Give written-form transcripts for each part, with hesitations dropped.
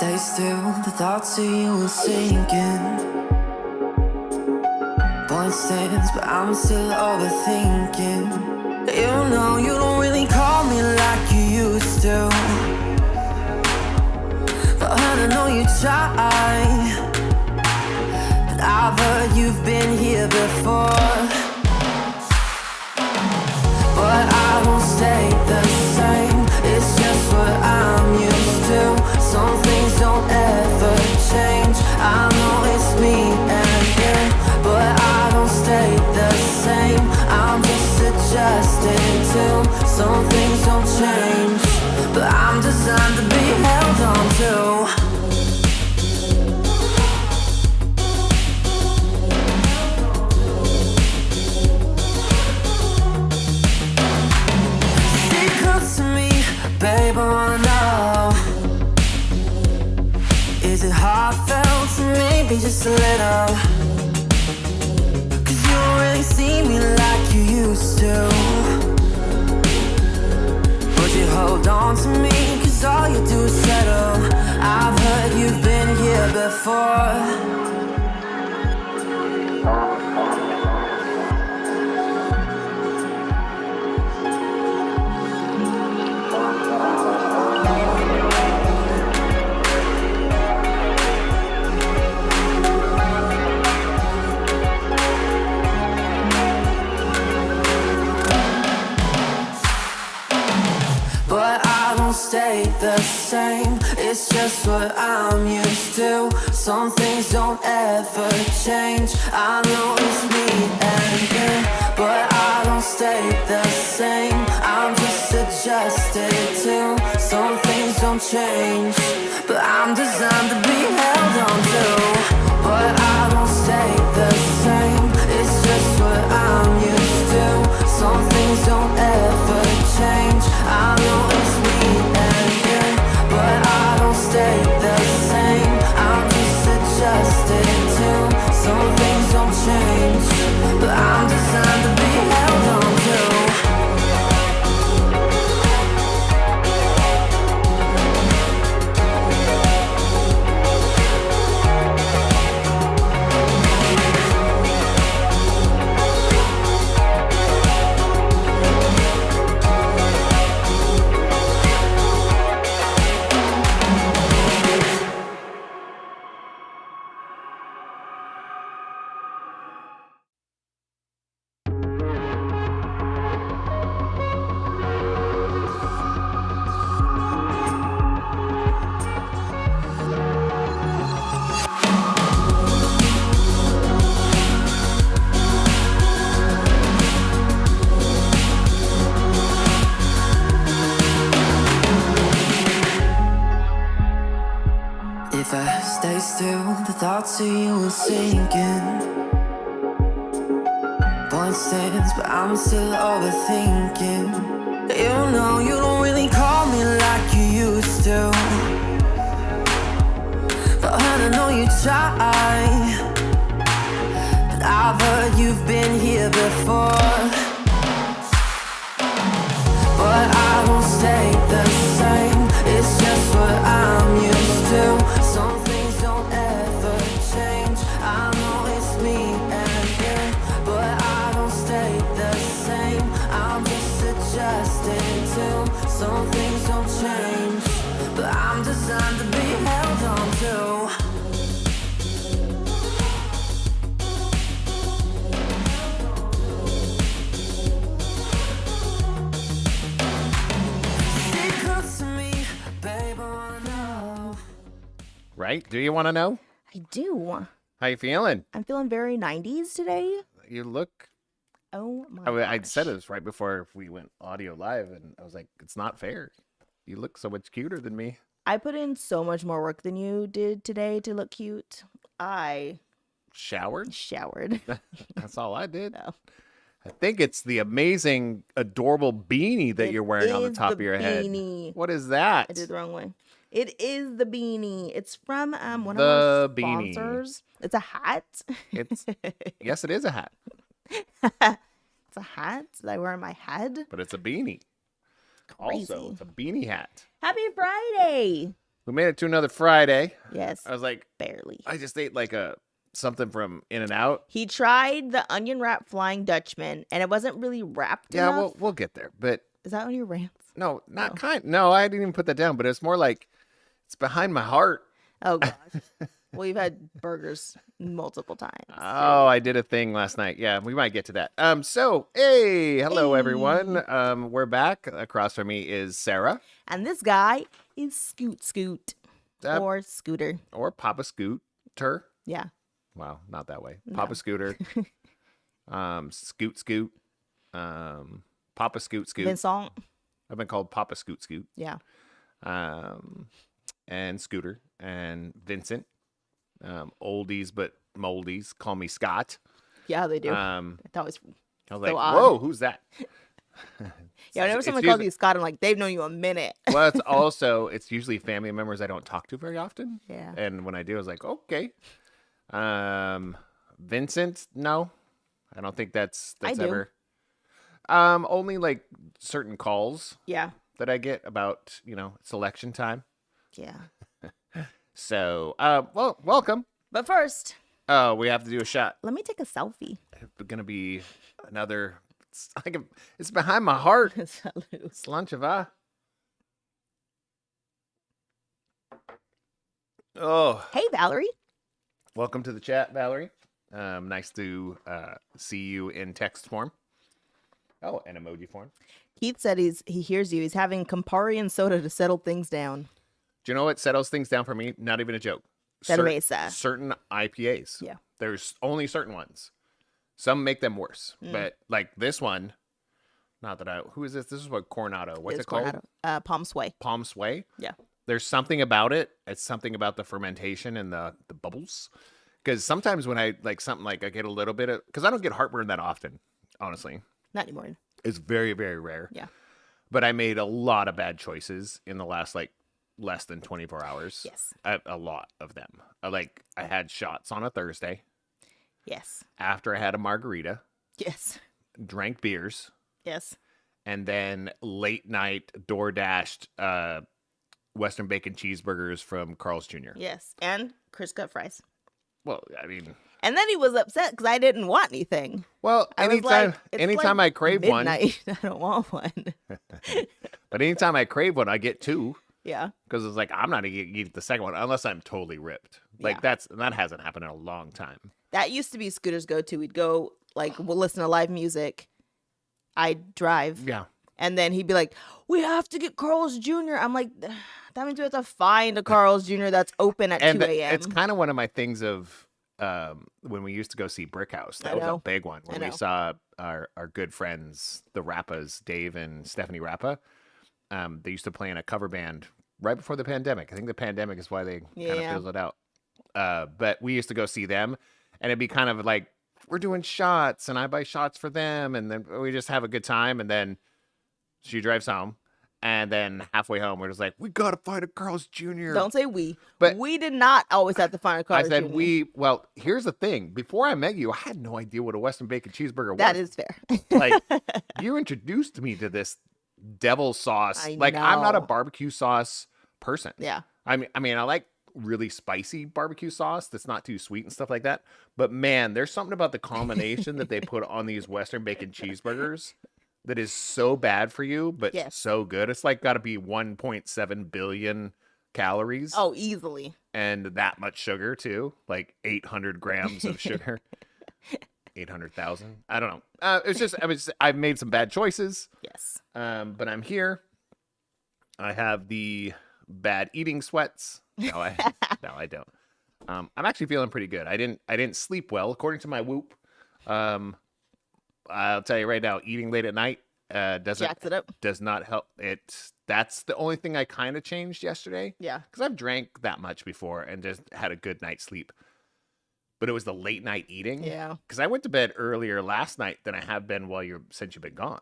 stay still, the thoughts of you are sinking. Point stands, but I'm still overthinking. You know you don't really call me like you used to, but I know you try. But I've heard you've been here before. But I won't stay the same, it's just what I'm used to. Some things don't ever change, I know it's me and you. But I don't stay the same, I'm just adjusting to. Some things don't change, but I'm designed to be held on to. Babe, I wanna know, is it heartfelt to maybe just a little? Cause you don't really see me like you used to, but you hold on to me cause all you do is settle. I've heard you've been here before. Stay the same, it's just what I'm used to. Some things don't ever change, I know it's me and you. But I don't stay the same, I'm just adjusted to. Some things don't change, but I'm designed to be held on to. But I don't stay the same, it's just what I'm used to. Some things don't ever change, I know it's me and you. But I don't stay the same, I'm just adjusted to. Some things don't change, but I'm designed to be held on to. If I stay still, the thoughts of you are sinking. Point stands, but I'm still overthinking. You know you don't really call me like you used to, but I know you try. But I've heard you've been here before. But I won't stay the same, it's just what I'm used to. Some things don't ever change, I know it's me and you. But I don't stay the same, I'm just adjusting to. Some things don't change, but I'm designed to be held on to. Right? Do you want to know? I do. How you feeling? I'm feeling very 90s today. You look... Oh my I gosh. said this right before we went audio live, and I was like, it's not fair. You look so much cuter than me. I put in so much more work than you did today to look cute. I Showered? showered. That's all I did. No. I think it's the amazing, adorable beanie that It you're wearing on the is top the of your head. beanie. What is that? I did it the wrong way. It is the beanie. It's from one The of our beanie. sponsors. It's a hat. It's yes, it is a hat, It's a hat that I wear on my head. but it's a beanie. Crazy. Also, it's a beanie hat. Happy Friday. We made it to another Friday. Yes, I was like, barely. I just ate like something from In-N-Out. He tried the onion wrap Flying Dutchman, and it wasn't really wrapped Yeah, enough. we'll get there. But Is that on your rants? no, No, I didn't even put that down. But it's more like it's behind my heart. Oh, gosh. Well, you've had burgers multiple times. Oh, I did a thing last night. Yeah, we might get to that. So, hey, hello everyone. We're back. Across from me is Sarah. And this guy is Scoot. Or Scooter. Or Papa Scooter. Yeah. Wow, not that way. No. Papa Scooter. Scoot. Papa Scoot. Vincent. I've been called Papa Scoot. Yeah. And Scooter and Vincent. Oldies but moldies call me Scott. Yeah, they do. I was was so like, odd. whoa, who's that? Yeah, whenever someone calls you Scott, I'm like, they've known you a minute. Well, it's usually family members I don't talk to very often. Yeah. And when I do, I was like, okay. Vincent, no. I don't think that's I do. ever. Only like certain calls Yeah. that I get about, it's election time. Yeah. So, well, welcome. But first, Oh, we have to do a shot. let me take a selfie. It's gonna be another. It's behind my heart. Salud. Slanchava. Oh, Hey, Valerie. welcome to the chat, Valerie. Nice to see you in text form. Oh, and emoji form. Keith said he hears you. He's having Campari and soda to settle things down. Do you know what settles things down for me? Not even a joke. Cerveza. Certain IPAs. Yeah. There's only certain ones. Some make them worse. But like this one, not that who is this? This is what Coronado. What's it called? Coronado. Palm Sway. Palm Sway. Yeah. There's something about it. It's something about the fermentation and the bubbles. Because sometimes when I like something like I get a little bit of, because I don't get heartburn that often, honestly. Not anymore. It's very, very rare. Yeah. But I made a lot of bad choices in the last like less than 24 hours. Yes. A lot of them. I had shots on a Thursday Yes. after I had a margarita, Yes. drank beers, Yes. and then late night door dashed Western bacon cheeseburgers from Carl's Jr. Yes. And Chris cut fries. Well, I mean, And then he was upset because I didn't want anything. well, I was anytime like, it's anytime like I crave midnight. I don't want one. but anytime I crave one, I get two. Yeah. Because it's like I'm not gonna eat the second one unless I'm totally ripped. Like Yeah. that hasn't happened in a long time. That used to be Scooter's go-to. We'd go, like, we'll listen to live music. I'd drive. Yeah. And then he'd be like, we have to get Carl's Jr. I'm like, that means we have to find a Carl's Jr. that's open at 2 a.m. It's kind of one of my things of when we used to go see Brick House. That was a big one. When we saw our good friends, the Rappas, Dave and Stephanie Rappa. They used to play in a cover band right before the pandemic. I think the pandemic is why they kind of fizzled out. But we used to go see them, and it'd be kind of like, we're doing shots, and I buy shots for them, and then we just have a good time, and then she drives home, and then halfway home, we're just like, we gotta find a Carl's Jr. Don't say we. But we did not always have to find a Carl's I said Jr. we. Well, here's the thing. Before I met you, I had no idea what a Western bacon cheeseburger was. That is fair. Like, you introduced me to this devil sauce. I'm not a know. barbecue sauce person. Yeah. I mean, I like really spicy barbecue sauce that's not too sweet and stuff like that. But man, there's something about the combination that they put on these Western bacon cheeseburgers that is so bad for you, but so good. It's like got to be 1.7 billion calories. Oh, easily. And that much sugar too, like 800 grams of sugar. 800,000. I don't know. I've made some bad choices. Yes. But I'm here. I have the bad eating sweats. No, I don't. I'm actually feeling pretty good. I didn't sleep well, according to my Whoop. I'll tell you right now, eating late at night Jacks it up. does not help. That's the only thing I kind of changed yesterday. Yeah. Because I've drank that much before and just had a good night's sleep. But it was the late night eating. Yeah. Because I went to bed earlier last night than I have been since you've been gone.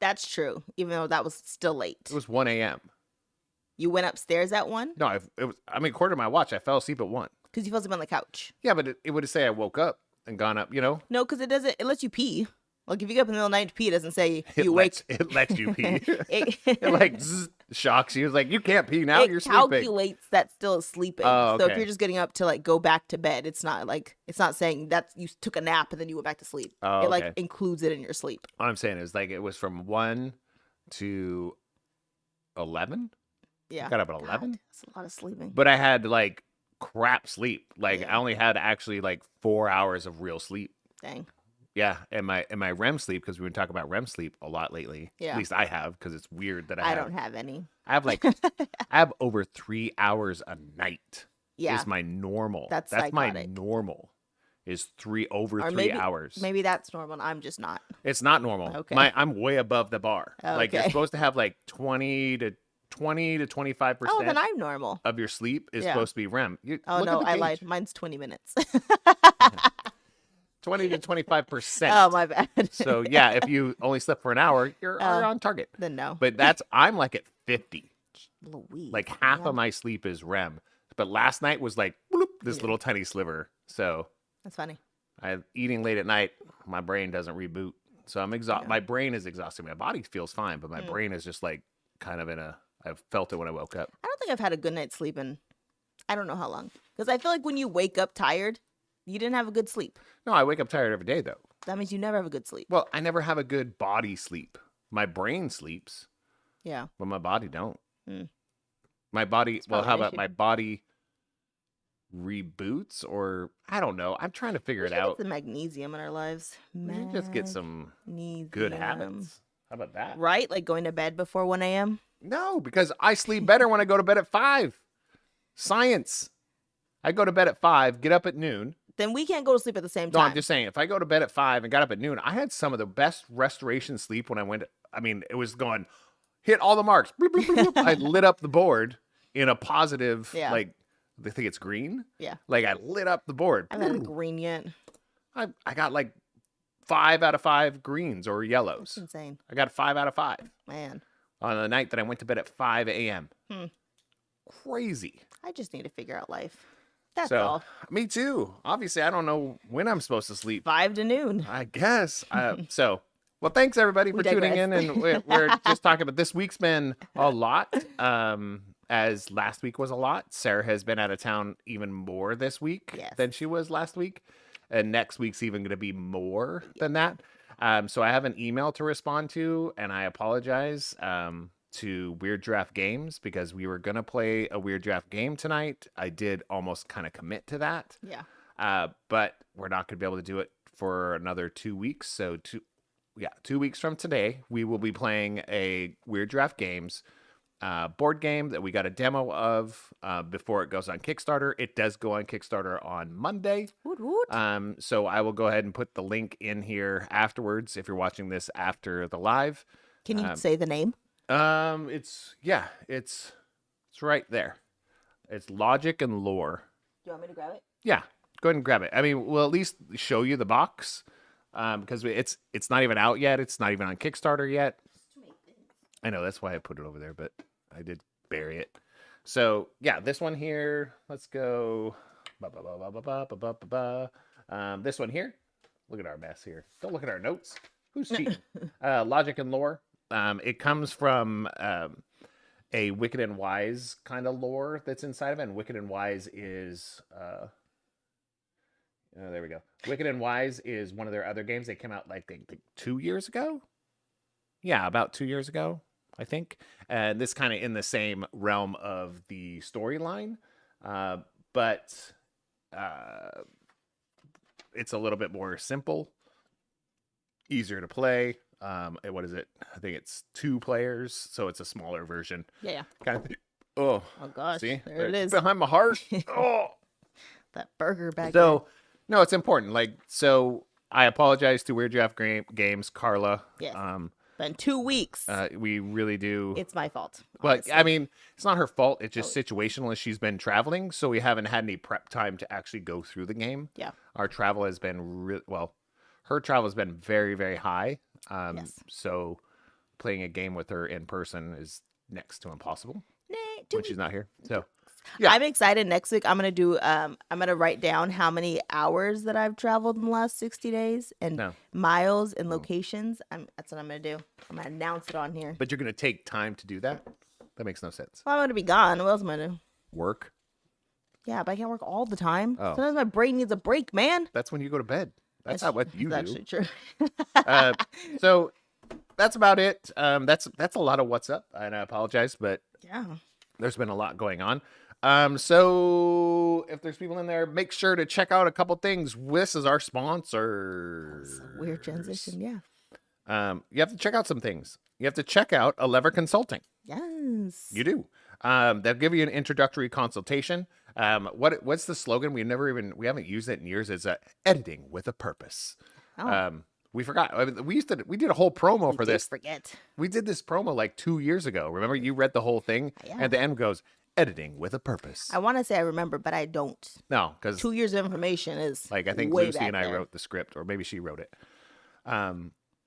That's true. Even though that was still late. It was 1 a.m. You went upstairs at 1? No, according to my watch, I fell asleep at 1. Because you fell asleep on the couch. Yeah, but it would say I woke up and gone up, No, because it lets you pee. Like if you get up in the middle of the night to pee, it doesn't say you wake. It lets you pee. it, It like zzz. shock. She was like, "You can't pee now. It You're sleeping." calculates that still is sleeping. Oh, So if okay. you're just getting up to like go back to bed, it's not saying that you took a nap and then you went back to sleep. Oh, It like okay. includes it in your sleep. What I'm saying is like it was from 1 to 11. Yeah. Got up at 11. That's a lot of sleeping. But I had like crap sleep. Like Yeah. I only had actually like 4 hours of real sleep. Dang. Yeah, and my REM sleep, because we've been talking about REM sleep a lot lately. Yeah. At least I have, because it's weird that I don't have any. I have like I have over 3 hours a night. Yeah. Is my normal. That's my psychotic. normal. Is over Or 3 hours. Maybe that's normal and I'm just not. It's not normal. Okay. I'm way above the bar. Like you're Okay. supposed to have like 20 to 25% Oh, then I'm normal. of your sleep is Yeah. supposed to be REM. Oh look no, at the I gauge. lied. Mine's 20 minutes. 20 to 25%. Oh, my bad. So yeah, if you only slept for an hour, you're on target. Then no. But I'm like at 50. Louise, Like half man. of my sleep is REM. But last night was like bloop, this Yeah. little tiny sliver. So That's funny. eating late at night, my brain doesn't reboot. So I'm exhausted. Yeah. My brain is exhausted. My body feels fine, but my brain is just like kind of I've felt it when I woke up. I don't think I've had a good night's sleep in I don't know how long. Because I feel like when you wake up tired, you didn't have a good sleep. No, I wake up tired every day though. That means you never have a good sleep. Well, I never have a good body sleep. My brain sleeps, Yeah. but my body don't. Hmm. My body, well, probably how an about issue. my body reboots, or I don't know. I'm trying to figure it out. The magnesium in our lives. We should just get some good Magnesium. habits. How about that? Right? Like going to bed before 1 a.m.? No, because I sleep better when I go to bed at 5. Science. I go to bed at 5, get up at noon. Then we can't go to sleep at the same No, time. I'm just saying, if I go to bed at 5 and got up at noon, I had some of the best restoration sleep when I went. I mean, it was going, hit all the marks. Bloop, bloop, bloop, bloop. I lit up the board in a positive, Yeah. like, they think it's green. Yeah. Like, I lit up the board. I haven't had a green yet. I got like 5 out of 5 greens or That's yellows. insane. I got 5 out of 5 Man. on the night that I went to bed at 5 a.m. Hmm. Crazy. I just need to figure out life. That's So, all. me too. Obviously, I don't know when I'm supposed to sleep. 5 to noon. I guess. Well, thanks everybody for We tuning digress. in, and we're just talking about this week's been a lot. As last week was a lot. Sarah has been out of town even more this week Yes. than she was last week, and next week's even going to be more than that. So I have an email to respond to, and I apologize to Weird Draft Games because we were going to play a Weird Draft game tonight. I did almost kind of commit to that. Yeah. But we're not going to be able to do it for another 2 weeks. So 2 weeks from today, we will be playing a Weird Draft Games board game that we got a demo of before it goes on Kickstarter. It does go on Kickstarter on Monday. Woot woot. So I will go ahead and put the link in here afterwards if you're watching this after the live. Can you say the name? It's right there. It's Logic and Lore. Do you want me to grab it? Yeah, go ahead and grab it. I mean, we'll at least show you the box because it's not even out yet. It's not even on Kickstarter yet. I know, that's why I put it over there, but I did bury it. So yeah, this one here. Let's go. This one here. Look at our mess here. Don't look at our notes. Who's cheating? Logic and Lore. It comes from a Wicked and Wise kind of lore that's inside of it. And Wicked and Wise is there we go. Wicked and Wise is one of their other games. They came out like 2 years ago. Yeah, about 2 years ago, I think. And this kind of in the same realm of the storyline, but it's a little bit more simple, easier to play. What is it? I think it's 2 players, so it's a smaller version. Yeah. Kind of. Oh gosh. see, There it is. behind my heart. Oh, That burger back so no, it's important. Like, so I apologize to Weird Draft Games, Carla. Yes. Been 2 weeks. We really do. It's my fault. But honestly. I mean, it's not her fault. It's just situational as she's been traveling, so we haven't had any prep time to actually go through the game. Yeah. Our travel has been her travel has been very, very high. Yes. So playing a game with her in person is next to impossible Nah, when she's not here. So yeah. I'm excited. Next week, I'm gonna write down how many hours that I've traveled in the last 60 days and miles and locations. That's what I'm gonna do. I'm gonna announce it on here. But you're gonna take time to do that. That makes no sense. Well, I'm going to be gone. What else am I going to do? Work? Yeah, but I can't work all the time. Oh. Sometimes my brain needs a break, man. That's when you go to bed. That's not what you do. That's actually true. So that's about it. That's a lot of what's up, and I apologize, but Yeah. there's been a lot going on. So if there's people in there, make sure to check out a couple things. This is our sponsor. That's a weird transition, yeah. You have to check out some things. You have to check out a Lever Consulting. Yes. You do. They'll give you an introductory consultation. What's the slogan? We haven't used it in years. It's editing with a purpose. Oh. We forgot. I mean, we did a whole promo for this. Forget. We did this promo like 2 years ago. Remember, you read the whole thing, and at the end goes editing with a purpose. I want to say I remember, but I don't. No, because 2 years of information is like I think way Lucy back and I there. wrote the script, or maybe she wrote it.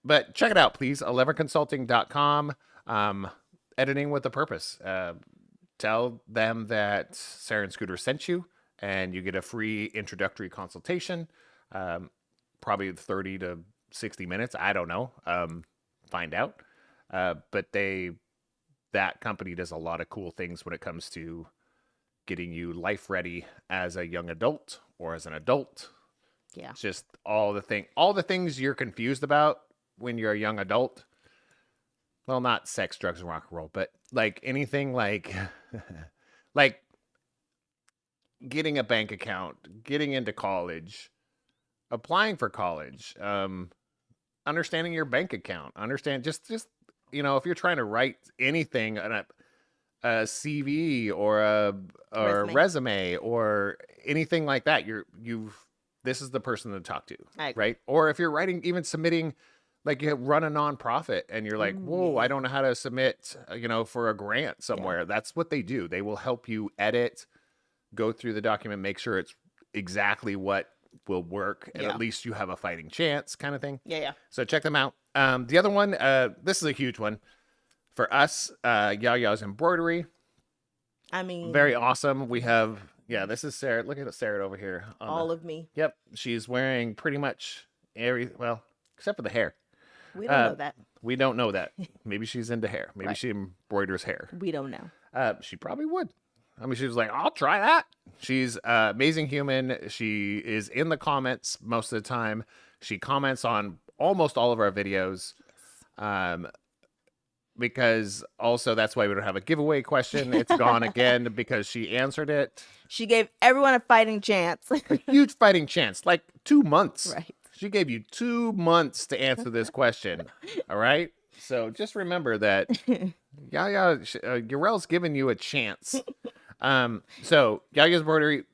But check it out, please. Leverconsulting.com. Editing with a purpose. Tell them that Sarah and Scooter sent you, and you get a free introductory consultation. Probably 30 to 60 minutes. I don't know. Find out. But that company does a lot of cool things when it comes to getting you life ready as a young adult or as an adult. Yeah. It's just all the things you're confused about when you're a young adult. Well, not sex, drugs, and rock and roll, but like anything like like getting a bank account, getting into college, applying for college, understanding your bank account, just if you're trying to write anything on a CV or a resume or anything like that, this is the person to talk to, right? Or if you're even submitting, like you run a nonprofit and you're like, whoa, I don't know how to submit, for a grant somewhere. Yeah. That's what they do. They will help you edit, go through the document, make sure it's exactly what will work, and at least you have a fighting chance, kind of thing. Yeah. So check them out. The other one, this is a huge one for us. Yaya's embroidery. I mean, very awesome. We have, this is Sarah. Look at Sarah over here. All of me. Yep, she's wearing pretty much except for the hair. We don't know that. We don't know that. Maybe she's into hair. Maybe she embroiders hair. We don't know. She probably would. I mean, she was like, I'll try that. She's an amazing human. She is in the comments most of the time. She comments on almost all of our videos. Because also that's why we don't have a giveaway question. It's gone again because she answered it. She gave everyone a fighting chance. A huge fighting chance. Like 2 months. Right. She gave you 2 months to answer this question. All right? So just remember that Yarel's giving you a chance. So Yaya's embroidery,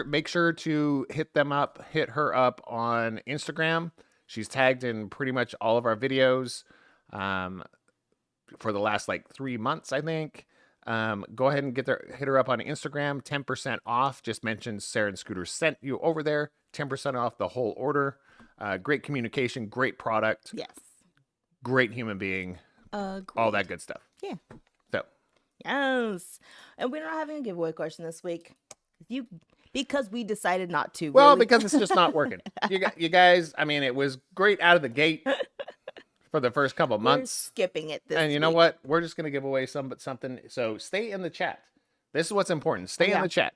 make sure to hit her up on Instagram. She's tagged in pretty much all of our videos for the last 3 months, I think. Go ahead and hit her up on Instagram. 10% off. Just mention Sarah and Scooter sent you over there. 10% off the whole order. Great communication, great product. Yes. Great human being. All that good stuff. Yeah. So. Yes. And we're not having a giveaway question this week. Because we decided not to. Well, because it's just not working. You guys, I mean, it was great out of the gate for the first couple months. We're skipping it this And you know what? We're just going to give away something. So stay in the chat. This is what's important. Stay in the chat.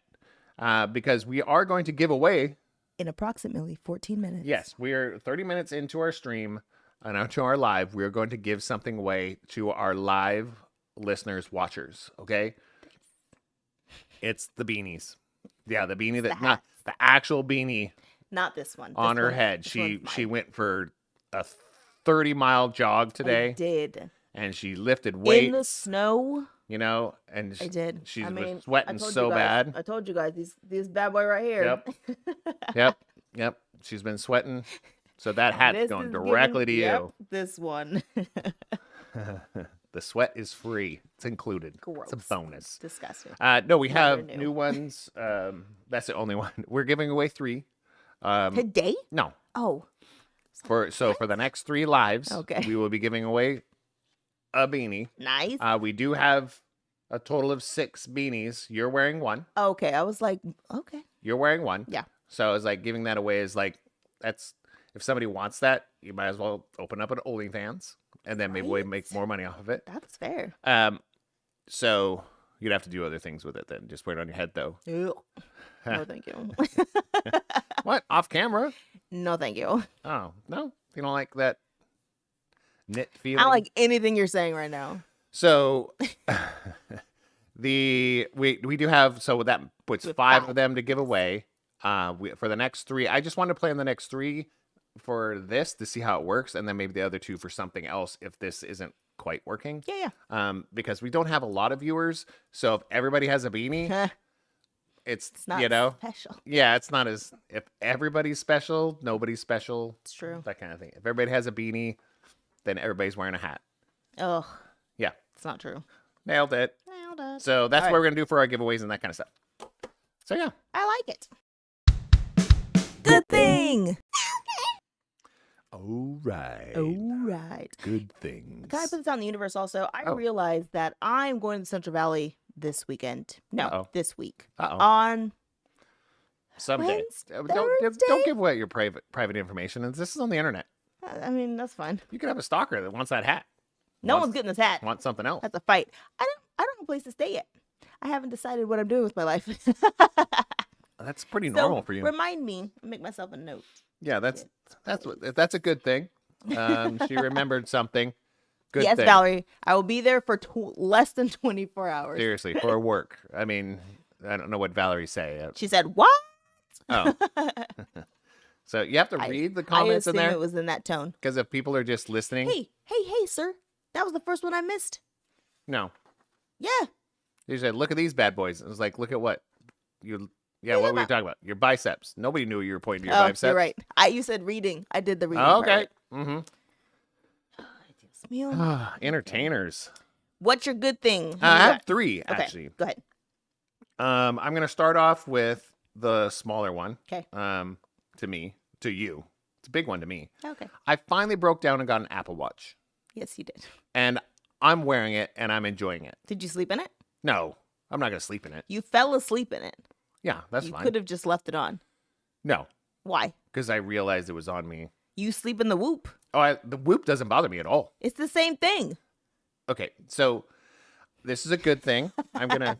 Because we are going to give away in approximately 14 minutes. Yes, we're 30 minutes into our stream and to our live. We're going to give something away to our live listeners, watchers. Okay, it's the beanies. Yeah, the beanie not the actual beanie. Not this one. On her head. She went for a 30-mile jog today. I did. And she lifted weights in the snow. And I did. She was sweating so bad. I told you guys, this bad boy right here. Yep. She's been sweating. So that hat's going directly to you. This one. The sweat is free. It's included. Gross. It's a bonus. Disgusting. No, we have new ones. That's the only one. We're giving away 3. Today? No. Oh. For the next 3 lives, we will be giving away a beanie. Nice. We do have a total of 6 beanies. You're wearing 1. Okay. I was like, okay. You're wearing 1. Yeah. So it's like giving that away is like, that's, if somebody wants that, you might as well open up an OnlyFans and then maybe we make more money off of it. That's fair. So you'd have to do other things with it then. Just wear it on your head, though. Ew. No, thank you. What? Off camera? No, thank you. Oh, no? You don't like that knit feeling? I don't like anything you're saying right now. So we do have, so that puts five of them to give away. For the next 3, I just wanted to play on the next 3 for this to see how it works, and then maybe the other 2 for something else if this isn't quite working. Yeah. Because we don't have a lot of viewers, so if everybody has a beanie, it's not special. Yeah, it's not as if everybody's special, nobody's special. It's true. That kind of thing. If everybody has a beanie, then everybody's wearing a hat. Oh. Yeah. It's not true. Nailed it. So that's what we're gonna do for our giveaways and that kind of stuff. So yeah. I like it. Good thing. All right. Good things. Can I put this out in the universe also? I realized that I'm going to the Central Valley this weekend. No, this week. On someday. Wednesday, don't give away your private information. This is on the internet. I mean, that's fine. You could have a stalker that wants that hat. No one's getting this hat. Want something else. That's a fight. I don't have a place to stay yet. I haven't decided what I'm doing with my life. That's pretty normal for you. Remind me. Make myself a note. Yeah, that's a good thing. She remembered something. Good yes, thing. Valerie. I will be there for less than 24 hours. Seriously, for work. I mean, I don't know what Valerie say. She said, "What?" Oh. So you have to read the comments in there. It was in that tone. Because if people are just listening. Hey, sir. That was the first one I missed. No. Yeah. You said, "Look at these bad boys." It was like, "Look at what Yeah, what were you talking about? Your biceps. Nobody knew you were pointing to your biceps. You're right. You said reading. I did the reading. Okay. Part. Entertainers. What's your good thing? I have 3 actually. Go ahead. I'm gonna start off with the smaller one. Okay. To you. It's a big one to me. Okay. I finally broke down and got an Apple Watch. Yes, you did. And I'm wearing it and I'm enjoying it. Did you sleep in it? No, I'm not gonna sleep in it. You fell asleep in it. Yeah, that's fine. You could have just left it on. No. Why? Because I realized it was on me. You sleep in the Whoop. Oh, the Whoop doesn't bother me at all. It's the same thing. Okay, so this is a good thing. I'm gonna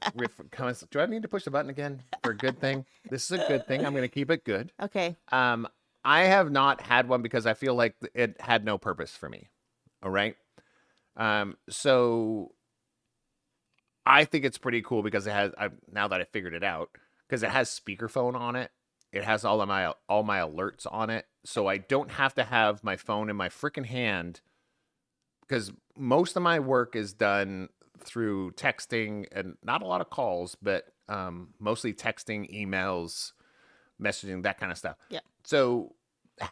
do I need to push the button again for a good thing? This is a good thing. I'm gonna keep it good. Okay. I have not had one because I feel like it had no purpose for me. All right. So I think it's pretty cool because it has. Now that I figured it out, because it has speakerphone on it. It has all my alerts on it, so I don't have to have my phone in my freaking hand. Because most of my work is done through texting and not a lot of calls, but mostly texting, emails, messaging, that kind of stuff. Yeah. So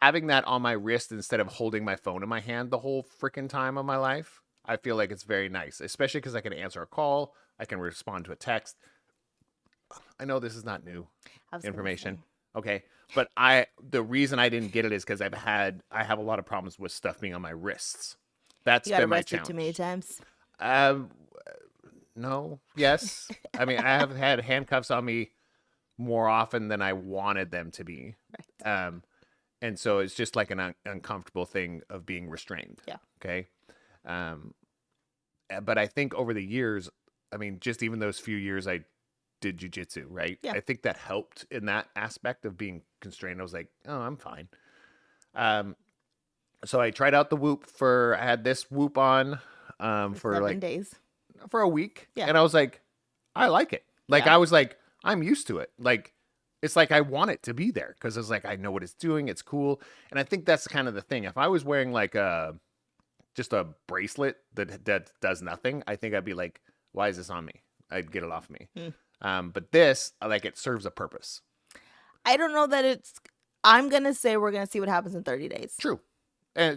having that on my wrist instead of holding my phone in my hand the whole freaking time of my life, I feel like it's very nice, especially because I can answer a call. I can respond to a text. I know this is not new information. Okay. But the reason I didn't get it is because I have a lot of problems with stuff being on my wrists. That's been my challenge. Too many times? No. Yes. I mean, I have had handcuffs on me more often than I wanted them to be. Right. And so it's just like an uncomfortable thing of being restrained. Yeah. Okay. But I think over the years, I mean, just even those few years I did jujitsu, right? Yeah. I think that helped in that aspect of being constrained. I was like, oh, I'm fine. So I tried out the Whoop I had this Whoop on for 7 days. For a week. Yeah. And I was like, I like it. Like, I was like, I'm used to it. Like, it's like I want it to be there because it's like I know what it's doing. It's cool. And I think that's kind of the thing. If I was wearing like just a bracelet that does nothing, I think I'd be like, why is this on me? I'd get it off me. But this, like, it serves a purpose. I don't know that I'm going to say we're going to see what happens in 30 days. True.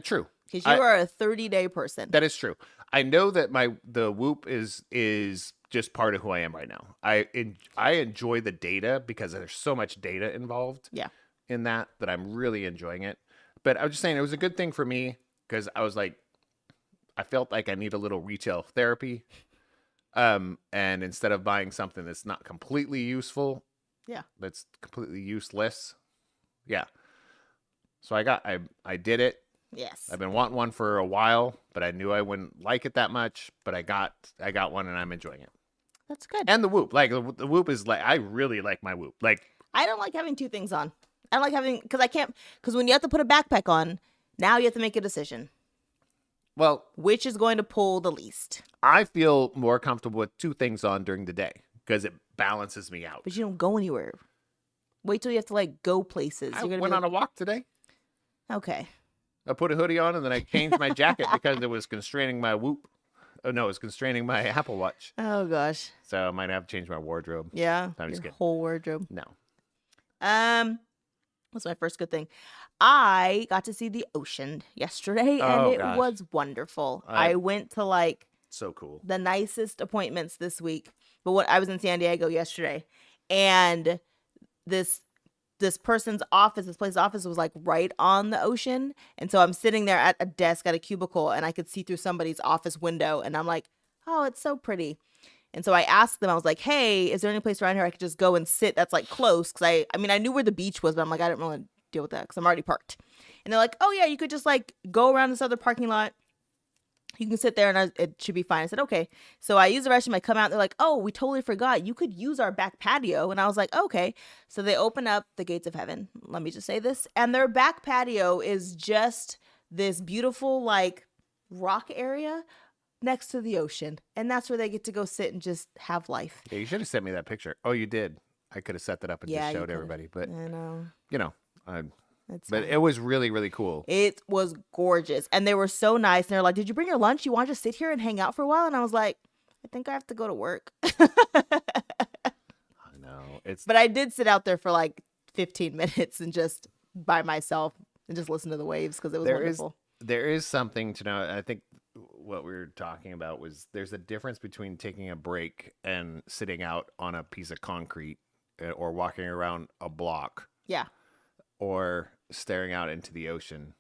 True. Because you are a 30-day person. That is true. I know that the Whoop is just part of who I am right now. I enjoy the data because there's so much data involved. Yeah. In that I'm really enjoying it. But I was just saying it was a good thing for me because I was like, I felt like I need a little retail therapy. And instead of buying something that's not completely useful, that's completely useless. Yeah. So I did it. Yes. I've been wanting one for a while, but I knew I wouldn't like it that much. But I got one, and I'm enjoying it. That's good. And the Whoop, like the Whoop is like, I really like my Whoop. Like, I don't like having two things on. I don't like having, because when you have to put a backpack on, now you have to make a decision. Well, which is going to pull the least? I feel more comfortable with two things on during the day because it balances me out. But you don't go anywhere. Wait till you have to like go places. I went on a walk today. Okay. I put a hoodie on and then I changed my jacket because it was constraining my Whoop. Oh no, it was constraining my Apple Watch. Oh gosh. So I might have to change my wardrobe. Yeah. I'm just your kidding. Whole wardrobe. No. What's my first good thing? I got to see the ocean yesterday, and it was wonderful. I went to like so cool the nicest appointments this week. But I was in San Diego yesterday, and this person's office, this place's office was like right on the ocean, and so I'm sitting there at a desk at a cubicle, and I could see through somebody's office window, and I'm like, oh, it's so pretty. And so I asked them, I was like, hey, is there any place around here I could just go and sit that's like close? Because I mean, I knew where the beach was, but I'm like, I didn't really deal with that because I'm already parked. And they're like, oh yeah, you could just like go around this other parking lot. You can sit there and it should be fine. I said, okay. So I use the restroom. I come out. They're like, oh, we totally forgot. You could use our back patio. And I was like, okay. So they open up the gates of heaven. Let me just say this. And their back patio is just this beautiful like rock area next to the ocean, and that's where they get to go sit and just have life. Yeah, you should have sent me that picture. Oh, you did. I could have set that up and just showed everybody, but I know. You know, but fine. It was really, really cool. It was gorgeous, and they were so nice. And they're like, "Did you bring your lunch? You want to just sit here and hang out for a while?" And I was like, "I think I have to go to work." I know but I did sit out there for like 15 minutes and just by myself and just listen to the waves because it was wonderful. There is something to know. I think what we were talking about was there's a difference between taking a break and sitting out on a piece of concrete or walking around a block. Yeah. Or staring out into the ocean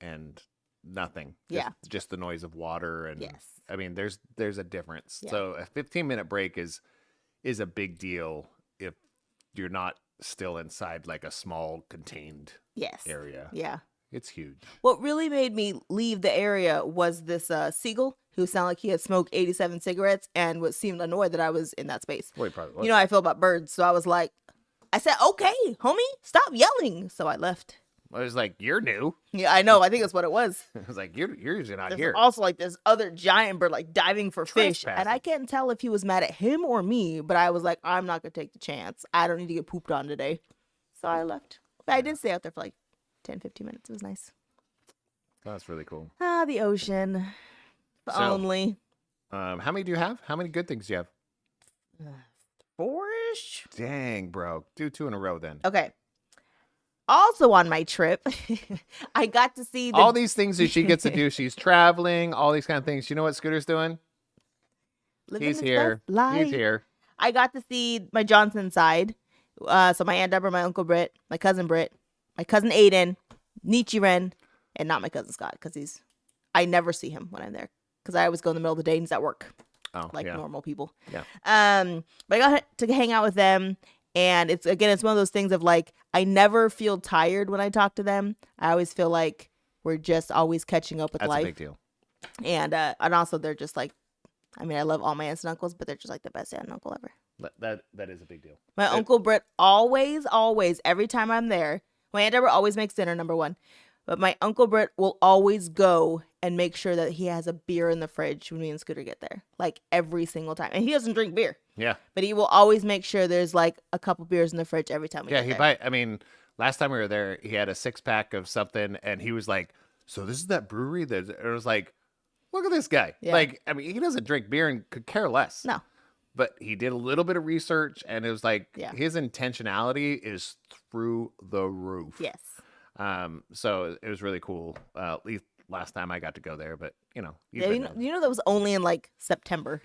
and nothing. Just the noise of water. And yes. I mean, there's a difference. Yeah. So a 15-minute break is a big deal if you're not still inside like a small contained area. Yeah. It's huge. What really made me leave the area was this seagull who sounded like he had smoked 87 cigarettes and seemed annoyed that I was in that space. Well, he probably was. You know how I feel about birds, so I was like, I said, okay, homie, stop yelling. So I left. I was like, you're new. Yeah, I know. I think that's what it was. I was like, you're usually not There's here. also like this other giant bird like diving for fish. And I can't tell if he was mad at him or me, but I was like, I'm not going to take the chance. I don't need to get pooped on today. So I left. But I did stay out there for like 10, 15 minutes. It was nice. Oh, that's really cool. Ah, the ocean. Only. How many do you have? How many good things do you have? 4-ish. Dang, bro. Do 2 in a row then. Okay. Also on my trip, I got to see all these things that she gets to do. She's traveling, all these kind of things. You know what Scooter's doing? He's here. He's here. I got to see my Johnson side. So my Aunt Deborah, my Uncle Britt, my cousin Britt, my cousin Aiden, Nichiren, and not my cousin Scott because I never see him when I'm there because I always go in the middle of the day and he's at work. Like normal people. Yeah. But I got to hang out with them. And it's one of those things of like, I never feel tired when I talk to them. I always feel like we're just always catching up with life. That's a big deal. And also they're just like, I mean, I love all my aunts and uncles, but they're just like the best aunt and uncle ever. That is a big deal. My Uncle Britt always, every time I'm there, my Aunt Deborah always makes dinner, number one. But my Uncle Britt will always go and make sure that he has a beer in the fridge when me and Scooter get there. Like every single time. And he doesn't drink beer. Yeah. But he will always make sure there's like a couple beers in the fridge every time we get there. I mean, last time we were there, he had a 6-pack of something and he was like, so this is that brewery that it was like, look at this guy. Yeah. Like, I mean, he doesn't drink beer and could care less. No. But he did a little bit of research and it was like his intentionality is through the roof. Yes. So it was really cool. At least last time I got to go there, but you know, you know that was only in like September.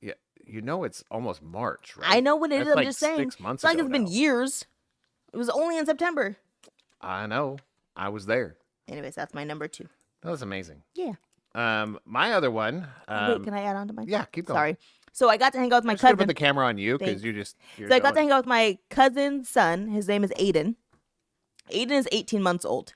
Yeah, you know it's almost March, right? I know what it is. I'm like just saying. 6 months. It's like ago it's been years. It was only in September. I know. I was there. Anyways, that's my number 2. That was amazing. Yeah. My other one. Wait, can I add on to my? Yeah, keep going. Sorry. So I got to hang out with my cousin. cousin. Put the camera on you because So I got to hang out with my cousin's son. His name is Aiden. Aiden is 18 months old.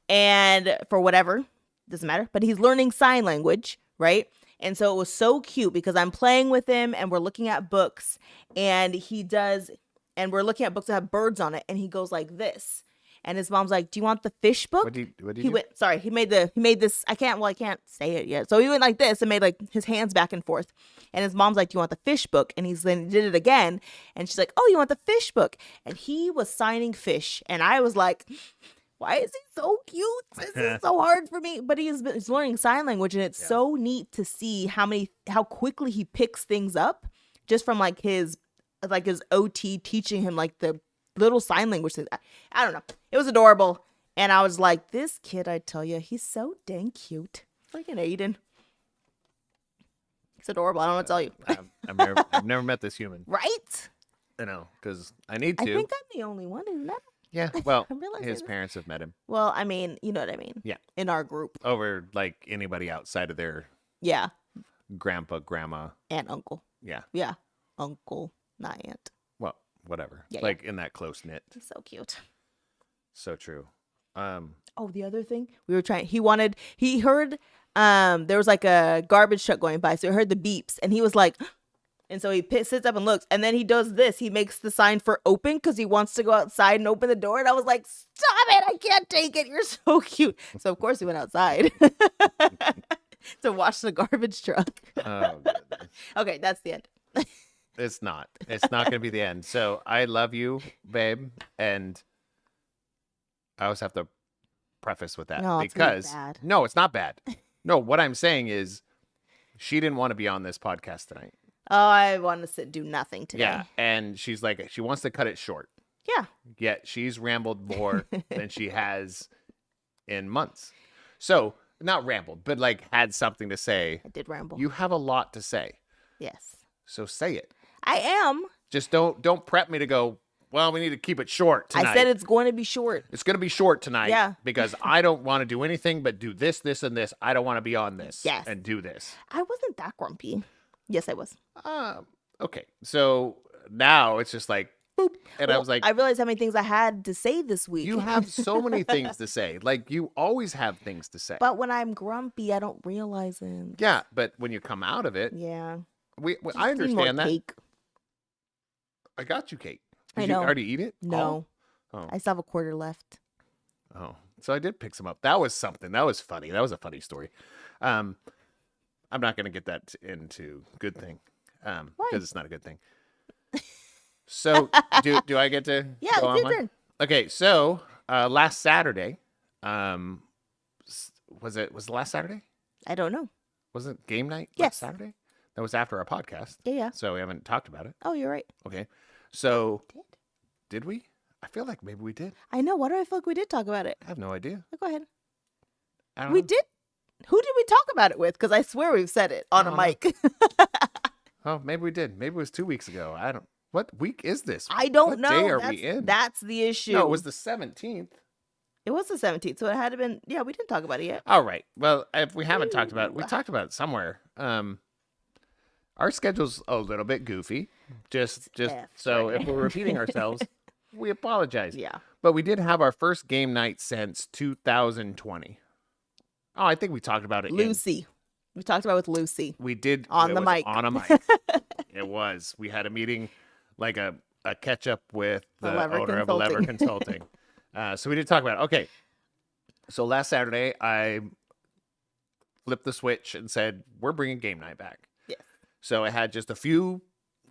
and for whatever, doesn't matter, but he's learning sign language, right? And so it was so cute because I'm playing with him and we're looking at books and we're looking at books that have birds on it and he goes like this. And his mom's like, "Do you want the fish book?" What did he He do? went, sorry, he made this, I can't say it yet. So he went like this and made like his hands back and forth. And his mom's like, "Do you want the fish book?" And then did it again. And she's like, "Oh, you want the fish book?" And he was signing fish. And I was like, why is he so cute? This is so hard for me. But he's learning sign language. And it's so neat to see how quickly he picks things up just from like his OT teaching him like the little sign language things. I don't know. It was adorable. And I was like, this kid, I tell you, he's so dang cute. Freaking Aiden. It's adorable. I don't know what to tell you. I've never met this human. Right? I know, because I need to. I think I'm the only one, isn't that? Yeah, well, I'm realizing his that. parents have met him. Well, I mean, you know what I mean. Yeah. In our group. Over, like, anybody outside of their Yeah. grandpa, grandma. And uncle. Yeah. Yeah. Uncle, not aunt. Well, whatever. Yeah, like, in that close-knit. He's so cute. So true. Oh, the other thing he heard there was like a garbage truck going by, so he heard the beeps and he was like, and so he sits up and looks, and then he does this, he makes the sign for open because he wants to go outside and open the door, and I was like, stop it, I can't take it, you're so cute. So of course he went outside to watch the garbage truck. Oh, goodness. Okay, that's the end. It's not going to be the end. So I love you, babe, and I always have to preface with that No, because it's bad. no, it's not bad. No, what I'm saying is she didn't want to be on this podcast tonight. Oh, I want to do nothing today. Yeah, and she's like, she wants to cut it short. Yeah. Yet she's rambled more than she has in months. So not rambled, but like had something to say. I did ramble. You have a lot to say. Yes. So say it. I am. Just don't prep me to go, well, we need to keep it short tonight. I said it's going to be short. It's going to be short tonight. Yeah. Because I don't want to do anything but do this, this, and this. I don't want to be on this. Yes. And do this. I wasn't that grumpy. Yes, I was. Okay. So now it's just like, boop. And I was like, I realized how many things I had to say this week. you have so many things to say. Like, you always have things to say. But when I'm grumpy, I don't realize it. Yeah. But when you come out of it, Yeah. I Just need more understand that. cake. I got you cake. I Did know. you already eat it? No. Oh. I still have a quarter left. Oh, so I did pick some up. That was something. That was funny. That was a funny story. I'm not going to get that into good thing because it's not a good thing. So do I get to Yeah, go it's your on? turn. Okay, so last Saturday, was it last Saturday? I don't know. Was it game night Yes. last Saturday? That was after our podcast. Yeah. So we haven't talked about it. Oh, you're right. Okay. So did we? I feel like maybe we did. I know. Why do I feel like we did talk about it? I have no idea. Go ahead. I don't We know. did. Who did we talk about it with? Because I swear we've said it on a don't know. mic. Oh, maybe we did. Maybe it was 2 weeks ago. I don't. What week is this? I don't What know. day are that's, we in? That's the issue. No, it was the 17th. It was the 17th, so it had to been. Yeah, we didn't talk about it yet. All right. Well, if we haven't talked about it, we talked about it somewhere. Our schedule's a little bit goofy. Just so if we're repeating ourselves, we apologize. Yeah. But we did have our first game night since 2020. Oh, I think we talked about it. Lucy. We talked about it with Lucy. We did On it the was mic. On a mic. It was. We had a meeting, like a catch up with the Lever owner of Lever Consulting. So we did talk about it. Okay. So last Saturday, I flipped the switch and said, we're bringing game night back. Yeah. So I had just a few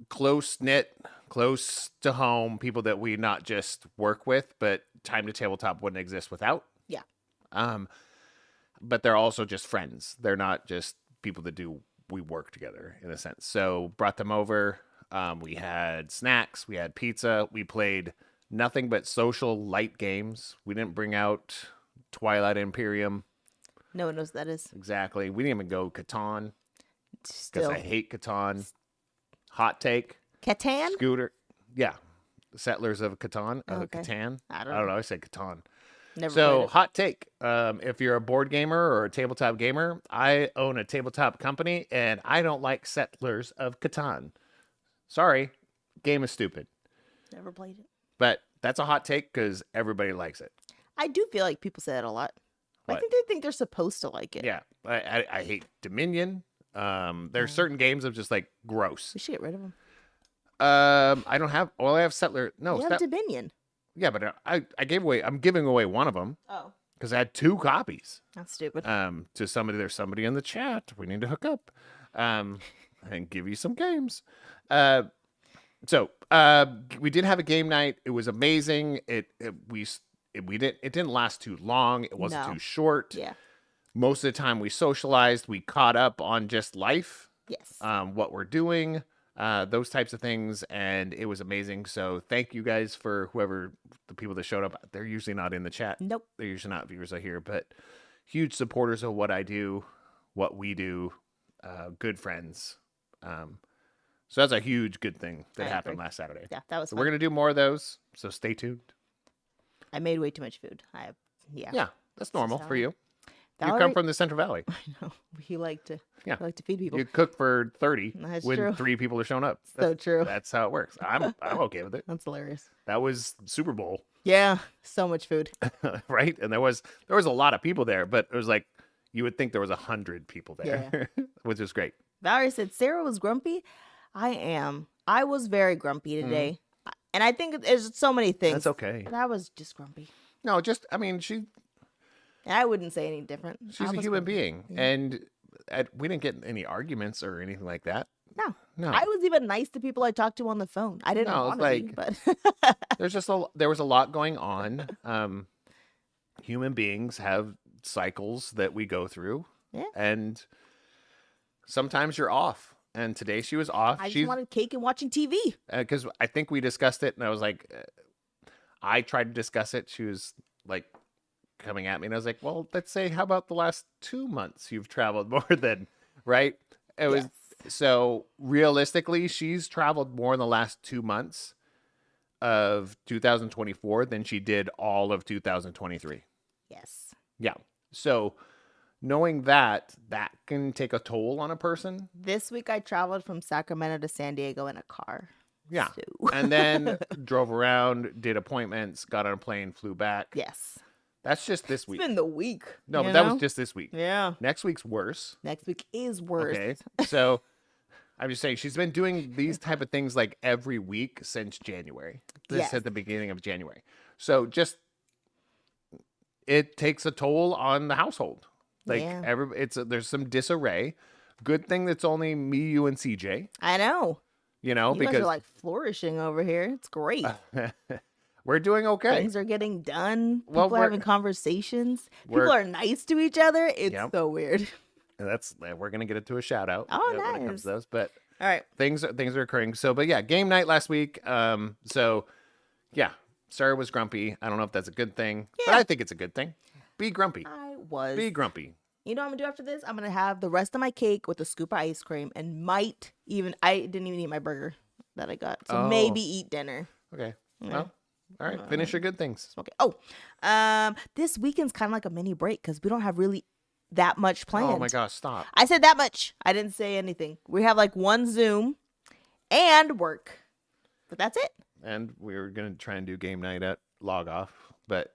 close to home people that we not just work with, but Time to Tabletop wouldn't exist without. Yeah. But they're also just friends. They're not just people that we work together in a sense. So brought them over. We had snacks. We had pizza. We played nothing but social light games. We didn't bring out Twilight Imperium. No one knows what that is. Exactly. We didn't even go Catan because Still. I hate Catan. Hot take. Catan? Scooter. Yeah. Settlers of Catan. Okay. Catan. I don't don't know. I said Catan. Never So, played it. hot take. If you're a board gamer or a tabletop gamer, I own a tabletop company, and I don't like Settlers of Catan. Sorry, game is stupid. Never played it. But that's a hot take because everybody likes it. I do feel like people say that a lot. I think they're supposed to like it. Yeah, I hate Dominion. There's certain games of just like gross. We should get rid of them. I don't have. Well, I have Settler. No, You have Dominion. Yeah, but I gave away. I'm giving away one of them. Oh, because I had 2 copies. that's stupid. To somebody. There's somebody in the chat. We need to hook up. And give you some games. So we did have a game night. It was amazing. It didn't last too long. It wasn't too short. Yeah. Most of the time we socialized. We caught up on just life. Yes. What we're doing. Those types of things, and it was amazing. So thank you guys for the people that showed up. They're usually not in the chat. Nope. They're usually not viewers I hear, but huge supporters of what I do, what we do, good friends. So that's a huge good thing that happened last Saturday. Yeah, that was so fun. we're going to do more of those, so stay tuned. I made way too much food. Yeah, that's normal for you. Valerie, you come from the Central Valley. I know. You like to feed people. You cook for 30 That's when true. 3 people are showing up. So true. That's how it works. I'm okay with it. That's hilarious. That was Super Bowl. Yeah, so much food. Right? And there was a lot of people there, but it was like you would think there was 100 people there, which is great. Valerie said Sarah was grumpy. I am. I was very grumpy today. And I think there's so many things. That's okay. But I was just grumpy. No, And I wouldn't say any different. she's a human being. Yeah. And we didn't get any arguments or anything like that. No. I was even nice to people I talked to on the phone. I didn't want to be, but there was a lot going on. Human beings have cycles that we go through. Yeah. And sometimes you're off. And today she was off. I just wanted cake and watching TV. Because I think we discussed it, and I was like, I tried to discuss it. She was like coming at me, and I was like, well, let's say, how about the last 2 months you've traveled more than, right? It was so realistically, she's traveled more in the last 2 months of 2024 than she did all of 2023. Yes. Yeah. So knowing that can take a toll on a person. This week I traveled from Sacramento to San Diego in a car. Yeah. So. And then drove around, did appointments, got on a plane, flew back. Yes. That's just this week. It's been the week. No, but that was just this week. Yeah. Next week's worse. Next week is worse. Okay. So I'm just saying she's been doing these type of things like every week since January. This at the beginning of January. So just it takes a toll on the household. Like there's some disarray. Good thing that's only me, you, and CJ. I know. You know, because guys are like flourishing over here. It's great. We're doing okay. Things are getting done. People are having conversations. People are nice to each other. It's so weird. And we're gonna get into a shout out. Oh, when it comes to those. But all right, things are occurring. So, but yeah, game night last week. So yeah, Sarah was grumpy. I don't know if that's a good thing, but I think it's a good thing. Be grumpy. Be grumpy. You know what I'm gonna do after this? I'm gonna have the rest of my cake with a scoop of ice cream, and I didn't even eat my burger that I got, so maybe eat dinner. Okay. Well, all right. Finish your good things. Okay. Oh, this weekend's kind of like a mini break because we don't have really that much planned. Oh my gosh! Stop. I said that much. I didn't say anything. We have like one Zoom and work, but that's it. And we were gonna try and do game night at log off, but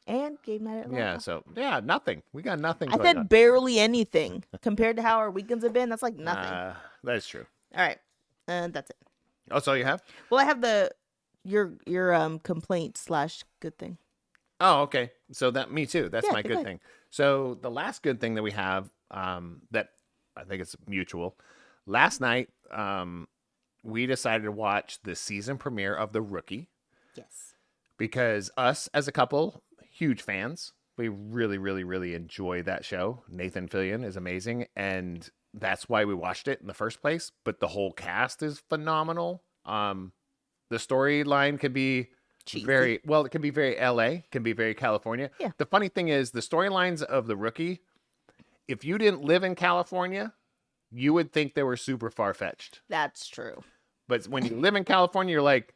and game night at log off. So nothing. We got nothing. I said barely anything compared to how our weekends have been. That's like nothing. That's true. All right, that's it. Oh, that's all you have? Well, I have your complaint / good thing. Oh, okay. So me too. That's my good thing. thing. So the last good thing that we have, that I think it's mutual. Last night, we decided to watch the season premiere of The Rookie. Yes. Because us as a couple, huge fans. We really, really, really enjoy that show. Nathan Fillion is amazing, and that's why we watched it in the first place. But the whole cast is phenomenal. The storyline could be it can be very LA, can be very California. Yeah. The funny thing is the storylines of The Rookie, if you didn't live in California, you would think they were super far-fetched. That's true. But when you live in California, you're like,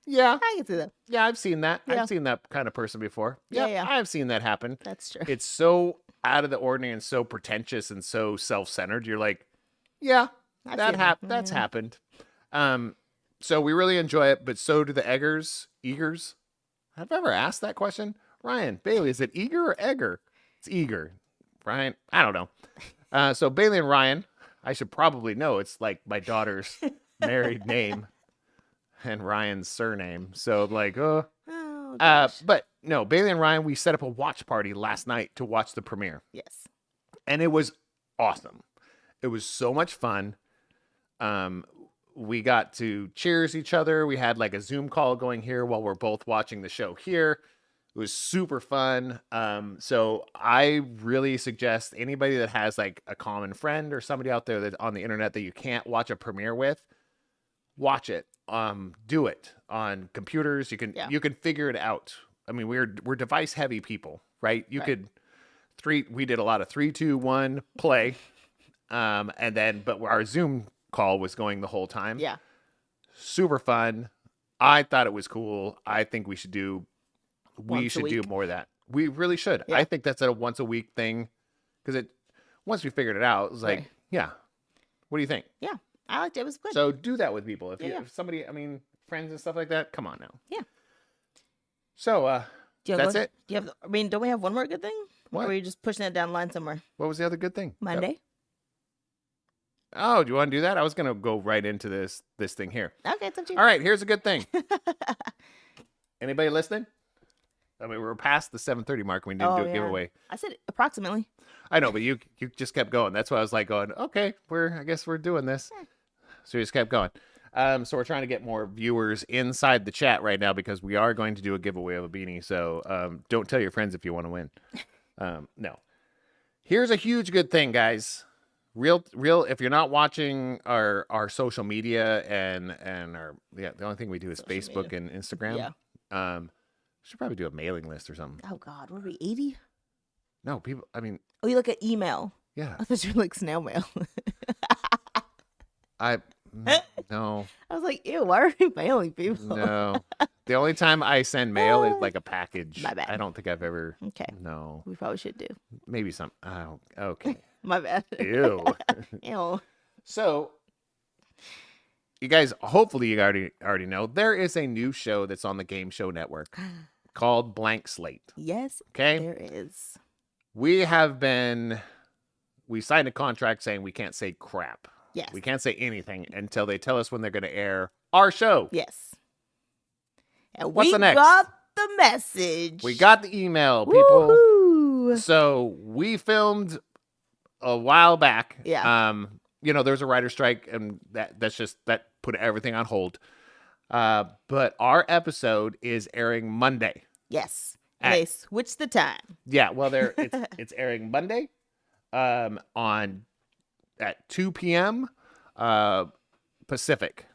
yeah, I can see that. Yeah, I've seen that. Yeah. I've seen that kind of person before. Yeah. I've seen that happen. That's true. It's so out of the ordinary and so pretentious and so self-centered. You're like, yeah, that's happened. So we really enjoy it, but so do the Eagers. Have I ever asked that question? Ryan, Bailey, is it Eager or Egger? It's eager, Ryan. I don't know. So Bailey and Ryan, I should probably know. It's like my daughter's married name and Ryan's surname. So like, Oh, gosh. but no, Bailey and Ryan, we set up a watch party last night to watch the premiere. Yes. And it was awesome. It was so much fun. We got to cheers each other. We had like a Zoom call going here while we're both watching the show here. It was super fun. So I really suggest anybody that has like a common friend or somebody out there that's on the internet that you can't watch a premiere with, watch it. Do it on computers. You can figure it out. I mean, we're device heavy people, right? We did a lot of 3, 2, 1 play. But our Zoom call was going the whole time. Yeah. Super fun. I thought it was cool. I think we should do more of that. We really should. Yeah. I think that's a once a week thing because once we figured it out, it was like, Right. yeah. What do you think? Yeah. I liked it. It was good. So do that with people. Yeah. If somebody, friends and stuff like that, come on now. Yeah. So, that's it. Don't we have one more good thing? What? Or are you just pushing it down the line somewhere? What was the other good thing? Monday? Oh, do you want to do that? I was going to go right into this thing here. Okay, it's up to you. All right, here's a good thing. Anybody listening? I mean, we're past the 7:30 mark. And we didn't do a giveaway. I said approximately. I know, but you just kept going. That's why I was like going, okay, I guess we're doing this. So we just kept going. So we're trying to get more viewers inside the chat right now because we are going to do a giveaway of a beanie. So don't tell your friends if you want to win. No. Here's a huge good thing, guys. Real. If you're not watching our social media and the only thing we do is Social Facebook media. and Instagram. Yeah. Should probably do a mailing list or something. Oh, God. What are we, 80? No, people. I mean, Oh, you look at email. yeah. I thought you were like snail mail. No. I was like, ew, why are we mailing people? No. The only time I send mail is like a package. My bad. I don't think I've ever. Okay. No. We probably should do. Maybe some. Oh, okay. My bad. Ew. Ew. So, you guys, hopefully you already know, there is a new show that's on the Game Show Network called Blank Slate. Yes, Okay? there is. We signed a contract saying we can't say crap. Yes. We can't say anything until they tell us when they're going to air our show. Yes. And What's we the next? got the message. We got the email, people. Woo-hoo. So we filmed a while back. Yeah. There was a writer's strike, and that put everything on hold. But our episode is airing Monday. Yes. And they switched the time. Yeah. Well, it's airing Monday, at 2 p.m. Pacific.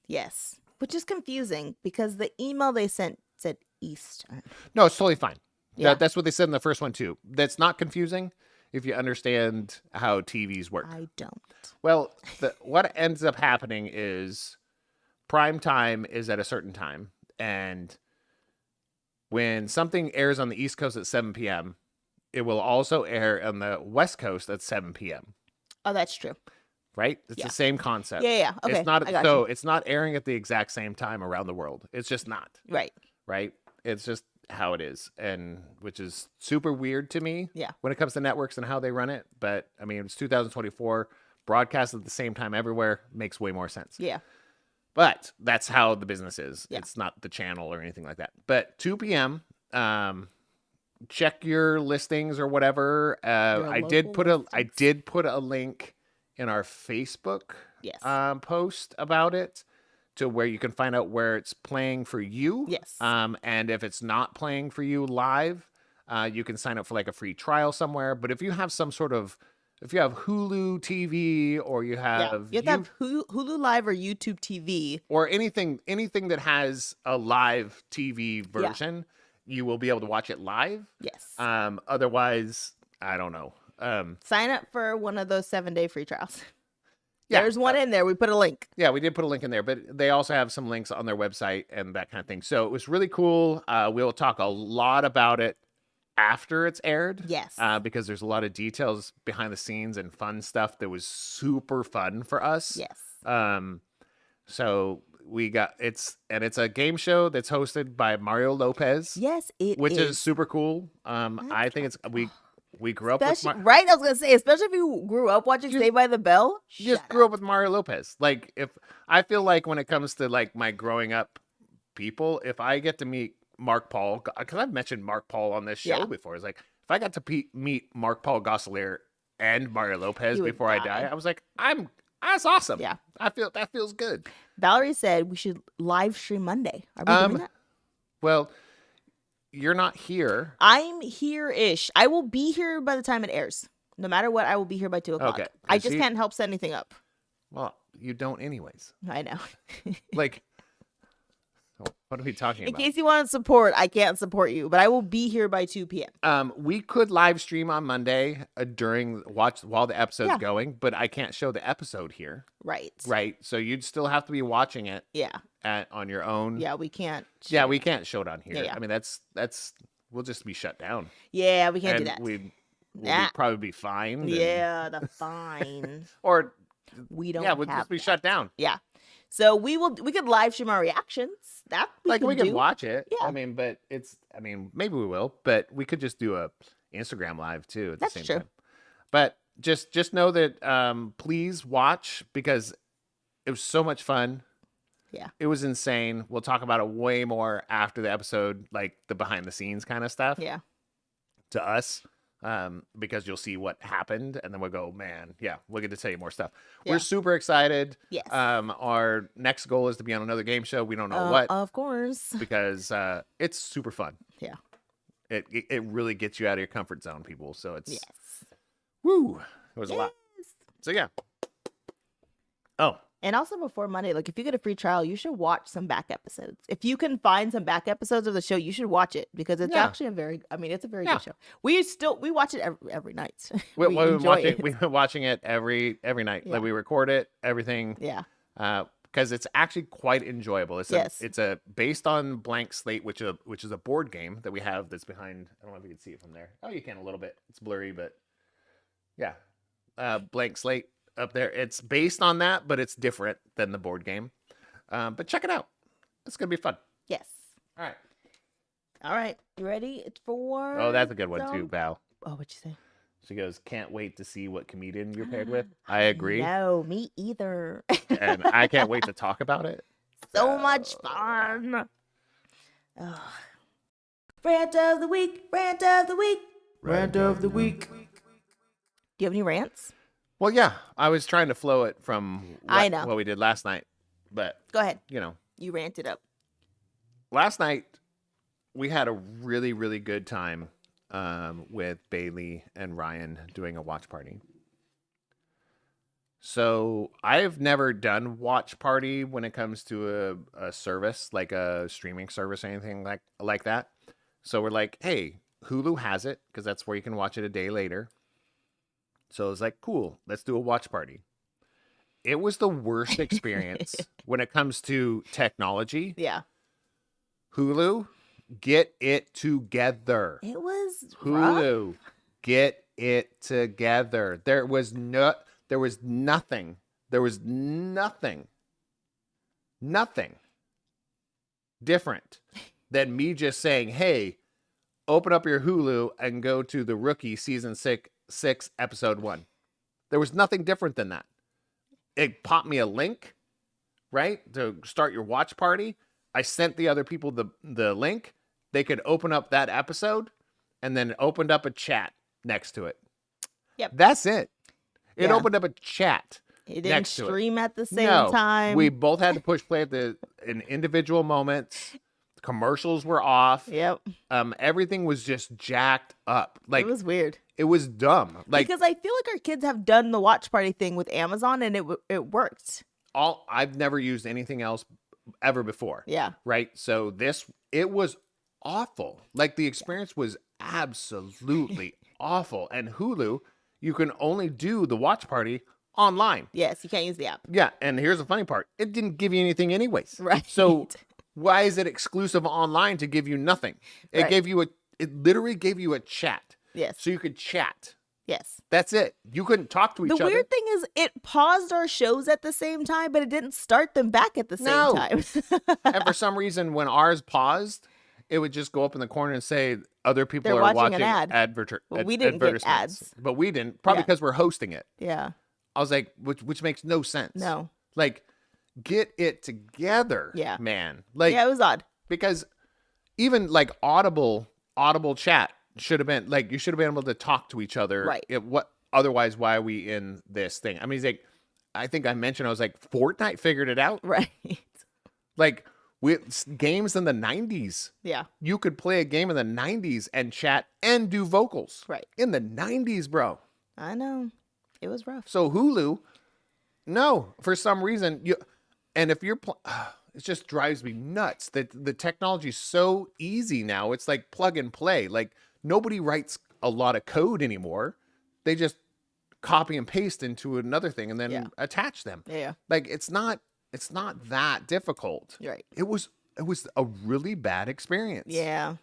Yes. Which is confusing because the email they sent said Eastern. No, it's totally fine. Yeah. That's what they said in the first one too. That's not confusing if you understand how TVs work. I don't. Well, what ends up happening is prime time is at a certain time, and when something airs on the East Coast at 7 p.m., it will also air on the West Coast at 7 p.m. Oh, that's true. Right? It's the same concept. Yeah. Okay. It's not I got you. it's not airing at the exact same time around the world. It's just not. Right. Right? It's just how it is, and which is super weird to me. Yeah. When it comes to networks and how they run it, but I mean, it's 2024. Broadcast at the same time everywhere makes way more sense. Yeah. But that's how the business is. Yeah. It's not the channel or anything like that. But 2 p.m. Check your listings or whatever. I did put a link in our Facebook Yes. post about it to where you can find out where it's playing for you. Yes. And if it's not playing for you live, you can sign up for like a free trial somewhere. But if you have if you have Hulu TV or you have you have to have Hulu Live or YouTube TV or anything that has a live TV version, you will be able to watch it live. Yes. Otherwise, I don't know. Sign up for one of those 7-day free trials. Yeah, There's one in there. We put a link. Yeah, we did put a link in there, but they also have some links on their website and that kind of thing. So it was really cool. We'll talk a lot about it after it's aired. Yes. Because there's a lot of details behind the scenes and fun stuff that was super fun for us. Yes. So it's a game show that's hosted by Mario Lopez. Yes, which is super cool. I think We grew up with right. I was gonna say, especially if you grew up watching Saved by the Bell. You just grew up with Mario Lopez. Like, if I feel like when it comes to like my growing up people, if I get to meet Mark Paul, because I've mentioned Mark Paul on this show before, it's like if I got to meet Mark Paul Gosselaar and Mario Lopez before I die, I was like, that's awesome. Yeah, that feels good. Valerie said we should live stream Monday. Are we doing that? Well, you're not here. I'm here-ish. I will be here by the time it airs. No matter what, I will be here by 2:00. Okay. I just can't help set anything up. Well, you don't anyways. I know. Like, what are we talking about? In case you want support, I can't support you, but I will be here by 2 p.m. We could live stream on Monday while the episode's going, but I can't show the episode here. Right. So you'd still have to be watching it. Yeah. On your own. Yeah, we can't. Yeah, we can't show it on here. Yeah. I mean, that's we'll just be shut down. Yeah, we can't do that. We'd probably be fined. Yeah, the fine. Or we don't. Yeah, we'll just be shut down. Yeah. So we could live stream our reactions. That we could watch it. Yeah. I mean, but maybe we will, but we could just do a Instagram live too at the same time. But just know that please watch, because it was so much fun. Yeah. It was insane. We'll talk about it way more after the episode, like the behind the scenes kind of stuff. Yeah. To us. Because you'll see what happened, and then we'll go, man, we'll get to tell you more stuff. Yeah. We're super excited. Yes. Our next goal is to be on another game show. We don't know what. Of course. Because it's super fun. Yeah. It really gets you out of your comfort zone, people. So it's woo. It was a lot. So yeah. Oh. And also before Monday, like if you get a free trial, you should watch some back episodes. If you can find some back episodes of the show, you should watch it, because it's actually it's a very good show. We watch it every night. We've been watching it every night. Yeah. Like we record it, everything. Yeah. Because it's actually quite enjoyable. It's a based on Blank Slate, which is a board game that we have that's behind. I don't know if you can see it from there. Oh, you can a little bit. It's blurry, but yeah. Blank Slate. Up there, it's based on that, but it's different than the board game. But check it out; it's gonna be fun. Yes. All right. You ready? It's for. Oh, that's a good one too, Val. Oh, what'd you say? She goes, "Can't wait to see what comedian you're paired with." I agree. No, me either. And I can't wait to talk about it. So much fun. Rant of the week. Rant of the week. Rant of the week. Do you have any rants? Well, yeah, I was trying to flow it from what we did last night, but go ahead. You ranted up. Last night, we had a really, really good time with Bailey and Ryan doing a watch party. So I've never done watch party when it comes to a service, like a streaming service or anything like that. So we're like, hey, Hulu has it, because that's where you can watch it a day later. So I was like, cool, let's do a watch party. It was the worst experience when it comes to technology. Yeah. Hulu, get it together. It was Hulu, rough. Get it together. There was nothing different than me just saying, hey, open up your Hulu and go to The Rookie season 6, episode 1. There was nothing different than that. It popped me a link, right, to start your watch party. I sent the other people the link. They could open up that episode, and then opened up a chat next to it. Yep. That's it. It opened up a chat. It didn't stream at the same time. We both had to push play in individual moments. Commercials were off. Yep. Everything was just jacked up. Like, it was weird. It was dumb. Like, because I feel like our kids have done the watch party thing with Amazon, and it worked. I've never used anything else ever before. Yeah. Right. So it was awful. Like, the experience was absolutely awful. And Hulu, you can only do the watch party online. Yes, you can't use the app. Yeah. And here's the funny part: it didn't give you anything anyways. Right. So why is it exclusive online to give you nothing? It literally gave you a chat. Yes. So you could chat. Yes. That's it. You couldn't talk to each other. The weird thing is it paused our shows at the same time, but it didn't start them back at the same time. And for some reason, when ours paused, it would just go up in the corner and say other people They're are watching an ad. Well, we didn't get ads. But we didn't, probably because we're hosting it. Yeah. I was like, which makes no sense. No. Like, get it together. Yeah. Man. Like, yeah, it was odd. Because even like audible chat should have been like, you should have been able to talk to each other. Right. Otherwise, why are we in this thing? I mean, it's like, I think I mentioned, I was like, Fortnite figured it out. Right. Like, with games in the 90s. Yeah. You could play a game in the 90s and chat and do vocals. Right. In the 90s, bro. I know. It was rough. So Hulu, no, for some reason, if you're, it just drives me nuts that the technology is so easy now. It's like plug and play. Like, nobody writes a lot of code anymore. They just copy and paste into another thing and then attach them. Yeah. Like, it's not that difficult. Right. It was a really bad experience. Yeah.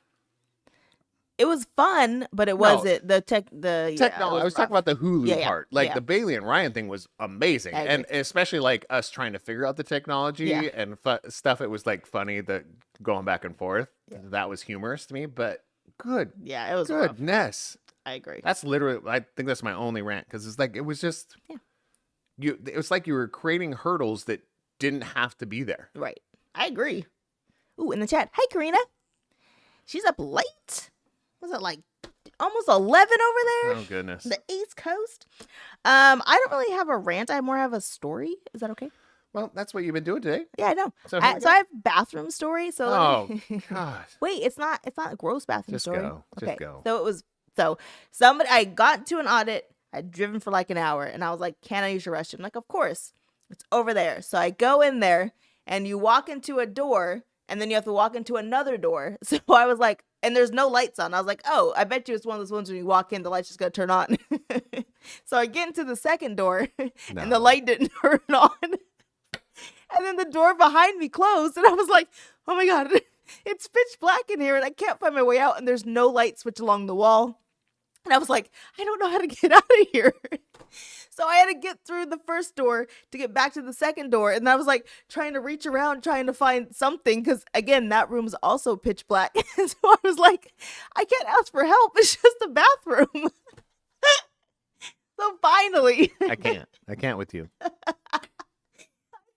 It was fun, but it wasn't the technology. I was talking about the Hulu part. Like, yeah. the Bailey and Ryan thing was amazing. And especially like us trying to figure out the technology and stuff. It was like funny that going back and forth. Yeah. That was humorous to me, but good. Yeah, it was goodness. Rough. I agree. That's literally, I think that's my only rant, because it's like, it was just, it was like you were creating hurdles that didn't have to be there. Right. I agree. Ooh, in the chat. Hi, Karina. She's up late. Was it like almost 11 over there? Oh, goodness. The East Coast. I don't really have a rant. I more have a story. Is that okay? Well, that's what you've been doing today. Yeah, I know. So I have bathroom story. So God. Wait, it's not a gross bathroom story. Just go. So somebody, I got to an audit. I'd driven for like an hour, and I was like, "Can I use your restroom?" I'm like, of course. It's over there. So I go in there, and you walk into a door, and then you have to walk into another door. So I was like, and there's no lights on. I was like, oh, I bet you it's one of those ones when you walk in, the light's just going to turn on. So I get into the second door, and the light didn't turn on. And then the door behind me closed, and I was like, oh my God, it's pitch black in here, and I can't find my way out, and there's no light switch along the wall. And I was like, I don't know how to get out of here. So I had to get through the first door to get back to the second door. And I was like trying to reach around, trying to find something. Because again, that room's also pitch black. And so I was like, I can't ask for help. It's just a bathroom. So finally. I can't with you. I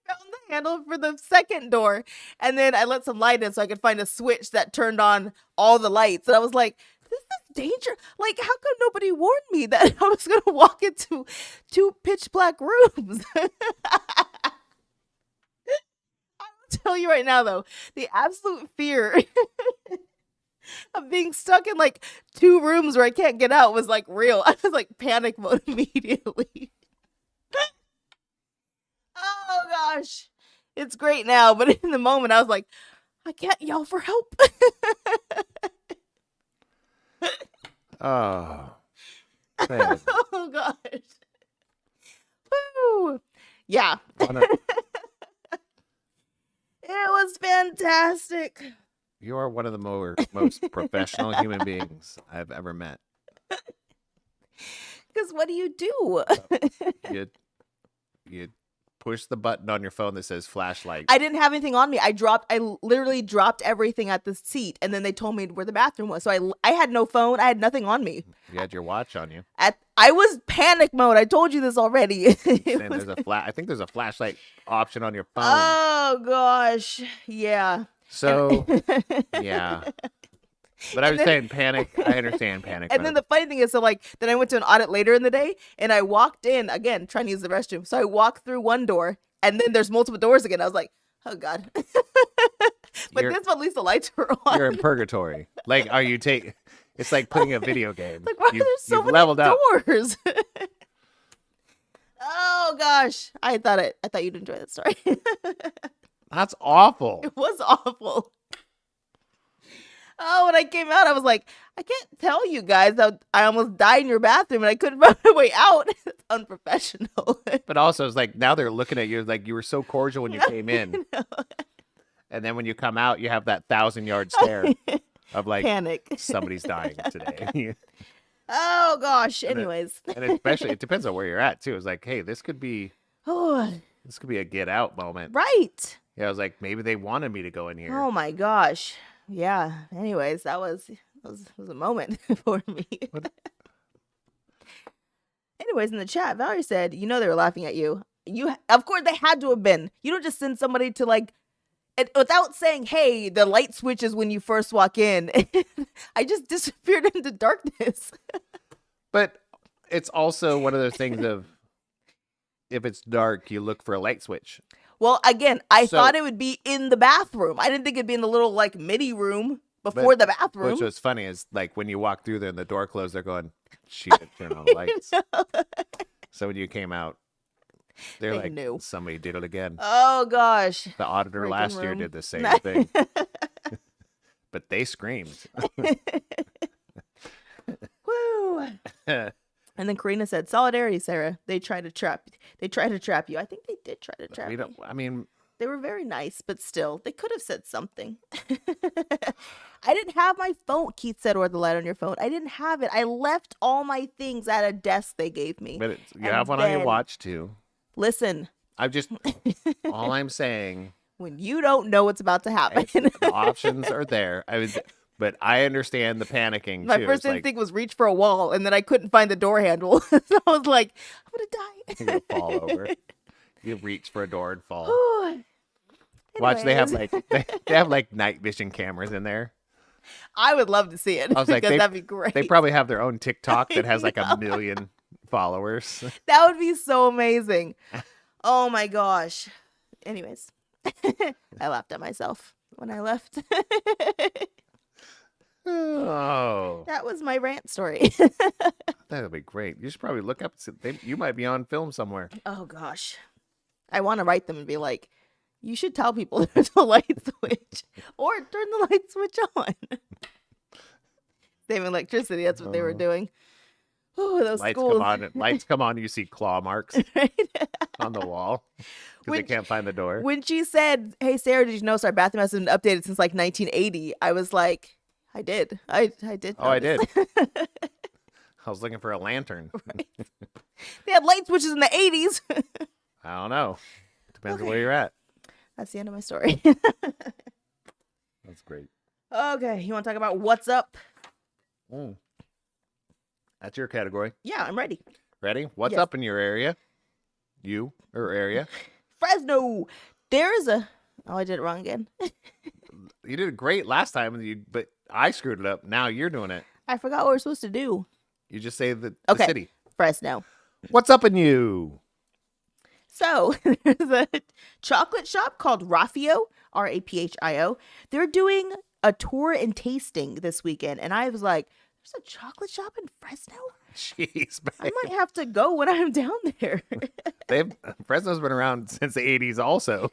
found the handle for the second door. And then I let some light in so I could find a switch that turned on all the lights. And I was like, this is danger. Like, how could nobody warn me that I was going to walk into 2 pitch black rooms? I will tell you right now, though, the absolute fear of being stuck in like 2 rooms where I can't get out was like real. I was like panic mode immediately. Oh gosh, it's great now. But in the moment, I was like, I can't yell for help. Oh, oh gosh. Woo. Yeah. It was fantastic. You are one of the most professional human beings I've ever met. Because what do you do? You push the button on your phone that says flashlight. I didn't have anything on me. I literally dropped everything at the seat, and then they told me where the bathroom was. So I had no phone. I had nothing on me. You had your watch on you. I was panic mode. I told you this already. I think there's a flashlight option on your phone. Oh gosh, yeah. So yeah. But I was saying panic. I understand panic. And then the funny thing is, then I went to an audit later in the day, and I walked in again trying to use the restroom. So I walked through one door, and then there's multiple doors again. I was like, oh God. But this one, at least the lights were on. You're in purgatory. Like, it's like putting a video game. Like, why are there so many doors? Oh gosh, I thought you'd enjoy that story. That's awful. It was awful. Oh, when I came out, I was like, I can't tell you guys how I almost died in your bathroom and I couldn't find my way out. It's unprofessional. But also, it's like now they're looking at you like you were so cordial when you came in. And then when you come out, you have that 1,000-yard stare of like, panic. Somebody's dying today. Oh, gosh. Anyways. And especially, it depends on where you're at, too. It's like, hey, this could be a get out moment. Right. Yeah, I was like, maybe they wanted me to go in here. Oh, my gosh. Yeah. Anyways, that was a moment for me. Anyways, in the chat, Valerie said, "You know they were laughing at you. Of course, they had to have been. You don't just send somebody to like." Without saying, hey, the light switches when you first walk in. I just disappeared into darkness. But it's also one of those things of, if it's dark, you look for a light switch. Well, again, I thought it would be in the bathroom. I didn't think it'd be in the little like midi room before the bathroom. Which was funny is like when you walk through there and the door closed, they're going, she didn't turn on the lights. So when you came out, they like, knew. Somebody did it again. Oh, gosh. The auditor last year did the same thing. But they screamed. Woo. And then Karina said, solidarity, Sarah. They tried to trap you. I think they did try to trap me. I mean, they were very nice, but still, they could have said something. I didn't have my phone. Keith said, or the light on your phone. I didn't have it. I left all my things at a desk they gave me. But you have one on your watch, too. Listen. All I'm saying. When you don't know what's about to happen. The options are there. But I understand the panicking, My too. first instinct was reach for a wall, and then I couldn't find the door handle. So I was like, I'm going to die. You're going to fall over. You reach for a door and fall. Anyways. Watch, they have like night vision cameras in there. I would love to see it. I was like, that'd be great. They probably have their own TikTok that has like 1 million followers. That would be so amazing. Oh my gosh. Anyways, I laughed at myself when I left. Oh. That was my rant story. That would be great. You should probably look up. You might be on film somewhere. Oh gosh. I want to write them and be like, you should tell people there's a light switch or turn the light switch on. Save electricity. That's what they were doing. Oh, those lights schools. come on. Lights come on. You see claw marks Right? on the wall because they can't find the door. When she said, "Hey Sarah, did you notice our bathroom hasn't been updated since like 1980?" I was like, "I did. I did." Oh, I did. I was looking for a lantern. Right. They had light switches in the 80s. I don't know. Depends on where you're at. That's the end of my story. That's great. Okay, you want to talk about what's up? That's your category. Yeah, I'm ready. Ready? What's up in your area? You or area? Fresno. There is a. Oh, I did it wrong again. You did great last time, but I screwed it up. Now you're doing it. I forgot what we're supposed to do. You just say the city. Fresno. What's up in you? So there's a chocolate shop called Raphio, Raphio. They're doing a tour and tasting this weekend, and I was like, "There's a chocolate shop in Fresno? Jeez, babe. I might have to go when I'm down there." Fresno's been around since the 80s also.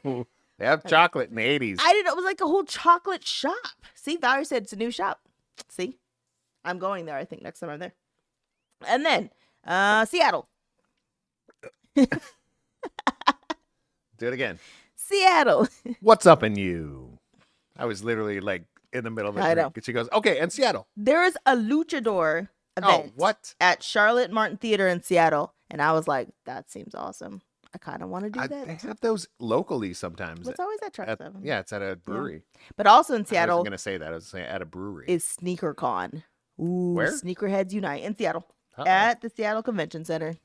They have chocolate in the 80s. I didn't know it was like a whole chocolate shop. See, Valerie said it's a new shop. See? I'm going there, I think, next time I'm there. And then, Seattle. Do it again. Seattle. What's up in you? I was literally like in the middle of it. I know. She goes, okay, and Seattle. There is a luchador event at Charlotte Martin Theater in Seattle. And I was like, that seems awesome. I kind of want to do that. They have those locally sometimes. It's always at Truck 7. Yeah, it's at a brewery. Yeah. But also in Seattle. I wasn't going to say that. I was saying at a brewery. Is SneakerCon. Ooh, where? Sneakerheads Unite in Seattle. At the Seattle Convention Center.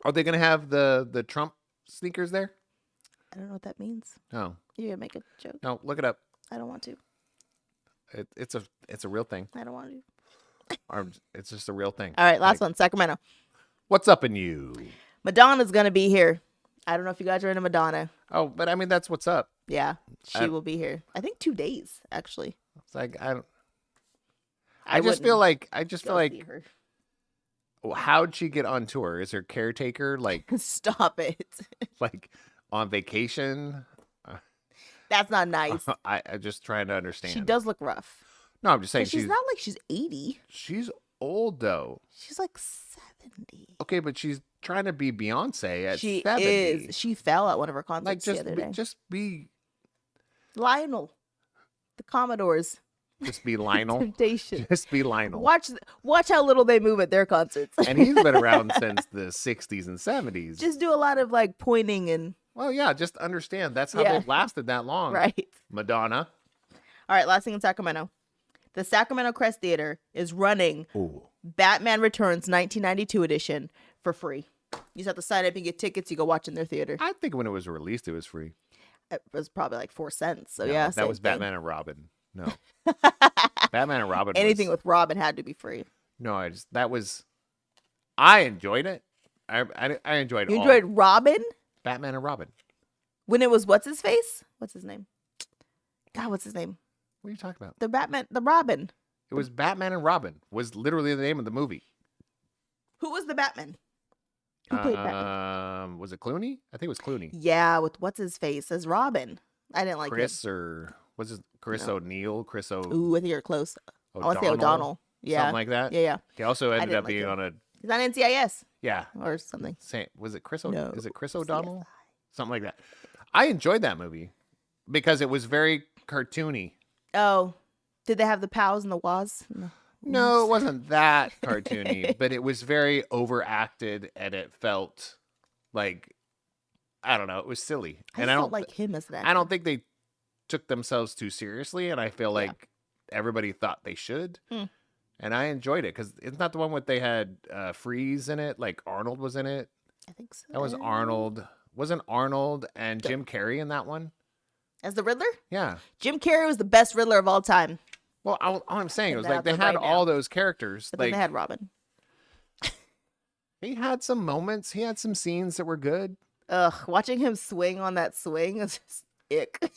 Are they going to have the Trump sneakers there? I don't know what that means. Oh. You're going to make a joke? No, look it up. I don't want to. It's a real thing. I don't want to. It's just a real thing. All right, last one. Sacramento. What's up in you? Madonna's going to be here. I don't know if you guys are into Madonna. Oh, but I mean, that's what's up. Yeah, she will be here. I think 2 days, actually. It's like, I just feel like, her. How'd she get on tour? Is her caretaker like, stop it. Like on vacation? That's not nice. I'm just trying to understand. She does look rough. No, I'm just saying she's not like she's 80. She's old though. She's like 70. Okay, but she's trying to be Beyonce at she 70. Is. She fell at one of her concerts the other day. Just be Lionel. The Commodores. Just be Lionel. Temptation. Just be Lionel. Watch how little they move at their concerts. And he's been around since the 60s and 70s. Just do a lot of like pointing and. Well, yeah, just understand that's how they've lasted that long. Right. Madonna. All right, last thing in Sacramento. The Sacramento Crest Theater is running Ooh. Batman Returns 1992 edition for free. You just have to sign up and get tickets. You go watch in their theater. I think when it was released, it was free. It was probably like 4 cents. So No, yeah, that was thing. Batman and Robin. No, Batman and Robin. Anything with Robin had to be free. No, I enjoyed it. I enjoyed. You enjoyed Robin? Batman and Robin. When it was what's his face? What's his name? God, what's his name? What are you talking about? The Robin. It was Batman and Robin. Was literally the name of the movie. Who was the Batman? Who played Batman? Was it Clooney? I think it was Clooney. Yeah, with what's his face as Robin. I didn't like Chris him. or was it Chris No. O'Neill? Chris Ooh, I think you're close. I want to say O'Donnell. Yeah. Something like that. Yeah. He also ended didn't up like being him. on a He's on NCIS yeah. or something. Was it Chris? No. Is it Chris O'Donnell? CSI. Something like that. I enjoyed that movie because it was very cartoony. Oh, did they have the POWs and the WAs? No, it wasn't that cartoony, but it was very overacted and it felt like, I don't know, it was silly. I And don't like him as that. I don't think they took themselves too seriously, and I feel like everybody thought they should. Hmm. And I enjoyed it because it's not the one with they had Freeze in it, like Arnold was in it. I think so. That was Arnold. Wasn't Arnold and Jim Carrey in that one? As the Riddler? Yeah. Jim Carrey was the best Riddler of all time. Well, all I'm saying, it was that like they out there had right all now. those characters. But Like then they had Robin. he had some moments. He had some scenes that were good. Ugh, watching him swing on that swing is just ick.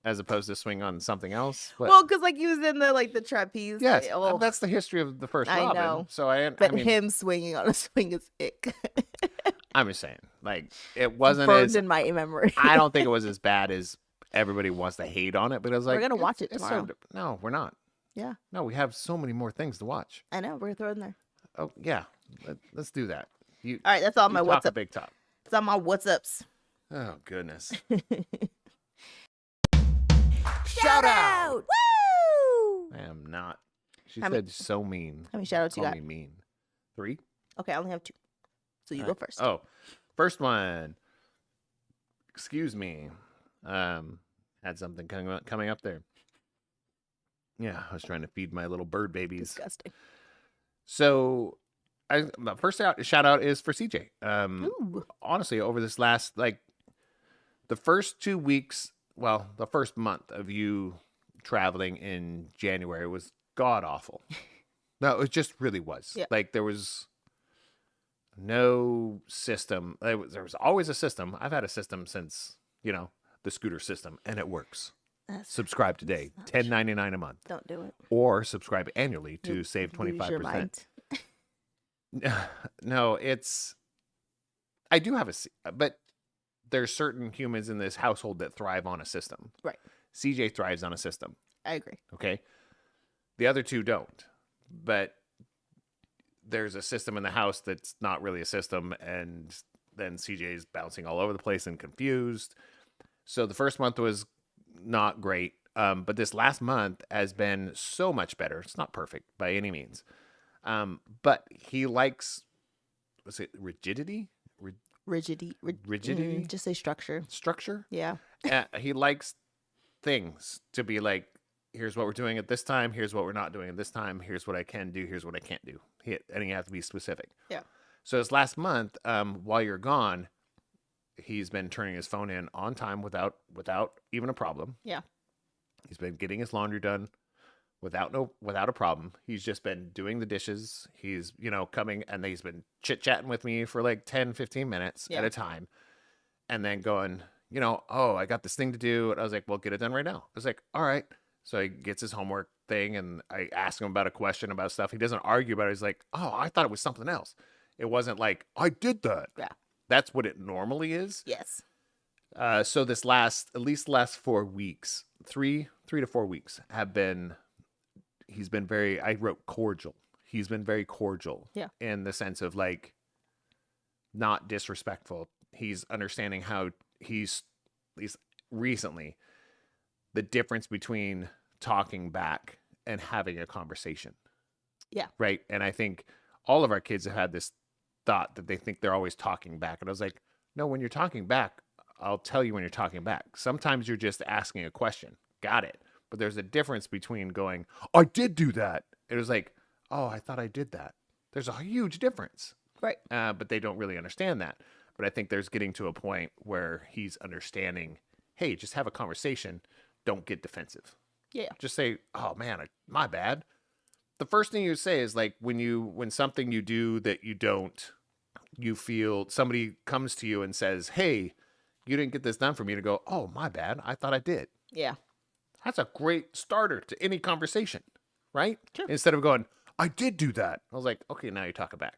As opposed to swing on something else. But Well, because like he was in the trapeze. yes, like, oh, that's the history of the first I Robin. know. So I but mean, him swinging on a swing is ick. I'm just saying, like it wasn't Burned as. in my memory. I don't think it was as bad as everybody wants to hate on it, but it was like We're gonna watch it it's tomorrow. no, we're not. Yeah. No, we have so many more things to watch. I know. We're gonna throw it in there. Oh yeah, let's do that. You All right, that's all my talk what's a up. big talk. It's on my what's ups. Oh goodness. Shout out! Woo! I am not. She How said so mean. How many shout outs you Call got? me mean. 3? Okay, I only have 2. So you go first. Oh, first one. Excuse me. Had something coming up there. Yeah, I was trying to feed my little bird babies. Disgusting. So, my first shout out is for CJ. Ooh. Honestly, over this last the first 2 weeks, well, the first month of you traveling in January was god awful. No, it just really was. Yeah. Like there was no system. There was always a system. I've had a system since, the scooter system, and it works. Subscribe today, $10.99 a month. Don't do it. Or subscribe annually to save Lose your 25%. mind. No, I do have but there's certain humans in this household that thrive on a system. Right. CJ thrives on a system. I agree. Okay. The other two don't. But there's a system in the house that's not really a system, and then CJ's bouncing all over the place and confused. So the first month was not great. But this last month has been so much better. It's not perfect by any means. But he likes, was it rigidity? Rigidity? Just say structure. Structure? Yeah. He likes things to be like, here's what we're doing at this time. Here's what we're not doing at this time. Here's what I can do. Here's what I can't do. And he has to be specific. Yeah. So this last month, while you're gone, he's been turning his phone in on time without even a problem. Yeah. He's been getting his laundry done without a problem. He's just been doing the dishes. He's, coming, and he's been chit-chatting with me for like 10, 15 minutes at a time. And then going, oh, I got this thing to do. And I was like, well, get it done right now. I was like, all right. So he gets his homework thing, and I ask him about a question about stuff. He doesn't argue about it. He's like, oh, I thought it was something else. It wasn't like, I did that. Yeah. That's what it normally is. Yes. So this last 4 weeks, 3 to 4 weeks he's been very, I wrote cordial. He's been very cordial. Yeah. In the sense of like, not disrespectful. He's understanding how he's recently, the difference between talking back and having a conversation. Yeah. Right. And I think all of our kids have had this thought that they think they're always talking back. And I was like, no, when you're talking back, I'll tell you when you're talking back. Sometimes you're just asking a question. got it. But there's a difference between going, I did do that. It was like, oh, I thought I did that. There's a huge difference. Right. But they don't really understand that. But I think there's getting to a point where he's understanding, hey, just have a conversation. Don't get defensive. Yeah. Just say, oh, man, my bad. The first thing you say is like when something you do that you feel somebody comes to you and says, hey, you didn't get this done for me, to go, oh, my bad. I thought I did. Yeah. That's a great starter to any conversation, right? Sure. Instead of going, I did do that. I was like, okay, now you talk it back.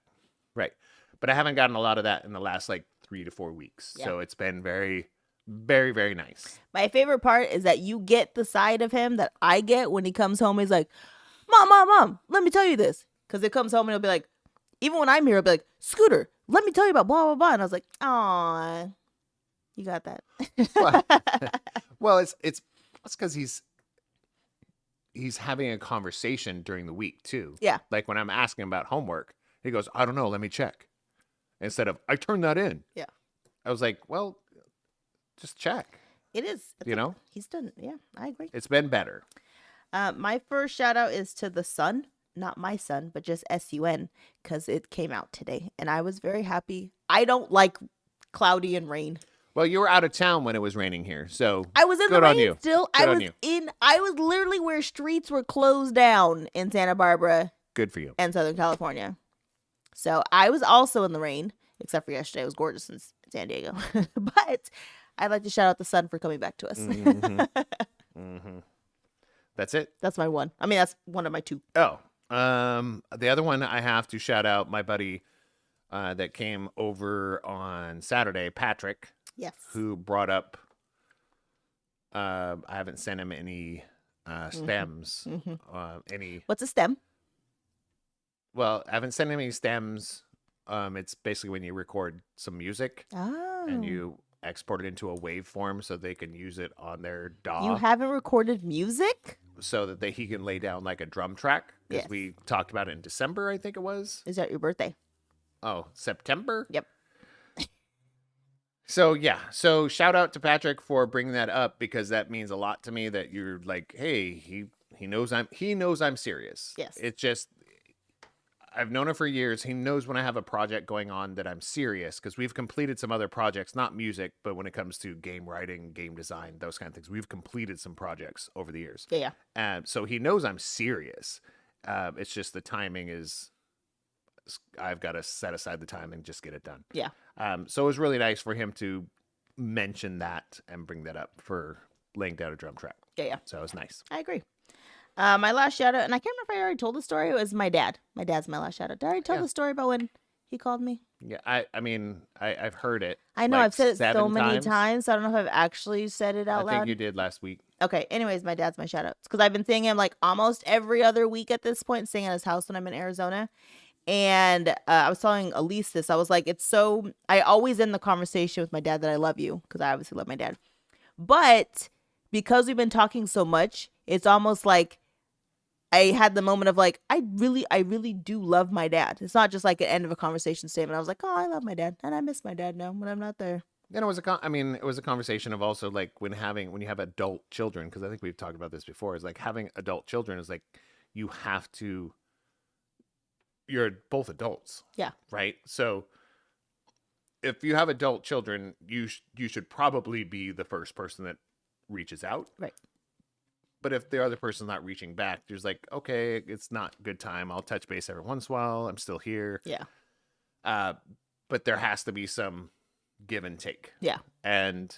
Right. But I haven't gotten a lot of that in the last like 3 to 4 weeks. Yeah. So it's been very, very, very nice. My favorite part is that you get the side of him that I get when he comes home. He's like, Mom, let me tell you this. Because it comes home and he'll be like, even when I'm here, he'll be like, Scooter, let me tell you about blah, blah, blah. And I was like, aw, you got that. Well, it's because he's having a conversation during the week too. Yeah. Like when I'm asking about homework, he goes, I don't know, let me check. Instead of, I turned that in. Yeah. I was like, well, just check. It is. He's done. Yeah, I agree. It's been better. My first shout out is to the sun, not my son, but just SUN, because it came out today and I was very happy. I don't like cloudy and rain. Well, you were out of town when it was raining here, so I was in the rain still. I was literally where streets were closed down in Santa Barbara. Good for you. And Southern California. So I was also in the rain, except for yesterday. It was gorgeous in San Diego. But I'd like to shout out the sun for coming back to us. Mm-hmm. That's it? That's my one. I mean, that's one of my two. Oh, the other one I have to shout out my buddy that came over on Saturday, Patrick. Yes. Who brought up, I haven't sent him any stems. Mm-hmm. What's a stem? Well, I haven't sent him any stems. It's basically when you record some music and you export it into a waveform so they can use it on their DAW. You haven't recorded music? So that he can lay down like a drum track. Because yes. We talked about it in December, I think it was. Is that your birthday? Oh, September? Yep. So, yeah. So, shout out to Patrick for bringing that up because that means a lot to me that you're like, hey, he knows I'm serious. Yes. It's just, I've known him for years. He knows when I have a project going on that I'm serious because we've completed some other projects, not music, but when it comes to game writing, game design, those kind of things, we've completed some projects over the years. Yeah. So he knows I'm serious. It's just the timing is, I've got to set aside the time and just get it done. Yeah. So it was really nice for him to mention that and bring that up for laying down a drum track. Yeah. So it was nice. I agree. My last shout out, and I can't remember if I already told the story. It was my dad. My dad's my last shout out. Did I already tell the story about when he called me? Yeah, I mean, I've heard it. I know, like I've said it so many 7 times. So I don't know if I've actually said it out loud. I think you did last week. Okay. Anyways, my dad's my shout out. Because I've been seeing him like almost every other week at this point, staying at his house when I'm in Arizona. And I was telling Elise this. I was like, I always end the conversation with my dad that I love you. Because I obviously love my dad. But because we've been talking so much, it's almost like I had the moment of like, I really do love my dad. It's not just like an end of a conversation statement. I was like, oh, I love my dad. And I miss my dad now when I'm not there. Then it was a conversation of also like when you have adult children, because I think we've talked about this before, is like having adult children is like, you're both adults. Yeah. Right. So if you have adult children, you should probably be the first person that reaches out. Right. But if the other person's not reaching back, there's like, okay, it's not a good time. I'll touch base every once in a while. I'm still here. Yeah. But there has to be some give and take. Yeah. And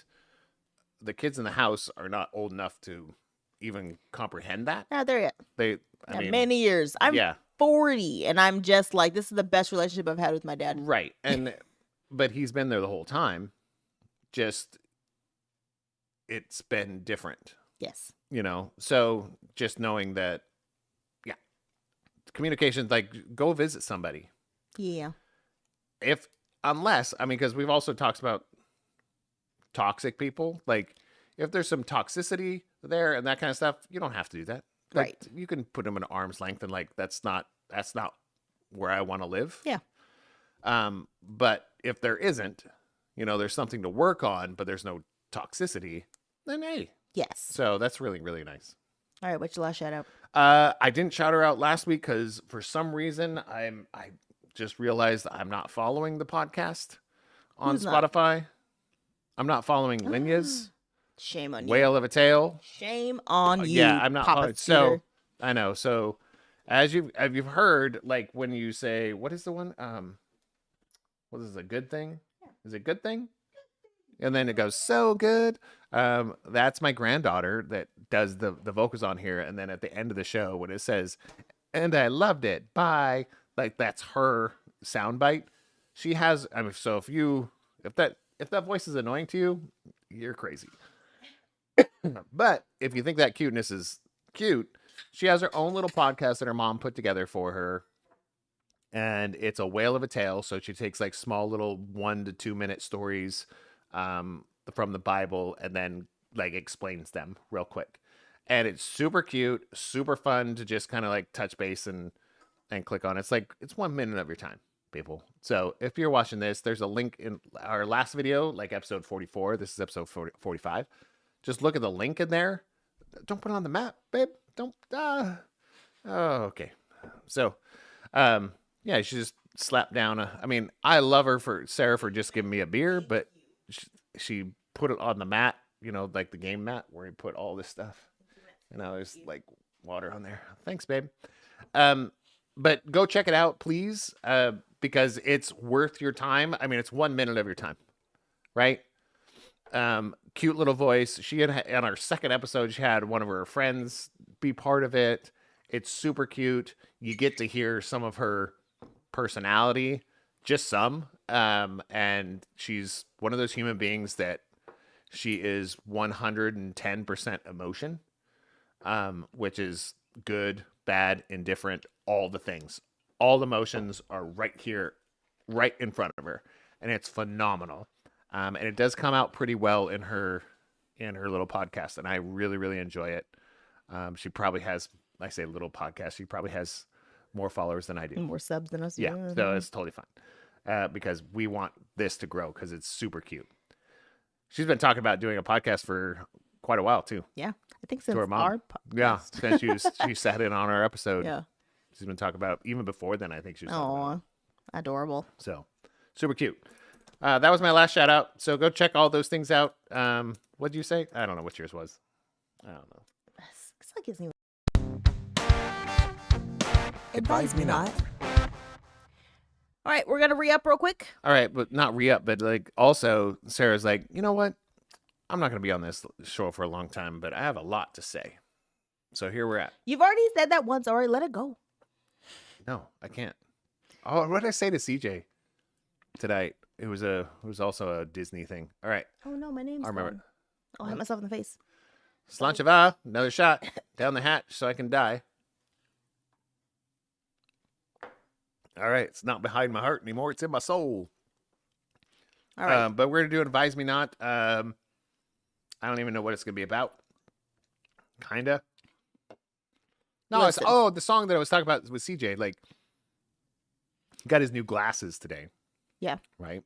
the kids in the house are not old enough to even comprehend that. Not there yet. Many years. I'm 40 and I'm just like, this is the best relationship I've had with my dad. Right. But he's been there the whole time. Just, it's been different. Yes. So just knowing that, communication, like go visit somebody. Yeah. Because we've also talked about toxic people. Like if there's some toxicity there and that kind of stuff, you don't have to do that. Like, right. You can put them in arm's length and like, that's not where I want to live. Yeah. But if there isn't, there's something to work on, but there's no toxicity, then hey, Yes. So that's really, really nice. All right, what's your last shout out? I didn't shout her out last week because for some reason I just realized I'm not following the podcast on Who's not? Spotify. I'm not following Linya's Shame on you. Whale of a Tale. Shame on you. Yeah, I'm not Papa following. Scooter. So I know. So as you've heard, like when you say, what is the one? What is a good thing? Is it a good thing? And then it goes so good. That's my granddaughter that does the vocals on here. And then at the end of the show, when it says, "And I loved it, bye," like that's her soundbite. She has. I mean, so if that voice is annoying to you, you're crazy. But if you think that cuteness is cute, she has her own little podcast that her mom put together for her. And it's a whale of a tale. So she takes like small little 1 to 2 minute stories from the Bible and then like explains them real quick. And it's super cute, super fun to just kind of like touch base and click on. It's like, it's 1 minute of your time, people. So if you're watching this, there's a link in our last video, like episode 44. This is episode 45. Just look at the link in there. Don't put it on the map, babe. Don't. Oh, okay. So, yeah, she just slapped down. I mean, I love Sarah for just giving me a beer, but she put it on the mat, you know, like the game mat where you put all this stuff. You know, there's like water on there. Thanks, babe. But go check it out, please, because it's worth your time. I mean, it's 1 minute of your time, right? Cute little voice. She had on our second episode, she had one of her friends be part of it. It's super cute. You get to hear some of her personality, just some. And she's one of those human beings that she is 110% emotion, which is good, bad, indifferent, all the things. All the emotions are right here, right in front of her. And it's phenomenal. And it does come out pretty well in her little podcast. And I really, really enjoy it. She probably has, I say little podcast, she probably has more followers than I do. More subs than us. Yeah, so it's totally fine. Because we want this to grow because it's super cute. She's been talking about doing a podcast for quite a while too. Yeah, I think since our podcast. Yeah, since she sat in on our episode. Yeah, she's been talking about even before then. I think she was. Oh, adorable. So super cute. That was my last shout out. So go check all those things out. What did you say? I don't know what yours was. I don't know. It's like it's Advise me not. All right, we're gonna re-up real quick. All right, but not re-up, but like also Sarah's like, you know what? I'm not gonna be on this show for a long time, but I have a lot to say. So here we're at. You've already said that once. All right, let it go. No, I can't. Oh, what did I say to CJ tonight? It was also a Disney thing. All right. Oh no, my name's. I remember. Gone. I'll hit myself in the face. Slanchava, another shot down the hatch so I can die. All right, it's not behind my heart anymore. It's in my soul. All right. But we're going to do Advise Me Not. I don't even know what it's going to be about. Kind of. No, it's, the song that I was talking about with CJ. Like, he got his new glasses today. Yeah. Right?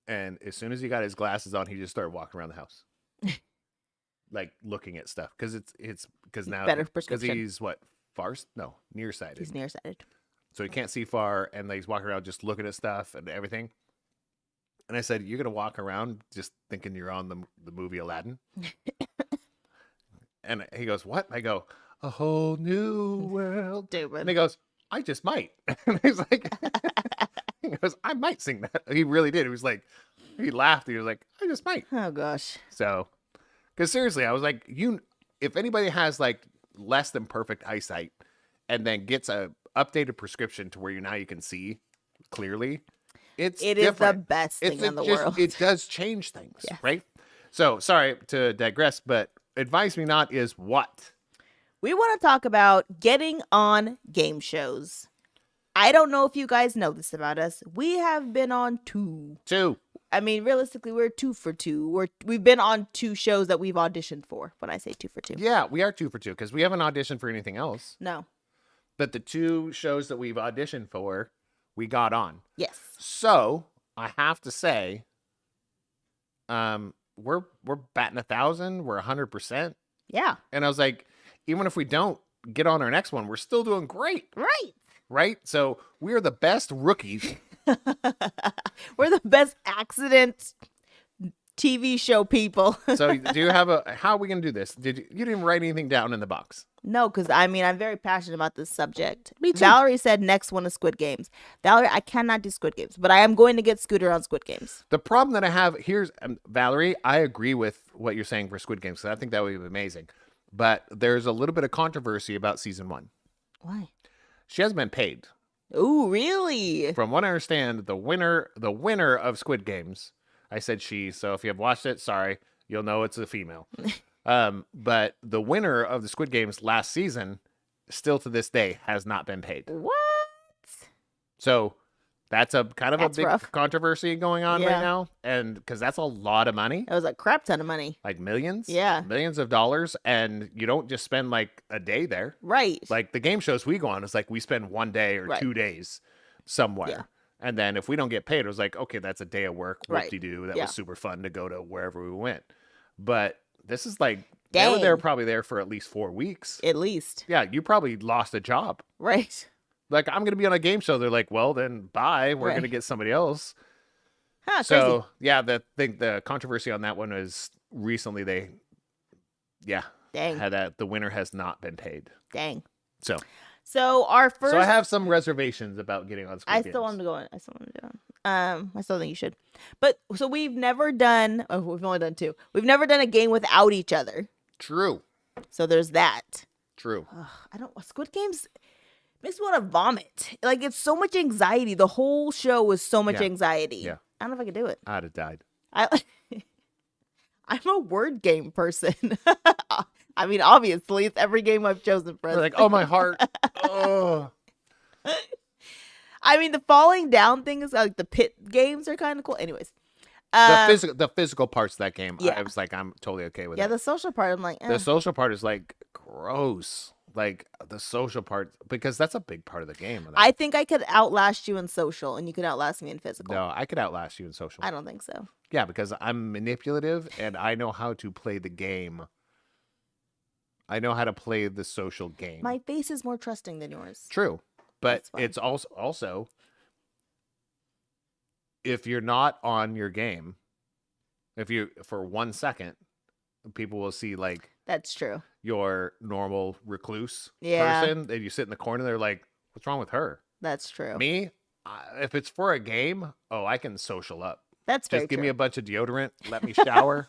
And as soon as he got his glasses on, he just started walking around the house. Like, looking at stuff. Because now, because he's what? Nearsighted. He's nearsighted. So he can't see far, and he's walking around just looking at stuff and everything. And I said, "You're gonna walk around just thinking you're on the movie Aladdin?" And he goes, "What?" I go, "A whole new world." David. And he goes, "I just might." And he's like, he goes, "I might sing that." He really did. He was like, he laughed. He was like, "I just might." Oh gosh. So, because seriously, I was like, if anybody has like less than perfect eyesight, and then gets a updated prescription to where you can see clearly, it is the best thing in the world. It does change things, right? So sorry to digress, but Advise Me Not is what? We want to talk about getting on game shows. I don't know if you guys know this about us. We have been on two. I mean, realistically, we're 2 for 2. We've been on 2 shows that we've auditioned for. When I say 2 for 2, yeah, we are 2 for 2 because we haven't auditioned for anything else. No. But the 2 shows that we've auditioned for, we got on. Yes. So I have to say, we're batting 1,000. We're 100%. Yeah. And I was like, even if we don't get on our next one, we're still doing great. Right. Right. So we're the best rookies. We're the best accident TV show people. So do you have how are we going to do this? You didn't write anything down in the box? No, because I'm very passionate about this subject. Me too. Valerie said next one is Squid Games. Valerie, I cannot do Squid Games, but I am going to get Scooter on Squid Games. The problem that I have here's Valerie, I agree with what you're saying for Squid Games, because I think that would be amazing. But there's a little bit of controversy about season 1. Why? She hasn't been paid. Ooh, really? From what I understand, the winner of Squid Games, I said she, so if you have watched it, sorry, you'll know it's a female. But the winner of the Squid Games last season, still to this day, has not been paid. What? So that's a kind of a big rough. Controversy going on right now, and because that's a lot of money. That was a crap ton of money. Like millions? Yeah. Millions of dollars, and you don't just spend like a day there. Right. Like the game shows we go on, it's like we spend 1 day or 2 days somewhere. Yeah. And then if we don't get paid, it was like, okay, that's a day of work. Right. Whoop-de-doo. That Yeah. was super fun to go to wherever we went. But this is like, Dang. they were probably there for at least 4 weeks. At least. Yeah, you probably lost a job. Right. Like, I'm going to be on a game show. They're like, well, then bye. We're Right. going to get somebody else. Huh, So, crazy. yeah, the controversy on that one is recently Dang. had that the winner has not been paid. Dang. So our first. I have some reservations about getting on Squid I Games. still want him to go in. I still want to do it. I still think you should. But so we've never done. Oh, we've only done 2. We've never done a game without each other. True. So there's that. True. I don't. Squid Games makes me want to vomit. Like it's so much anxiety. The whole show was so much Yeah. anxiety. Yeah. I don't know if I could do it. I'd have died. I'm a word game person. I mean, obviously, it's every game I've chosen for us. They're like, oh, my heart. Oh. I mean, the falling down thing is like the pit games are kind of cool. Anyways, The physical parts of that game, Yeah. I was like, I'm totally okay with yeah, it. the social part, I'm like, The social part is like gross. Like the social part, because that's a big part of the game. of that. I think I could outlast you in social, and you could outlast me in physical. No, I could outlast you in social. I don't think so. Yeah, because I'm manipulative and I know how to play the game. I know how to play the social game. My face is more trusting than yours. True. But That's fine. it's also if you're not on your game, if you for 1 second, people will see like That's true. your normal recluse Yeah. person, and you sit in the corner, they're like, what's wrong with her? That's true. Me, if it's for a game, I can social up. That's very Just give true. me a bunch of deodorant, let me shower,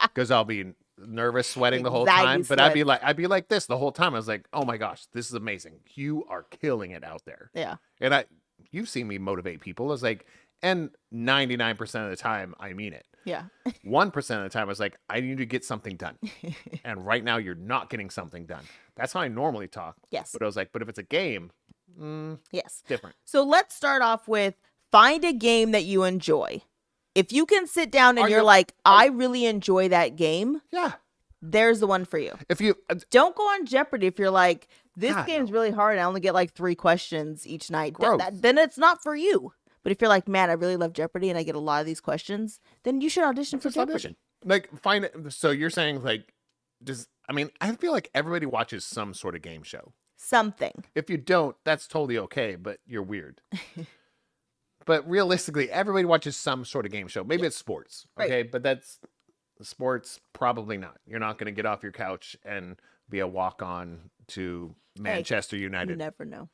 because I'll be nervous, sweating the whole Anxiety time. But sweat. I'd be like this the whole time. I was like, oh my gosh, this is amazing. You are killing it out there. Yeah. And you've seen me motivate people. I was like, and 99% of the time, I mean it. Yeah. 1% of the time, I was like, I need to get something done. And right now, you're not getting something done. That's how I normally talk. Yes. But I was like, but if it's a game, Yes. different. So let's start off with find a game that you enjoy. If you can sit down and you're like, I really enjoy that game, Yeah. there's the one for you. If you, Don't go on Jeopardy if you're like, this God, game's no. really hard. I only get like 3 questions each night. Gross. Then it's not for you. But if you're like, man, I really love Jeopardy and I get a lot of these questions, then you should audition for just Jeopardy. audition. Like, find it. So you're saying, like, I feel like everybody watches some sort of game show. Something. If you don't, that's totally okay, but you're weird. But realistically, everybody watches some sort of game show. Maybe it's sports, okay? But that's sports, probably not. You're not going to get off your couch and be a walk-on to Manchester You United. never know.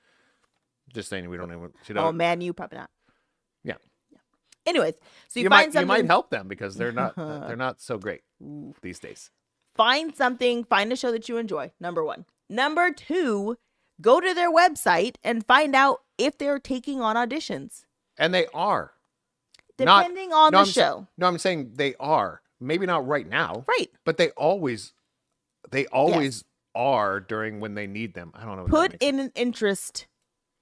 Just saying, we don't even. Oh, man, you probably not. Yeah. Anyways, so You find might something. help them because they're not so great these days. Find something. Find a show that you enjoy. Number 1. Number 2, go to their website and find out if they're taking on auditions. And they are. Depending on the show. I'm saying they are. Maybe not right now. Right. But they always are during when they need them. I don't know. What Put that means. in an interest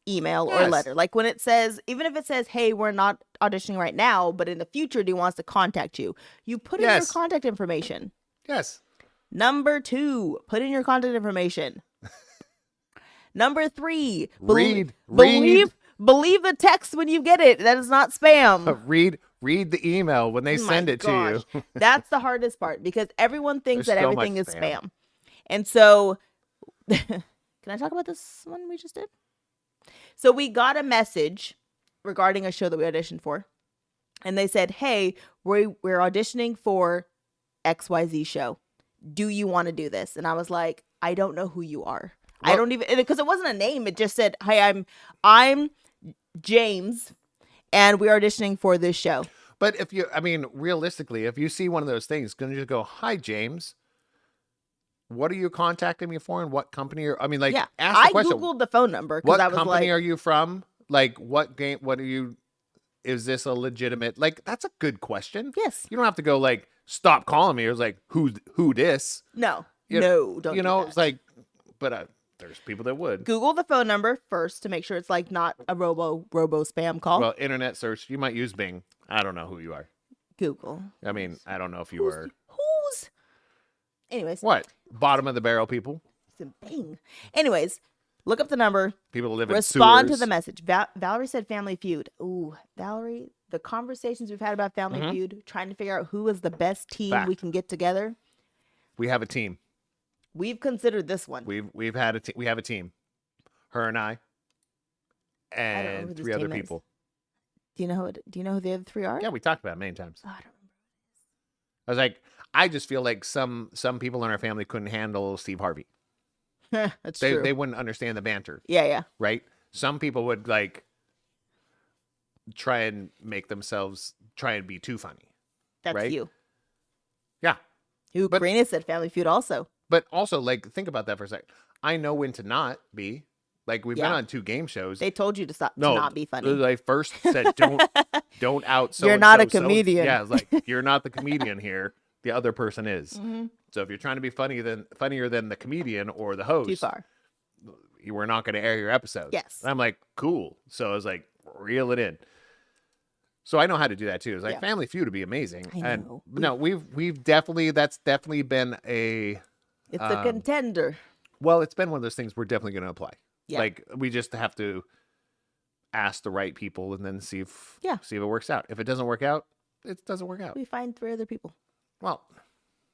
email or Yes. letter. Like when it says, even if it says, hey, we're not auditioning right now, but in the future, do wants to contact you. You put in your Yes. contact information. Yes. Number 2, put in your contact information. Number 3, Read. believe the text when you get it. That is not spam. Read the email when they send it to you. That's the hardest part because everyone thinks There's that so everything much is spam. spam. And so, can I talk about this one we just did? So we got a message regarding a show that we auditioned for. And they said, hey, we're auditioning for XYZ show. Do you want to do this? And I was like, I don't know who you are. Well, I don't even, because it wasn't a name. It just said, hey, I'm James, and we're auditioning for this show. But realistically, if you see one of those things, going to just go, hi, James. What are you contacting me for, and what company are? Ask the question. I Googled the phone number because I was like, what company are you from? Like, what game? What are you? Is this a legitimate? Like, that's a good question. Yes. You don't have to go like, stop calling me. It was like, who this? No, don't. It's like, but there's people that would Google the phone number first to make sure it's like not a robo spam call. Well, internet search. You might use Bing. I don't know who you are. Google. I don't know if you are. Who's? Anyways. What? Bottom of the barrel people. Bing. Anyways, look up the number. People live in Respond sewers. to the message. Valerie said Family Feud. Ooh, Valerie, the conversations we've had about Family Feud, trying to figure out who is the best team we can get together. We have a team. We've considered this one. We have a team. Her and I and 3 other people. Do you know who the other 3 are? Yeah, we talked about it many times. Oh, I don't remember. I was like, I just feel like some people in our family couldn't handle Steve Harvey. That's true. They wouldn't understand the banter. Yeah. Right? Some people would like try and make themselves try and be too funny. That's right? you. Yeah. Karina said Family Feud also. But also, like, think about that for a second. I know when to not be. Like, we've been on 2 game shows. They told you to not be funny. They first said, don't out so you're not a comedian. Yeah, it's like, you're not the comedian here. The other person is. Mm-hmm. So if you're trying to be funnier than the comedian or the host, too far. We're not going to air your episode. Yes. And I'm like, cool. So I was like, reel it in. So I know how to do that too. It's like Family Feud would be amazing. I know. And no, we've definitely, that's definitely been a... It's a contender. Well, it's been one of those things we're definitely going to apply. Yeah. Like, we just have to ask the right people and then see if it works out. If it doesn't work out, it doesn't work out. We find 3 other people. Well,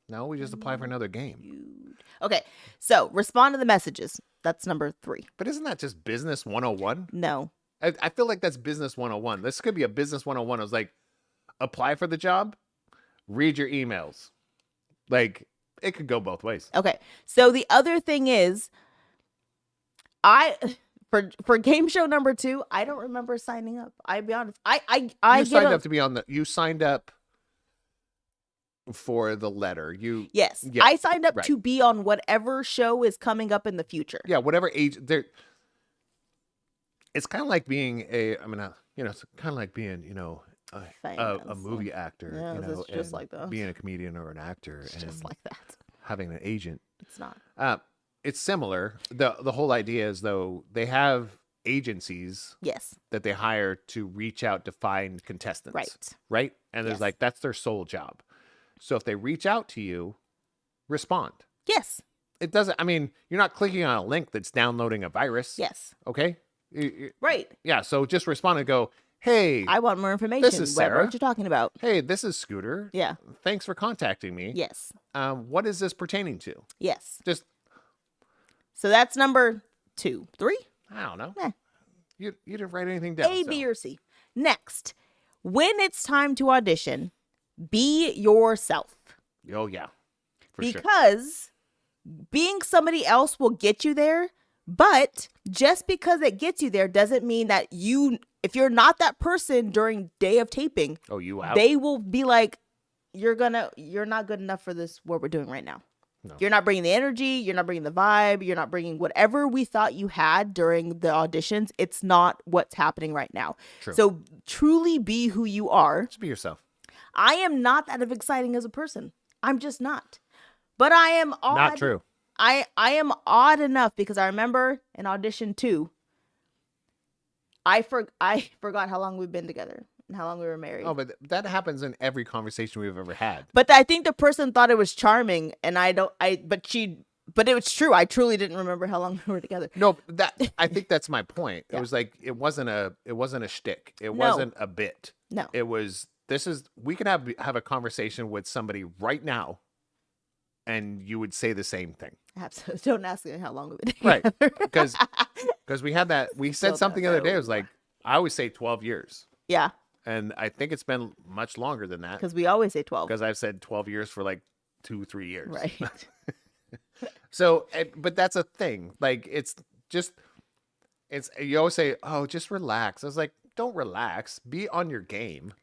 no, we just apply for another game. Okay, so respond to the messages. That's number 3. But isn't that just business 101? No. I feel like that's business 101. This could be a business 101. I was like, apply for the job, read your emails. Like, it could go both ways. Okay, so the other thing is, for game show number 2, I don't remember signing up. I'll be honest. You signed up to be on you signed up for the letter. Yes. I signed up to be on whatever show is coming up in the future. Yeah, whatever age there. It's kind of like being it's kind of like being, a movie actor. Yeah, it's just like that. Being a comedian or an actor. It's just like that. Having an agent. It's not. It's similar. The whole idea is, though, they have agencies that they hire to reach out to find contestants. Right? And there's that's their sole job. So if they reach out to you, respond. Yes. It doesn't, you're not clicking on a link that's downloading a virus. Yes. Okay? Right. Yeah, so just respond and go, hey. I want more information. This is Sarah. What are you talking about? Hey, this is Scooter. Yeah. Thanks for contacting me. Yes. What is this pertaining to? Yes. So that's number 2. 3? I don't know. You didn't write anything down. A, B, or C. Next, when it's time to audition, be yourself. Oh, yeah. Because being somebody else will get you there, but just because it gets you there doesn't mean that if you're not that person during day of taping, they will be like, you're not good enough for this, what we're doing right now. No. You're not bringing the energy. You're not bringing the vibe. You're not bringing whatever we thought you had during the auditions. It's not what's happening right now. True. So truly be who you are. Just be yourself. I am not that exciting as a person. I'm just not. But I am odd. Not true. I am odd enough because I remember in audition 2, I forgot how long we've been together and how long we were married. Oh, but that happens in every conversation we've ever had. But I think the person thought it was charming, and but she But it was true. I truly didn't remember how long we were together. No, I think that's my point. Yeah. It was like it wasn't a shtick. It No. wasn't a bit. No. It was we could have a conversation with somebody right now, and you would say the same thing. Absolutely. Don't ask me how long we've been Right. together. Because we had that. We said Still something the don't other day. It know. was like I always say 12 years, Yeah, and I think it's been much longer than that. because we always say 12. Because I've said 12 years for like 2-3 years. Right. So, but that's a thing. Like, you always say, oh, just relax. I was like, don't relax. Be on your game.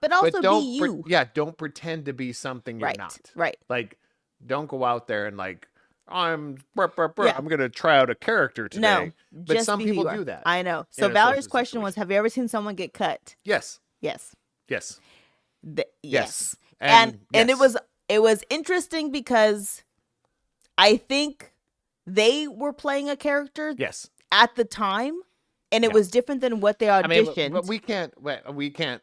But also But don't, be you. don't pretend to be something you're Right. not. Right. Like, don't go out there and like, I'm Yeah. going to try out a character today. No. But Just some be who people you are. do that. I know. So in a Valerie's social question was, situation. have you ever seen someone get cut? Yes. Yes. Yes. Yes. And And yes. it was interesting because I think they were playing a character Yes. at the time, and it Yeah. was different than what they auditioned. but we can't.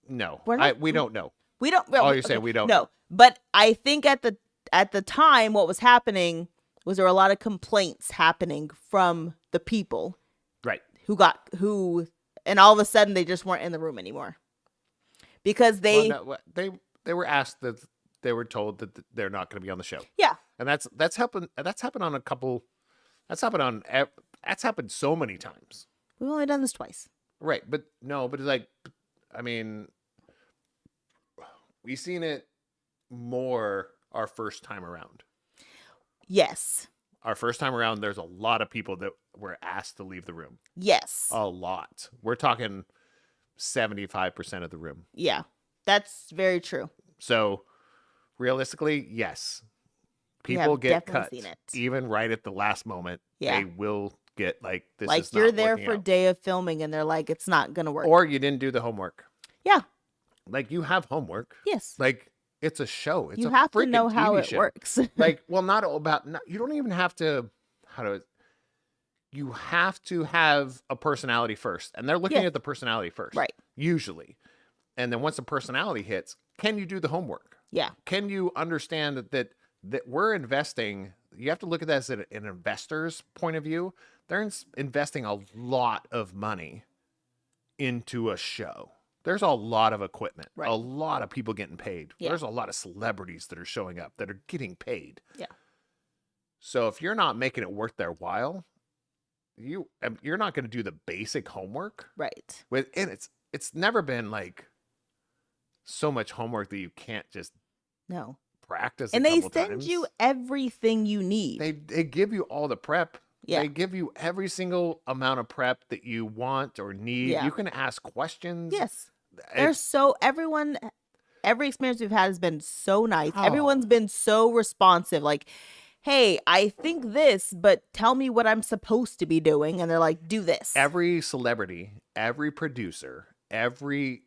No, We're not- we don't know. We don't. Oh, you're saying we don't No, know. but I think at the time, what was happening was there were a lot of complaints happening from the people Right. and all of a sudden they just weren't in the room anymore because they. Well, no, they were asked that they were told that they're not going to be on the show. Yeah. And that's happened on a couple. That's happened so many times. We've only done this twice. Right, but it's like, I mean, we've seen it more our first time around. Yes. Our first time around, there's a lot of people that were asked to leave the room. Yes. A lot. We're talking 75% of the room. Yeah. That's very true. So, realistically, yes. We People have get definitely cut seen it. even right at the last moment. Yeah. They will get like this. Like is you're not there working for a out. day of filming and they're like, it's not going to work. Or you didn't do the homework. Yeah. Like you have homework. Yes. Like it's a show. It's You a have to freaking know how TV it show. works. Like, well, not about. You don't even have to. You have to have a personality first, and they're looking Yes. at the personality first, Right. Usually, and then once the personality hits, can you do the homework? Yeah. Can you understand that we're investing? You have to look at that as an investor's point of view. They're investing a lot of money into a show. There's a lot of equipment, Right. a lot of people getting paid. Yeah. There's a lot of celebrities that are showing up that are getting paid. Yeah. So if you're not making it worth their while, you're not going to do the basic homework. Right. And it's never been like so much homework that you can't just No. practice. And a they couple send times. you everything you need. They give you all the prep. Yeah. They give you every single amount of prep that you want or need. Yeah. You can ask questions. Yes. It's- Every experience we've had has been so nice. Oh. Everyone's been so responsive. Like, hey, I think this, but tell me what I'm supposed to be doing. And they're like, do this. every celebrity, every producer, everyone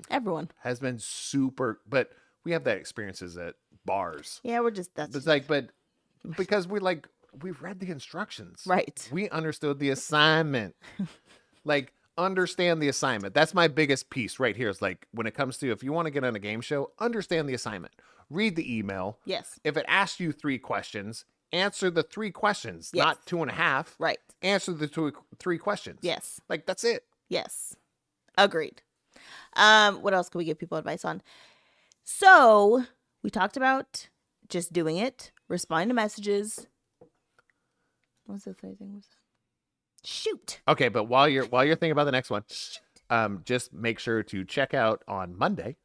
Everyone. has been super. But we have that experiences at bars. Yeah, that's It's like, but because we've read the instructions. right. We understood the assignment. Like, understand the assignment. That's my biggest piece right here. Is like, when it comes to, if you want to get on a game show, understand the assignment. Read the email. Yes. If it asks you 3 questions, answer the 3 questions, Yes. not 2.5. Right. Answer the 3 questions. Yes. Like, that's it. Yes. Agreed. What else can we give people advice on? So we talked about just doing it, responding to messages. What's the third thing? Shoot. Okay, but while you're thinking about the next one, just make sure to check out on Monday,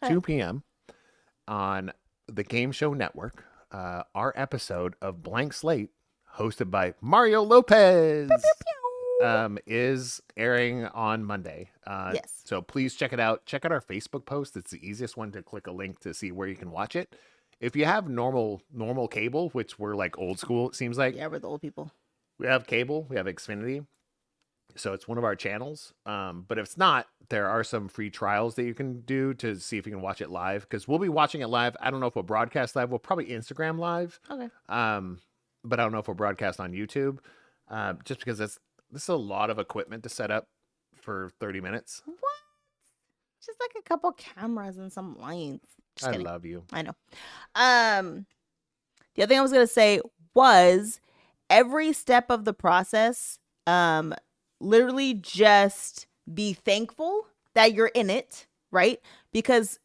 2 p.m. on the Game Show Network, our episode of Blank Slate, hosted by Mario Lopez, is airing on Monday. Yes. So please check it out. Check out our Facebook post. It's the easiest one to click a link to see where you can watch it. If you have normal cable, which we're like old school, it seems like. Yeah, we're the old people. We have cable. We have Xfinity. So it's one of our channels. But if it's not, there are some free trials that you can do to see if you can watch it live. Because we'll be watching it live. I don't know if we'll broadcast live. We'll probably Instagram live. Okay. But I don't know if we'll broadcast on YouTube. Just because this is a lot of equipment to set up for 30 minutes. What? Just like a couple cameras and some lights. Just I kidding. love you. I know. The other thing I was going to say was every step of the process, literally just be thankful that you're in it, right? Because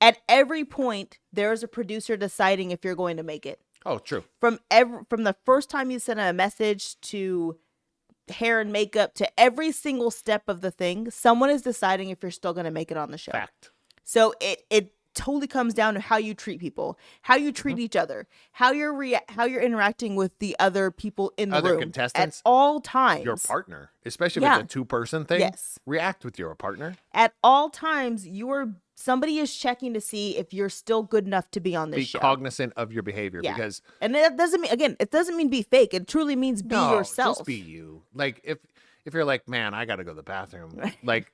at every point, there's a producer deciding if you're going to make it. Oh, true. From the first time you send a message to hair and makeup to every single step of the thing, someone is deciding if you're still going to make it on the show. Fact. So it totally comes down to how you treat people, how you treat each other, how you're interacting with the other people in the other room contestants, at all times. Your partner, especially if it's a 2-person thing. Yes. React with your partner. At all times, somebody is checking to see if you're still good enough to be on this show. Be cognizant of your behavior because, and it doesn't mean be fake. It truly means be yourself. Just be you. Like if you're like, man, I got to go to the bathroom. Like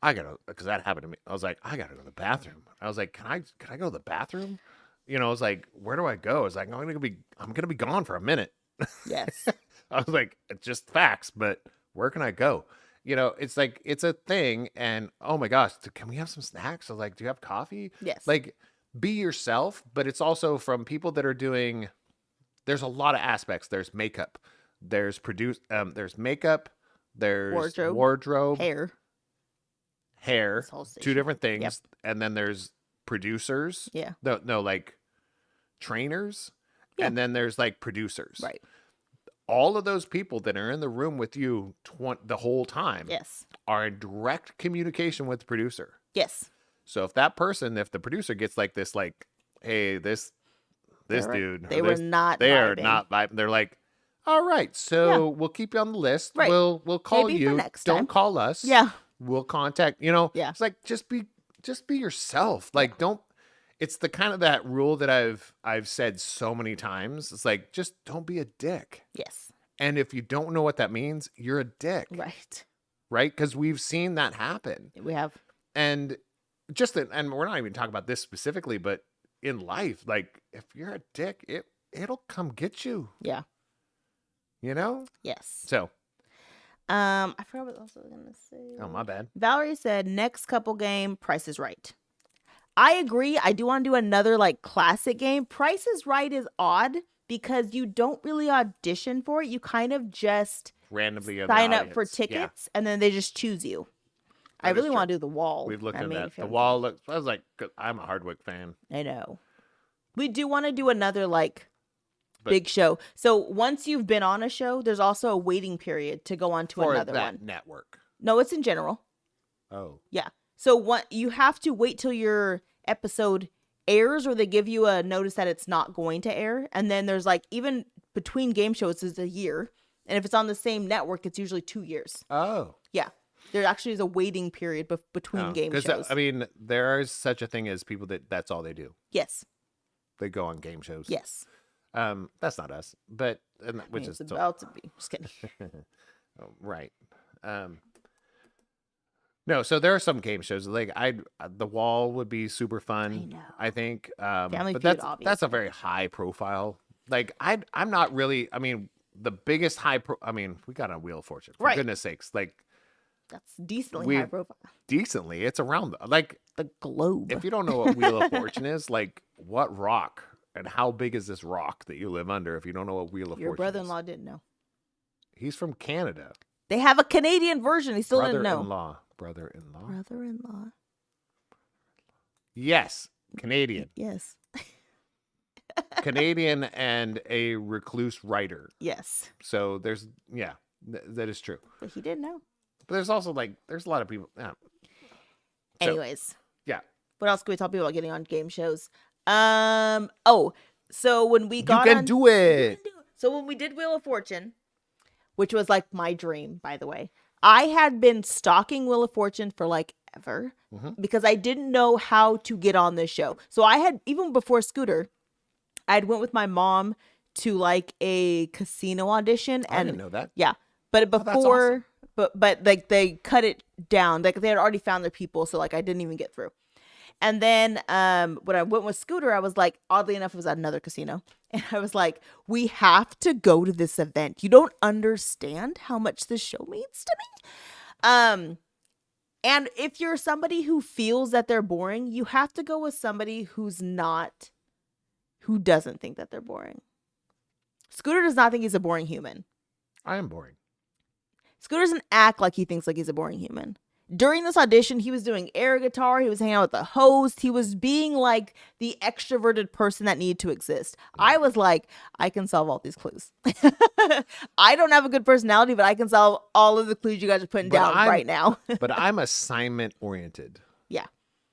I gotta, because that happened to me. I was like, I gotta go to the bathroom. I was like, can I go to the bathroom? You know, I was like, where do I go? I was like, I'm gonna be gone for a minute. Yes. I was like, it's just facts, but where can I go? You know, it's like, it's a thing. And oh my gosh, can we have some snacks? I was like, do you have coffee? Yes. Like, be yourself, but it's also from people that are doing, there's a lot of aspects. There's makeup, there's there's makeup, there's wardrobe, hair, 2 different things. Yep. And then there's producers. Yeah. No, like trainers. Yeah. And then there's like producers. Right. All of those people that are in the room with you the whole time. Yes. Are in direct communication with the producer. Yes. So if the producer gets like this, like, hey, this dude. They are not vibing. They're like, all right, so we'll keep you on the list. Right. We'll call Maybe you. Don't call us. Yeah. We'll contact, you know. Yeah. It's like, just be yourself. Like, it's the kind of that rule that I've said so many times. It's like, just don't be a dick. Yes. And if you don't know what that means, you're a dick. Right. Right? Because we've seen that happen. We have. And and we're not even talking about this specifically, but in life, like, if you're a dick, it'll come get you. Yeah. You know? Yes. So. I forgot what else I was going to say. Oh, my bad. Valerie said, next couple game, Price is Right. I agree. I do want to do another like classic game. Price is Right is odd because you don't really audition for it. You kind of just randomly sign up for tickets and then they just choose you. I really want to do The Wall. We've looked at that. The Wall looks, I was like, I'm a Hardwick fan. I know. We do want to do another like big show. So once you've been on a show, there's also a waiting period to go on to another one. Network. No, it's in general. Oh. Yeah. So you have to wait till your episode airs or they give you a notice that it's not going to air. And then there's like, even between game shows is a year. And if it's on the same network, it's usually 2 years. Oh. Yeah. There actually is a waiting period between game shows. I mean, there is such a thing as people that's all they do. Yes. They go on game shows. Yes. That's not us, but which is about to be. Just kidding. Oh, right. No, so there are some game shows like The Wall would be super fun. I know. I think, Family but Feud, that's a very high profile. Like I'm not really. I mean, the biggest I mean, we got on Wheel of Fortune. For goodness sakes, like that's decently high profile. Decently, it's around like the globe. If you don't know what Wheel of Fortune is, like what rock and how big is this rock that you live under? If you don't know what Wheel of Fortune is, your brother-in-law didn't know. He's from Canada. They have a Canadian version. He still didn't know. Brother-in-law. Yes, Canadian. Yes. Canadian and a recluse writer. Yes. So there's that is true. But he didn't know. But there's also there's a lot of people. Anyways. Yeah. What else can we tell people about getting on game shows? So when we got You can do it. So when we did Wheel of Fortune, which was like my dream, by the way, I had been stalking Wheel of Fortune for like ever because I didn't know how to get on this show. So I had, even before Scooter, I'd went with my mom to like a casino audition. And I didn't know that. Yeah. But before, awesome. but like they cut it down. Like they had already found their people. So like I didn't even get through. And then when I went with Scooter, I was like, oddly enough, it was at another casino. And I was like, we have to go to this event. You don't understand how much this show means to me. And if you're somebody who feels that they're boring, you have to go with somebody who's not Who doesn't think that they're boring? Scooter does not think he's a boring human. I am boring. Scooter doesn't act like he thinks like he's a boring human. During this audition, he was doing air guitar. He was hanging out with the host. He was being like the extroverted person that needed to exist. I was like, I can solve all these clues. I don't have a good personality, but I can solve all of the clues you guys are putting down right now. But I'm assignment oriented. Yeah.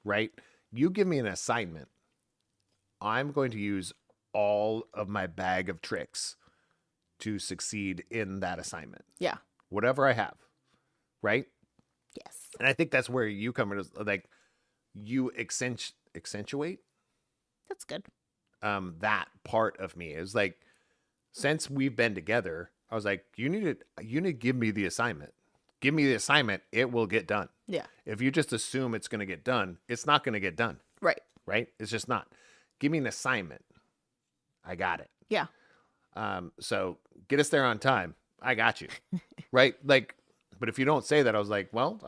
Right? You give me an assignment. I'm going to use all of my bag of tricks to succeed in that assignment. Yeah. Whatever I have. Right? Yes. And I think that's where you come in, like you accentuate. That's good. That part of me is like, since we've been together, I was like, you need to give me the assignment. Give me the assignment. It will get done. Yeah. If you just assume it's going to get done, it's not going to get done. Right. Right. It's just not. Give me an assignment. I got it. Yeah. So get us there on time. I got you. Right. Like, but if you don't say that, I was like, well,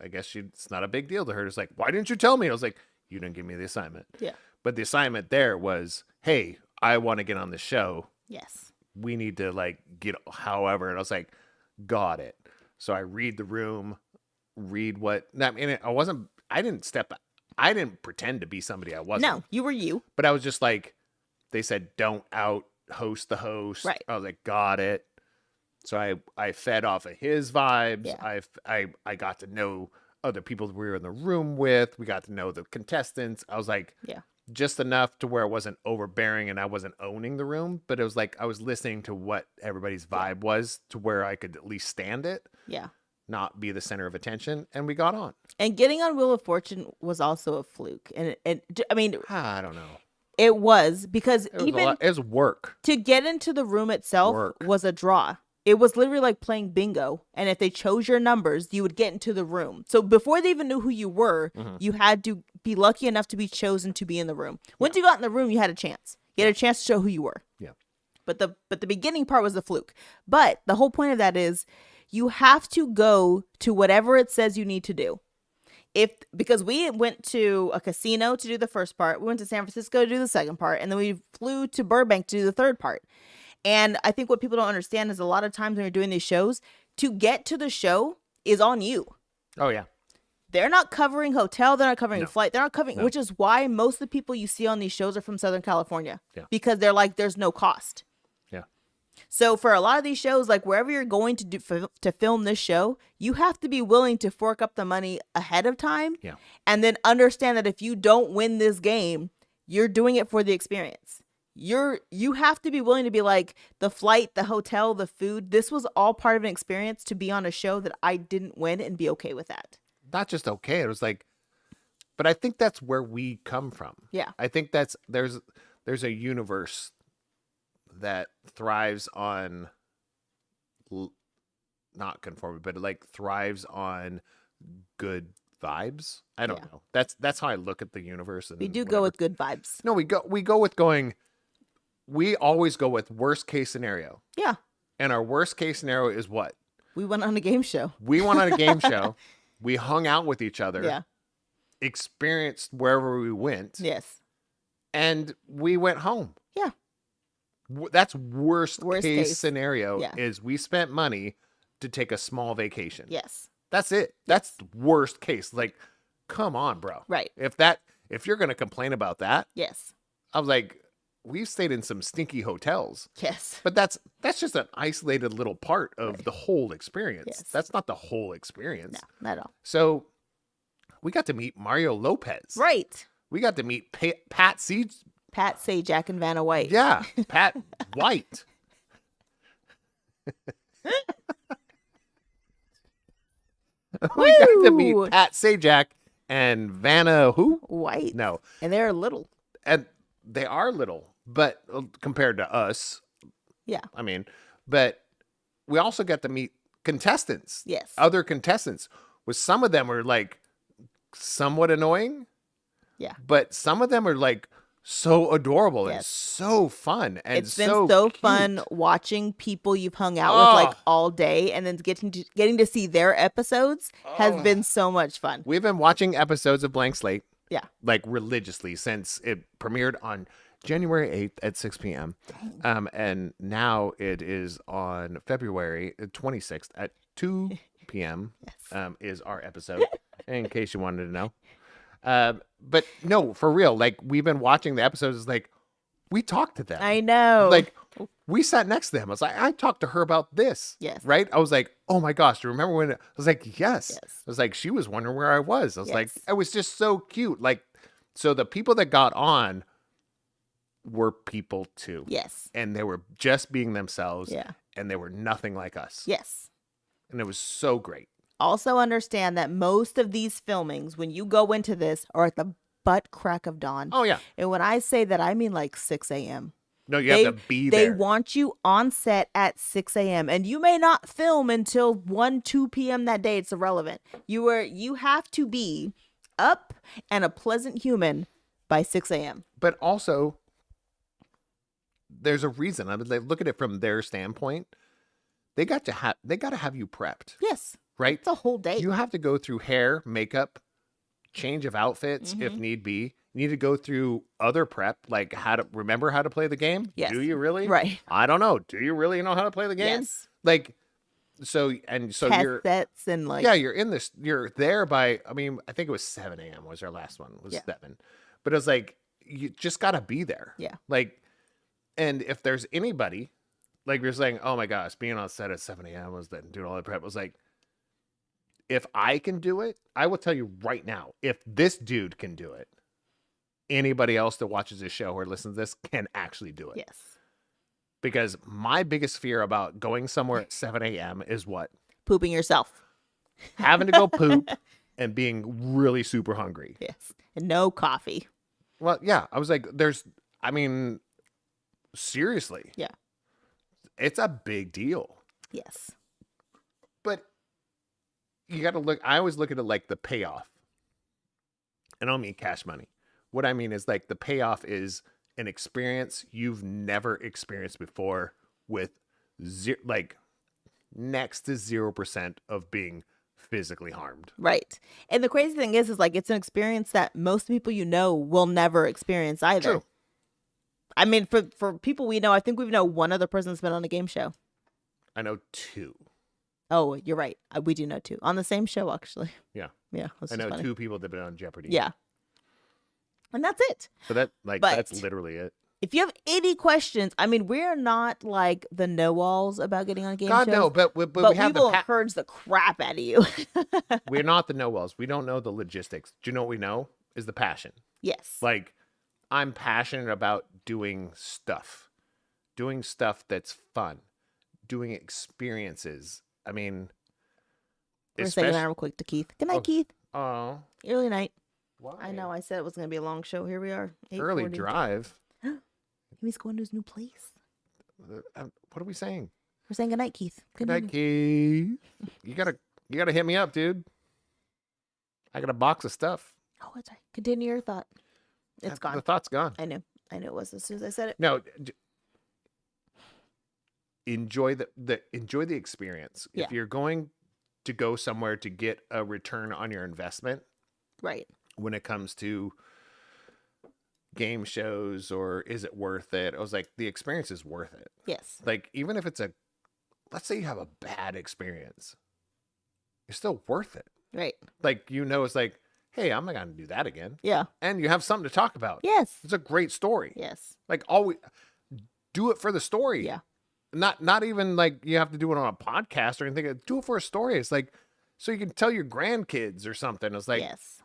I guess it's not a big deal to her. It's like, why didn't you tell me? I was like, you didn't give me the assignment. Yeah. But the assignment there was, hey, I want to get on the show. Yes. We need to like get however. And I was like, got it. So I read the room, read what, I mean, I didn't pretend to be somebody I wasn't. No, you were you. But I was just like, they said, don't out host the host. Right. I was like, got it. So I fed off of his vibes. Yeah. I got to know other people we were in the room with. We got to know the contestants. I was like, yeah, just enough to where it wasn't overbearing and I wasn't owning the room, but it was like I was listening to what everybody's vibe was to where I could at least stand it. Yeah. Not be the center of attention, and we got on. And getting on Wheel of Fortune was also a fluke. And I mean, I don't know. It was because it was work. To get into the room itself was a draw. It was literally like playing bingo. And if they chose your numbers, you would get into the room. So before they even knew who you were, you had to be lucky enough to be chosen to be in the room. Once you got in the room, you had a chance. You had a chance to show who you were. Yeah. But the beginning part was the fluke. But the whole point of that is you have to go to whatever it says you need to do. Because we went to a casino to do the first part, we went to San Francisco to do the second part, and then we flew to Burbank to do the third part. And I think what people don't understand is a lot of times when you're doing these shows, to get to the show is on you. Oh, yeah. They're not covering hotel. They're not covering flight. They're not covering, which is why most of the people you see on these shows are from Southern California. Yeah. Because they're like, there's no cost. Yeah. So for a lot of these shows, like wherever you're going to film this show, you have to be willing to fork up the money ahead of time. Yeah. And then understand that if you don't win this game, you're doing it for the experience. You have to be willing to be like, the flight, the hotel, the food, this was all part of an experience to be on a show that I didn't win and be okay with that. Not just okay. It was like, but I think that's where we come from. Yeah. I think there's a universe that thrives on not conformity, but like thrives on good vibes. I don't know. That's how I look at the universe. And we do go with good vibes. No, we go with going. We always go with worst case scenario. Yeah. And our worst case scenario is what? We went on a game show. We went on a game show. We hung out with each other. Yeah. Experienced wherever we went. Yes. And we went home. Yeah. That's worst case scenario is we spent money to take a small vacation. Yes. That's it. That's worst case. Like, come on, bro. Right. If you're going to complain about that. Yes. I was like, we've stayed in some stinky hotels. Yes. But that's just an isolated little part of the whole experience. Yes. That's not the whole experience. No, not at all. So we got to meet Mario Lopez. Right. We got to meet Pat Sajak and Vanna White. Yeah, Pat White. We got to meet Pat Sajak and Vanna who? White. No. And they're little. And they are little, but compared to us. Yeah. I mean, but we also got to meet contestants. Yes. Other contestants. With some of them are like somewhat annoying. Yeah. But some of them are like so adorable and so fun. And it's been so fun watching people you've hung out with like all day, and then getting to see their episodes has been so much fun. We've been watching episodes of Blank Slate. Yeah. Like religiously since it premiered on January 8th at 6 p.m. And now it is on February 26th at 2 p.m. Yes. Is our episode, in case you wanted to know. But no, for real, like we've been watching the episodes. It's like we talked to them. I know. Like we sat next to them. I was like, I talked to her about this. Yes. Right? I was like, oh my gosh, do you remember when? I was like, yes. Yes. I was like, she was wondering where I was. I was like, Yes. it was just so cute. Like, so the people that got on were people too. Yes. And they were just being themselves. Yeah. And they were nothing like us. Yes. And it was so great. Also understand that most of these filmings, when you go into this, are at the butt crack of dawn. Oh, yeah. And when I say that, I mean like 6 a.m. No, you have to be there. They want you on set at 6 a.m. And you may not film until 1, 2 p.m. that day. It's irrelevant. You have to be up and a pleasant human by 6 a.m. But also, there's a reason. I mean, like, look at it from their standpoint. They got to have you prepped. Yes. Right? It's a whole day. You have to go through hair, makeup, change of outfits if need be. You need to go through other prep, like remember how to play the game. Yes. Do you really? Right. I don't know. Do you really know how to play the game? Yes. Like, so Test you're sets and like. yeah, you're in this. You're there by. I mean, I think it was 7 a.m. was our last one. Was 7, but it was like you just got to be there. Yeah. Like, and if there's anybody, like you're saying, oh my gosh, being on set at 7 a.m. was then doing all the prep. It was like, if I can do it, I will tell you right now, if this dude can do it, anybody else that watches this show or listens to this can actually do it. Yes. Because my biggest fear about going somewhere at 7 a.m. is what? Pooping yourself. Having to go poop and being really super hungry. Yes. And no coffee. Well, yeah. I was like, seriously. Yeah. It's a big deal. Yes. But you got to look, I always look at it like the payoff. I don't mean cash money. What I mean is like the payoff is an experience you've never experienced before with next to 0% of being physically harmed. Right. And the crazy thing is like it's an experience that most people will never experience either. True. I mean, for people we know, I think we know one other person that's been on a game show. I know 2. Oh, you're right. We do know 2 on the same show, actually. Yeah. Yeah. I know 2 people that have been on Jeopardy. Yeah. And that's it. So that's literally it. If you have any questions, I mean, we're not like the know-alls about getting on game shows. God, no, but we have will encourage the crap out of you. We're not the know-alls. We don't know the logistics. Do you know what we know? Is the passion. Yes. Like, I'm passionate about doing stuff that's fun, doing experiences. I mean, we're going to say goodnight real quick to Keith. Good night, Keith. Oh. Early night. Why? I know. I said it was going to be a long show. Here we are. Early drive. He's going to his new place. What are we saying? We're saying goodnight, Keith. Good night, Keith. You gotta hit me up, dude. I got a box of stuff. Oh, that's right. Continue your thought. It's gone. The thought's gone. I knew it was as soon as I said it. No. Enjoy the experience. Yeah. If you're going to go somewhere to get a return on your investment, right? When it comes to game shows, or is it worth it? I was like, the experience is worth it. Yes. Like, even if it's let's say you have a bad experience, it's still worth it. Right. Like, it's like, hey, I'm not going to do that again. Yeah. And you have something to talk about. Yes. It's a great story. Yes. Like, always do it for the story. Yeah. Not even like you have to do it on a podcast or anything. Do it for a story. It's like, so you can tell your grandkids or something. It's like, yes.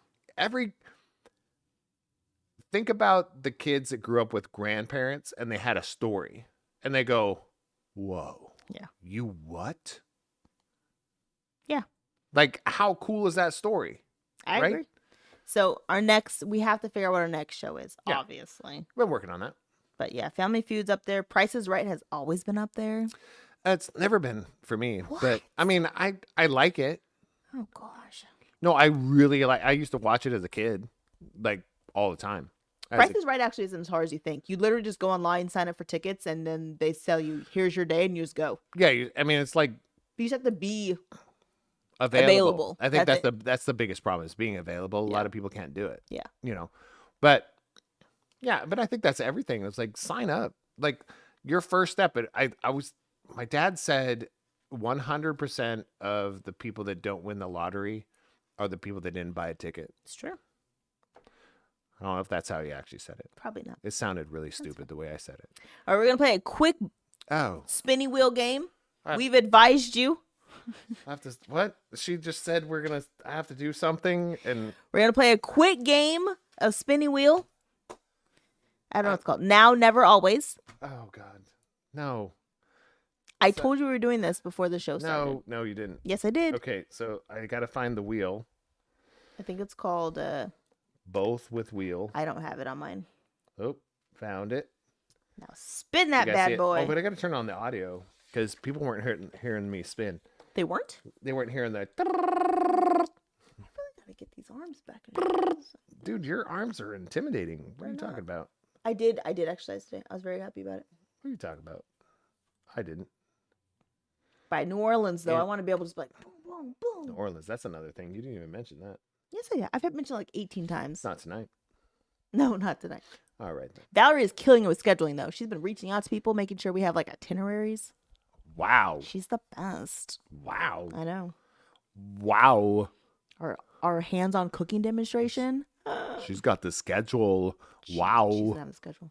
Think about the kids that grew up with grandparents and they had a story and they go, whoa. Yeah. You what? Yeah. Like, how cool is that story? I agree. So we have to figure out what our next show is, obviously. We're working on that. But yeah, Family Feud's up there. Price is Right has always been up there. It's never been for me. What? But I mean, I like it. Oh gosh. No, I really I used to watch it as a kid, like all the time. Price is Right actually isn't as hard as you think. You literally just go online, sign up for tickets, and then they sell you, here's your day, and you just go. Yeah, I mean, it's like... You just have to be available. I think that's the biggest problem is being available. A lot of people can't do it. Yeah. You know, but I think that's everything. It's like sign up. Like your first step. My dad said 100% of the people that don't win the lottery are the people that didn't buy a ticket. It's true. I don't know if that's how he actually said it. Probably not. It sounded really stupid the way I said it. All right, we're going to play a quick spinny wheel game. We've advised you. I have to, what? She just said I have to do something, and we're going to play a quick game of spinny wheel. I don't know what it's called. Now, never, always. Oh, God. No. I told you we were doing this before the show started. No, you didn't. Yes, I did. Okay, so I got to find the wheel. I think it's called... Both with wheel. I don't have it on mine. Oh, found it. Now spin that bad boy. Oh, but I got to turn on the audio because people weren't hearing me spin. They weren't? They weren't hearing that. I really got to get these arms back in. Dude, your arms are intimidating. What are you talking about? I did exercise today. I was very happy about it. What are you talking about? I didn't. By New Orleans, though, I want to be able to just be like, boom, boom, boom. New Orleans, that's another thing. You didn't even mention that. Yes, I did. I've mentioned like 18 times. Not tonight. No, not tonight. All right. Then. Valerie is killing it with scheduling, though. She's been reaching out to people, making sure we have like itineraries. Wow. She's the best. Wow. I know. Wow. Our hands-on cooking demonstration. She's got the schedule. Wow. She doesn't have a schedule.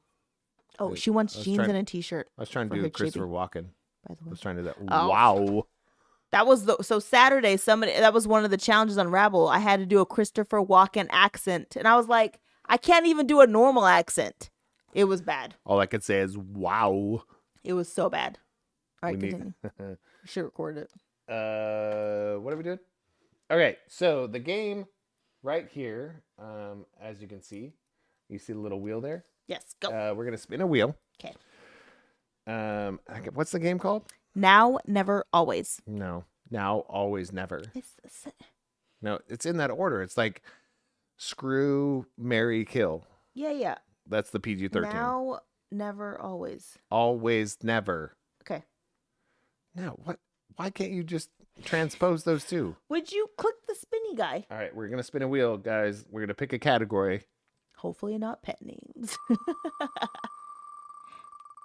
Oh, she wants jeans and a t-shirt. I was trying to do Christopher Walken. By the way. I was trying to do that. Oh. Wow. That was so Saturday. That was one of the challenges on Rabble. I had to do a Christopher Walken accent, and I was like, I can't even do a normal accent. It was bad. All I could say is wow. It was so bad. All right, continue. We should record it. What are we doing? Okay, so the game right here, as you can see, you see the little wheel there. Yes, go. We're gonna spin a wheel. Okay. What's the game called? Now, never, always. No. Now, always, never. No, it's in that order. It's like screw, marry, kill. Yeah. That's the PG-13. Now, never, always. Always, never. Okay. Now, what? Why can't you just transpose those two? Would you click the spinny guy? All right, we're going to spin a wheel, guys. We're going to pick a category. Hopefully not pet names.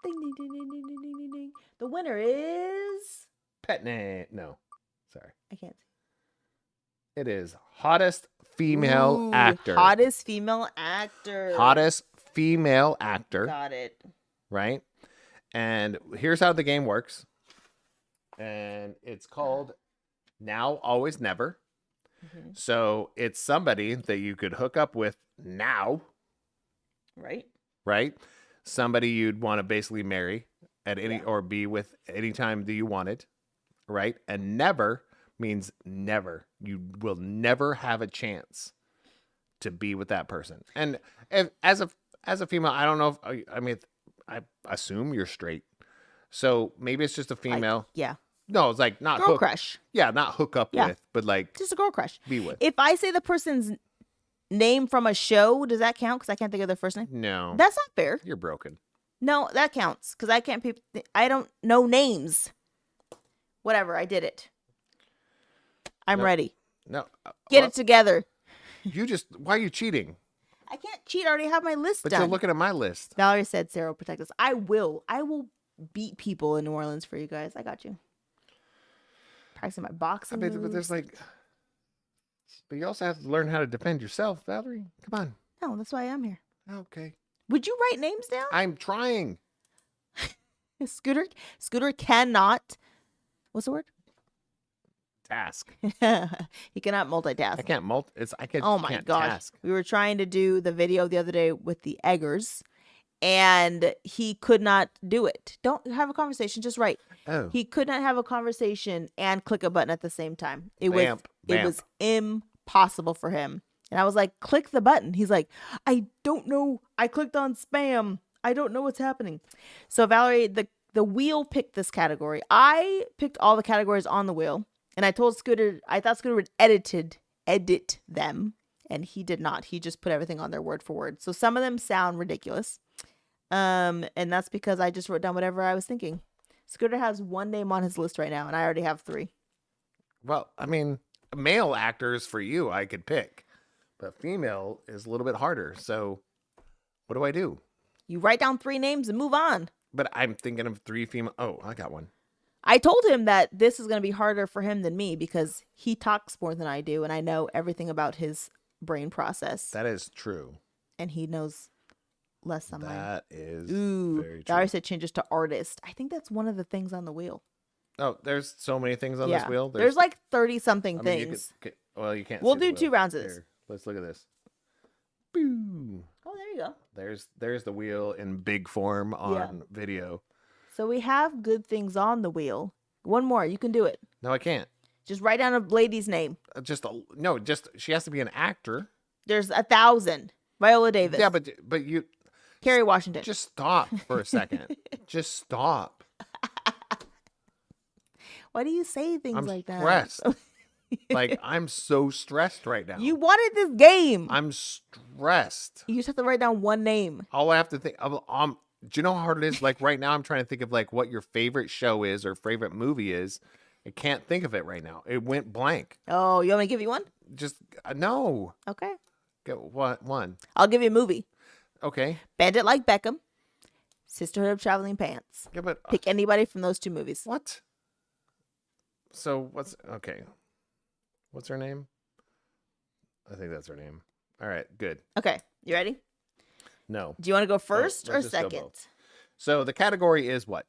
Ding, ding, ding, ding, ding, ding, ding, ding. The winner is... Pet name. No. Sorry. I can't see. It is hottest female actor. Hottest female actor. Hottest female actor. Got it. Right? And here's how the game works. And it's called Now, Always, Never. Mm-hmm. So it's somebody that you could hook up with now. Right? Somebody you'd want to basically marry at any or be with anytime that you wanted. Right? And never means never. You will never have a chance to be with that person. And as a female, I don't know if I assume you're straight. So maybe it's just a female. No, it's like not girl crush. Yeah, not hook up with, but like just a girl crush. Be with. If I say the person's name from a show, does that count? Because I can't think of their first name. No, that's not fair. You're broken. No, that counts because I can't. I don't know names. Whatever, I did it. I'm ready. No, get it together. Why are you cheating? I can't cheat. I already have my list but done. You're looking at my list. Valerie said Sarah will protect us. I will beat people in New Orleans for you guys. I got you. Practicing my boxing moves. But there's but you also have to learn how to defend yourself, Valerie. Come on. No, that's why I'm here. Okay. Would you write names down? I'm trying. Scooter cannot. What's the word? Task. He cannot multitask. I can't Oh my gosh. Task. We were trying to do the video the other day with the Eggers, and he could not do it. Don't have a conversation, just write. Oh. He could not have a conversation and click a button at the same time. It was impossible for him. And I was like, click the button. He's like, I don't know. I clicked on spam. I don't know what's happening. So Valerie, the wheel picked this category. I picked all the categories on the wheel. And I told Scooter, I thought Scooter would edit them. And he did not. He just put everything on there word for word. So some of them sound ridiculous. And that's because I just wrote down whatever I was thinking. Scooter has one name on his list right now, and I already have 3. Well, I mean, male actors for you I could pick, but female is a little bit harder. So what do I do? You write down 3 names and move on. But I'm thinking of 3 female. Oh, I got one. I told him that this is going to be harder for him than me because he talks more than I do, and I know everything about his brain process. That is true. And he knows less than mine. That is Very very true. I said changes to artist. I think that's one of the things on the wheel. Oh, there's so many things on this wheel. There's like 30-something things. You can't. We'll see do the 2 wheel. rounds of this. Here, let's look at this. Boo. Oh, there you go. There's the wheel in big form on video. So we have good things on the wheel. One more. You can do it. No, I can't. Just write down a lady's name. Just she has to be an actor. There's 1,000. Viola Davis. Yeah, but you Kerry Washington. just stop for a second. Just stop. Why do you say things I'm like that? stressed. Like I'm so stressed right now. You wanted this game. I'm stressed. You just have to write down one name. All I have to think do you know how hard it is? Like right now I'm trying to think of like what your favorite show is or favorite movie is. I can't think of it right now. It went blank. Oh, you want me to give you one? Just no. Okay. Get one. I'll give you a movie. Okay. Bandit Like Beckham. Sisterhood of Traveling Pants. Yeah, but Pick anybody from those 2 movies. what? So okay? What's her name? I think that's her name. All right, good. Okay. You ready? No. Do you want to go first or let's just go second? both. So the category is what?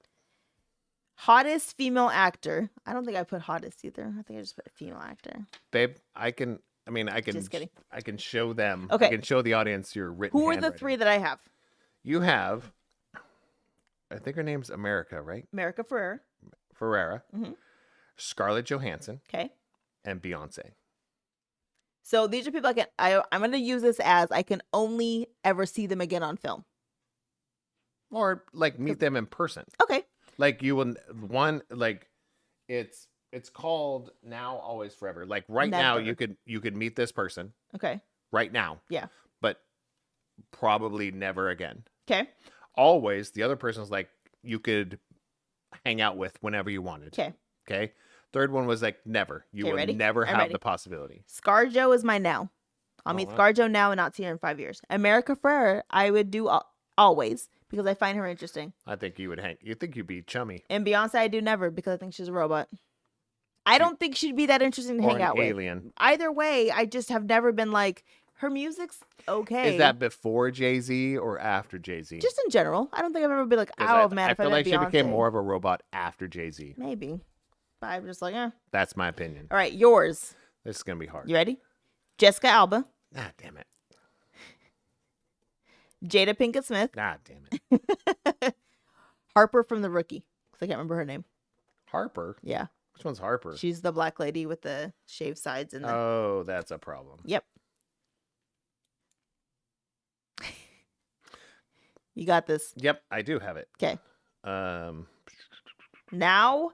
Hottest female actor. I don't think I put hottest either. I think I just put a female actor. Babe, I can Just kidding. I can show them. Okay. I can show the audience your written Who are the handwriting. 3 that I have? You have, I think her name's America, right? America Ferrera. Ferrera, Mhm. Scarlett Johansson, Okay. and Beyonce. So these are people I'm going to use this as I can only ever see them again on film. Or like meet them in person. Okay. Like you will it's called Now Always Forever. Like right now Never. you could meet this person Okay. right now. Yeah. But probably never again. Okay. Always the other person's like you could hang out with whenever you wanted. Okay. Okay. Third one was like never. You Okay, will ready? never I'm have ready. the possibility. ScarJo is my now. I'll meet wow. ScarJo now and not see her in 5 years. America Ferrera, I would do always because I find her interesting. I think you would hang. You think you'd be chummy. And Beyonce, I do never because I think she's a robot. I don't think she'd be that interesting to Or hang an out alien. with. Either way, I just have never been like, her music's okay. Is that before Jay-Z or after Jay-Z? just in general? I don't think I've ever been like, 'Cause oh man, I if I feel met like she became Beyonce. more of a robot after Jay-Z. Maybe. But I'm just like, eh. That's my opinion. All right, yours. This is gonna be hard. You ready? Jessica Alba, Ah, damn it. Jada Pinkett Smith, Ah, damn it. Harper from The Rookie. Because I can't remember her name. Harper. Yeah. Which one's Harper? She's the black lady with the shaved sides and the. Oh, that's a problem. Yep. You got this. Yep, I do have it. Okay. Now,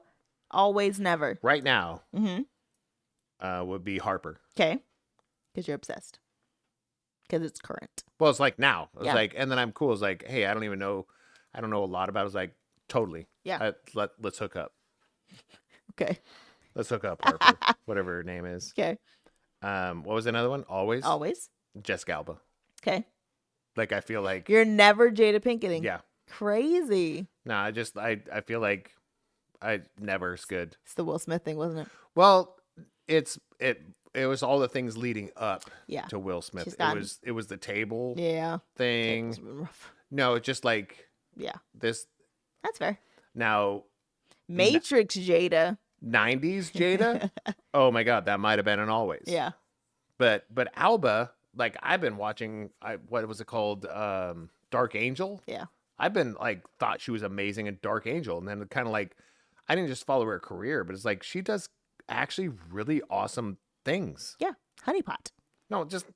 always, never. right now, Mm-hmm. would be Harper. Okay. Because you're obsessed. Because it's current. Well, it's like now. It's Yeah. like, and then I'm cool. It's like, hey, I don't know a lot about it. It's like, totally. Yeah. Let's hook up. Okay. Let's hook up, Harper. Whatever her name is. Okay. What was another one? Always? Always. Jessica Alba. Okay. Like, I feel like, You're never Jada Pinketing. yeah. Crazy. No, I feel like I never is good. It's the Will Smith thing, wasn't it? Well, it was all the things leading up Yeah. to Will Smith. She's gotten- It was the table Yeah. thing. It's been rough. No, it's just like Yeah. this That's fair. now Matrix Jada. 90s Jada. Oh my god, that might have been an always. Yeah. But Alba, like I've been watching what was it called? Dark Angel? Yeah. I've been like thought she was amazing in Dark Angel, and then kind of like I didn't just follow her career, but it's like she does actually really awesome things. Yeah. Honeypot. No, just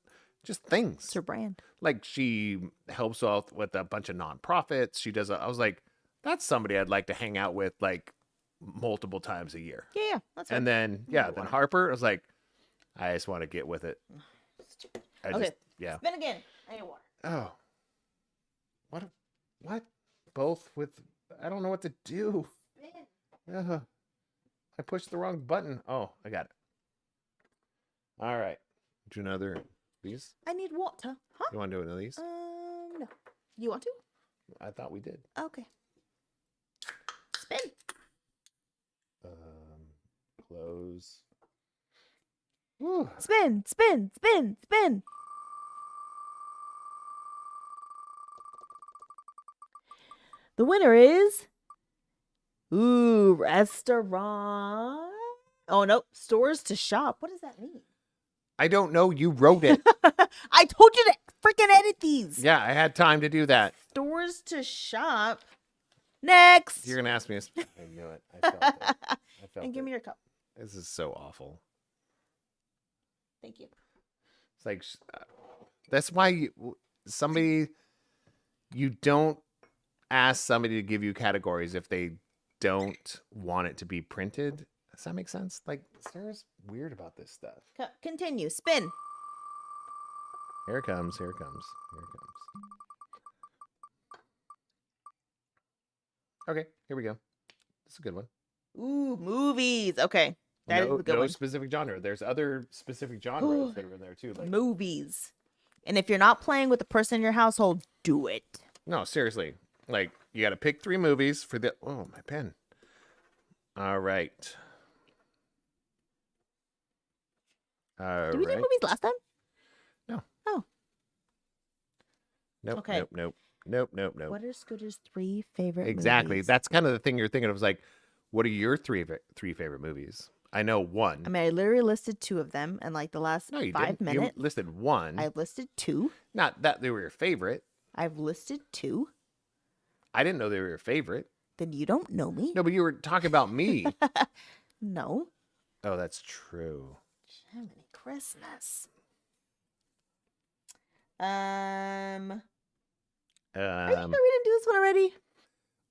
things. It's her brand. Like she helps out with a bunch of nonprofits. She does. I was like, that's somebody I'd like to hang out with like multiple times a year. Yeah. Yeah. That's fair. And then then Harper, I was like, I just want to get with it. Okay. Yeah. Spin again. I need water. Oh. What? Both with, I don't know what to do. Spin. I pushed the wrong button. Oh, I got it. All right. Do another these? I need water. Huh? You want to do one of these? No. You want to? I thought we did. Okay. Spin. Close. Whew. Spin, spin, spin, spin. The winner is restaurant. Oh no, stores to shop. What does that mean? I don't know. You wrote it. I told you to freaking edit these. Yeah, I had time to do that. Stores to shop. Next. You're gonna ask me. I knew it. I felt it. I felt And give it. me your cup. This is so awful. Thank you. It's like that's why you don't ask somebody to give you categories if they don't want it to be printed. Does that make sense? Like Sarah's weird about this stuff. Continue. Spin. Here it comes. Here it comes. Here it comes. Okay, here we go. This is a good one. Ooh, movies. Okay. That is a good no one. specific genre. There's other specific genres that are in there too. Like Movies. And if you're not playing with the person in your household, do it. no, seriously. Like you got to pick 3 movies for the. Oh, my pen. All right. All Did we do right. movies last time? No. Oh. Nope. Okay. Nope. What are Scooter's 3 favorite Exactly. movies? That's kind of the thing you're thinking of. Is like, what are your three favorite movies? I know one. I mean, I literally listed 2 of them in like the last No, you 5 didn't. minutes. You listed one. I've listed 2. Not that they were your favorite. I've listed 2. I didn't know they were your favorite. Then you don't know me. No, but you were talking about me. No. Oh, that's true. Jiminy Christmas. Are you sure we didn't do this one already?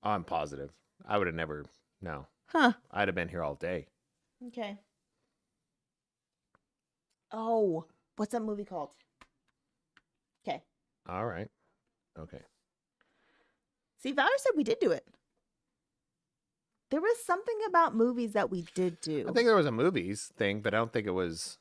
I'm positive. I would have never. No. Huh. I'd have been here all day. Okay. Oh, what's that movie called? Okay. All right. Okay. See, Valerie said we did do it. There was something about movies that we did do. I think there was a movies thing, but I don't think it was.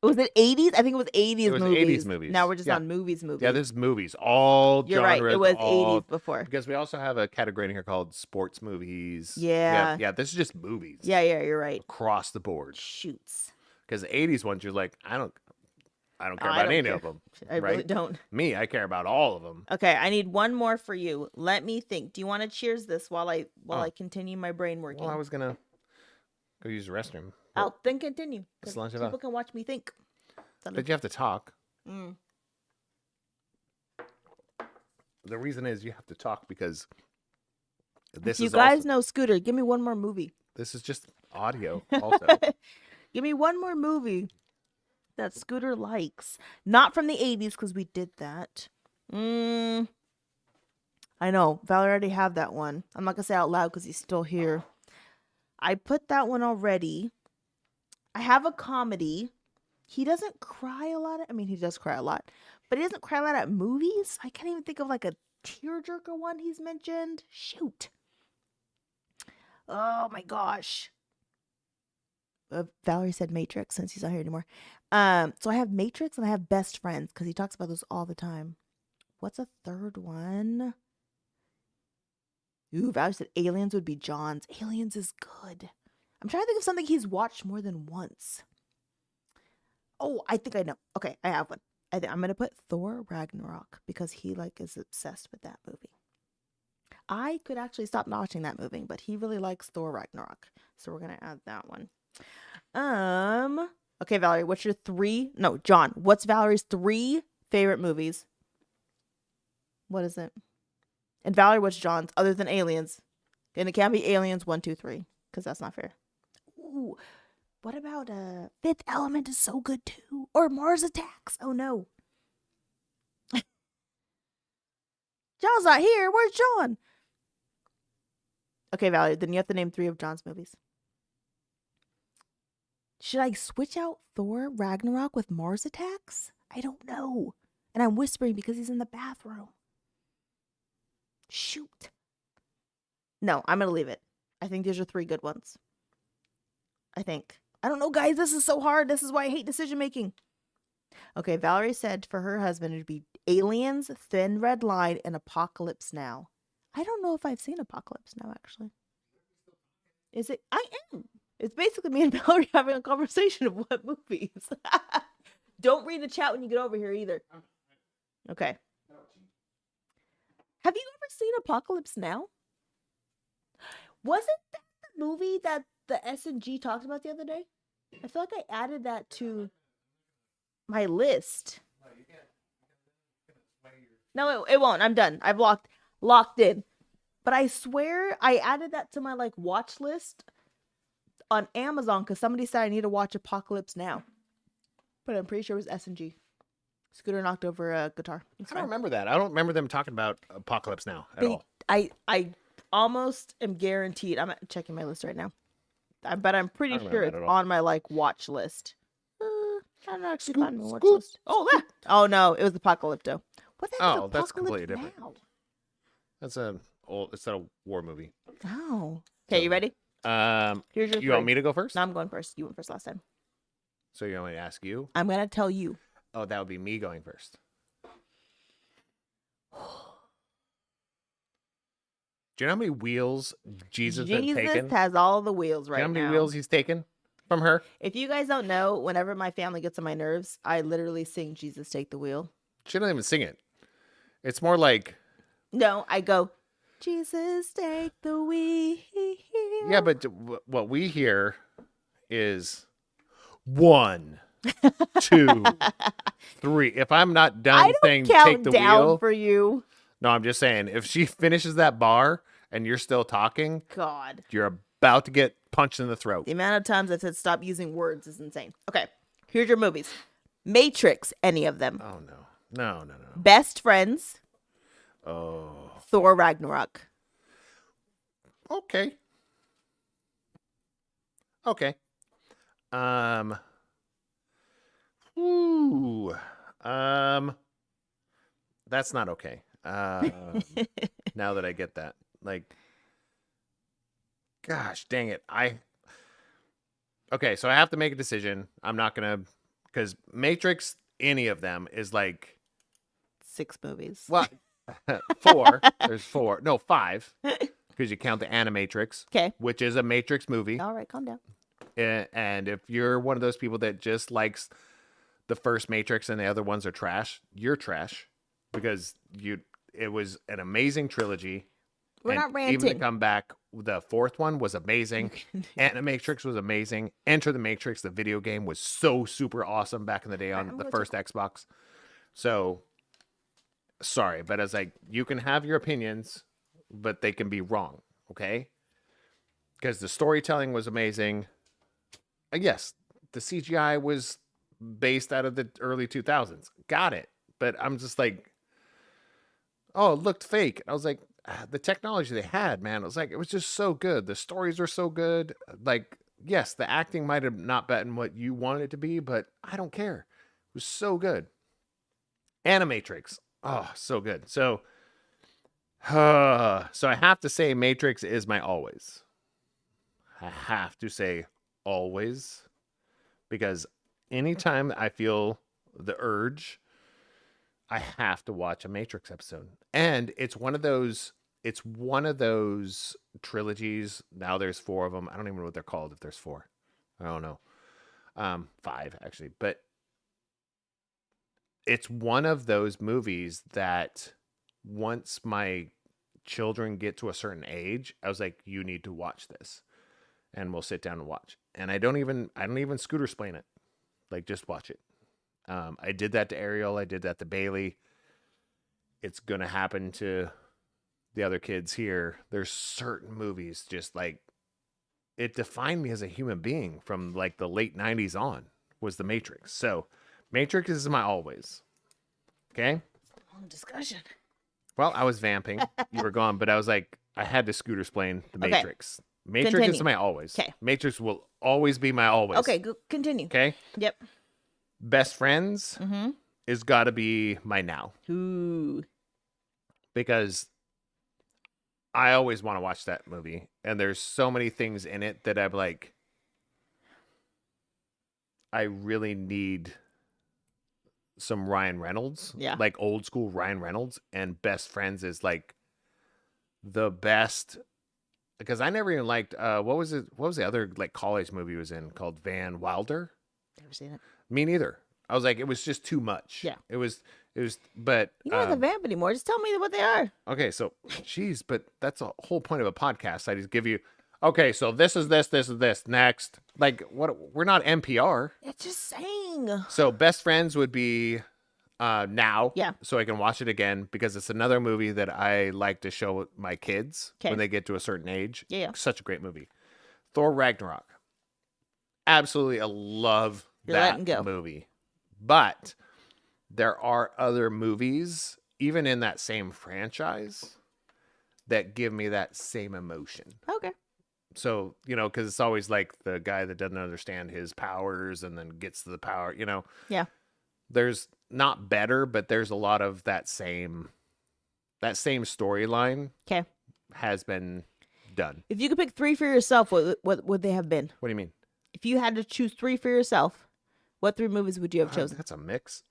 Was it 80s? I think it was 80s It was movies. 80s movies. Now we're just Yeah. on movies. Yeah, this is movies. All You're genres. right. It was all, 80s before. Because we also have a category in here called sports movies. Yeah. Yeah, this is just movies. Yeah, you're right. Across the board. Shoots. Because the 80s ones, you're like, I don't care I about don't any care. of them. I right? really don't. Me, I care about all of them. Okay, I need one more for you. Let me think. Do you want to cheers this while I continue my brain working? Well, I was going to go use the restroom. I'll then continue. 'Cause Slán se people va. can watch me think. But you have to talk. Mm. The reason is you have to talk because this You is guys also, know Scooter. Give me one more movie. this is just audio also. Give me one more movie that Scooter likes. Not from the 80s because we did that. I know. Valerie already have that one. I'm not going to say out loud because he's still here. I put that one already. I have a comedy. He doesn't cry a lot. I mean, he does cry a lot. But he doesn't cry a lot at movies. I can't even think of like a tearjerker one he's mentioned. Shoot. Oh my gosh. Valerie said Matrix since he's not here anymore. So I have Matrix and I have Best Friends because he talks about those all the time. What's a third one? Ooh, Valerie said Aliens would be John's. Aliens is good. I'm trying to think of something he's watched more than once. Oh, I think I know. Okay, I have one. I'm going to put Thor Ragnarok because he is obsessed with that movie. I could actually stop watching that movie, but he really likes Thor Ragnarok. So we're going to add that one. Okay, Valerie, what's your 3? No, John, what's Valerie's 3 favorite movies? What is it? And Valerie, what's John's other than Aliens? And it can't be Aliens 1, 2, 3 because that's not fair. Ooh, what about Fifth Element is so good too, or Mars Attacks? Oh no, John's not here. Where's John? Okay, Valerie, then you have to name 3 of John's movies. Should I switch out Thor Ragnarok with Mars Attacks? I don't know. And I'm whispering because he's in the bathroom. Shoot. No, I'm going to leave it. I think these are 3 good ones. I think. I don't know, guys. This is so hard. This is why I hate decision making. Okay, Valerie said for her husband it'd be Aliens, Thin Red Line, and Apocalypse Now. I don't know if I've seen Apocalypse Now, actually. Is it? I am. It's basically me and Valerie having a conversation of what movies. Don't read the chat when you get over here either. Okay. Have you ever seen Apocalypse Now? Wasn't that the movie that the S&G talked about the other day? I feel like I added that to my list. No, it won't. I'm done. I've locked in. But I swear I added that to my watch list on Amazon because somebody said I need to watch Apocalypse Now. But I'm pretty sure it was S&G. Scooter knocked over a guitar. I don't remember that. I don't remember them talking about Apocalypse Now at all. I almost am guaranteed. I'm checking my list right now. But I'm pretty sure it's on my watch list. I don't actually find my watch list. Oh, oh no, it was Apocalypto. What the heck is Apocalypse that's completely different. Now? It's a war movie. Oh. Okay, you ready? Here's your. You want me to go first? No, I'm going first. You went first last time. So you want me to ask you? I'm gonna tell you. Oh, that would be me going first. Do you know how many wheels Jesus has taken? Jesus has all the wheels right now. Do you know how many wheels he's taken from her? If you guys don't know, whenever my family gets on my nerves, I literally sing Jesus Take the Wheel. She doesn't even sing it. It's more like... No, I go, Jesus take the wheel. Yeah, but what we hear is 1, 2, 3. If I'm not done saying take the wheel for you. No, I'm just saying if she finishes that bar and you're still talking, God, you're about to get punched in the throat. The amount of times I've said stop using words is insane. Okay, here's your movies. Matrix, any of them. Oh no. Best Friends. Oh. Thor Ragnarok. Okay. That's not okay. Now that I get that, gosh dang it. Okay, so I have to make a decision. I'm not gonna, because Matrix, any of them is 6 movies. Well, 4. There's 4. No, 5. Because you count the Animatrix. Okay. Which is a Matrix movie. All right, calm down. And if you're one of those people that just likes the first Matrix and the other ones are trash, you're trash. Because it was an amazing trilogy. We're not ranting. Even to come back, the 4th one was amazing. Animatrix was amazing. Enter the Matrix, the video game, was so super awesome back in the day on the first Xbox. So, sorry, but as you can have your opinions, but they can be wrong, okay? Because the storytelling was amazing. Yes, the CGI was based out of the early 2000s. Got it. But I'm just oh, it looked fake. I was the technology they had, man, it was just so good. The stories were so good. Yes, the acting might have not been what you wanted it to be, but I don't care. It was so good. Animatrix. Oh, so good. So I have to say Matrix is my always. I have to say always. Because anytime I feel the urge, I have to watch a Matrix episode. And it's one of those trilogies. Now there's 4 of them. I don't even know what they're called if there's 4. I don't know. 5 actually. But it's one of those movies that once my children get to a certain age, I was you need to watch this. And we'll sit down and watch. And I don't even scooter splain it. Just watch it. I did that to Ariel. I did that to Bailey. It's going to happen to the other kids here. There's certain movies just it defined me as a human being from the late 90s on was The Matrix. So Matrix is my always. Okay? Long discussion. Well, I was vamping. You were gone, but I was I had to scooter splain The Matrix. Matrix Continue. is my always. Okay. Matrix will always be my always. Okay, continue. Okay? Yep. Best Friends is got to be my now. Ooh. Because I always want to watch that movie. And there's so many things in it that I'm I really need some Ryan Reynolds. Yeah. Like old school Ryan Reynolds. And Best Friends is like the best. Because I never even liked, what was the other like college movie he was in called Van Wilder? Never seen it. Me neither. I was like, it was just too much. Yeah. It was, but. You don't have the vamp anymore. Just tell me what they are. Okay, so, geez, but that's a whole point of a podcast. I just give you, okay, so this is this, next. Like, what? We're not NPR. It's just saying. So, Best Friends would be now. Yeah. So I can watch it again because it's another movie that I like to show my kids when they get to a certain age. Yeah. Such a great movie. Thor Ragnarok. Absolutely, I love that movie. But there are other movies, even in that same franchise, that give me that same emotion. Okay. So, because it's always like the guy that doesn't understand his powers and then gets to the power, Yeah. There's not better, but there's a lot of that same storyline. Okay. Has been done. If you could pick 3 for yourself, what would they have been? What do you mean? If you had to choose 3 for yourself, what 3 movies would you have chosen? That's a mix.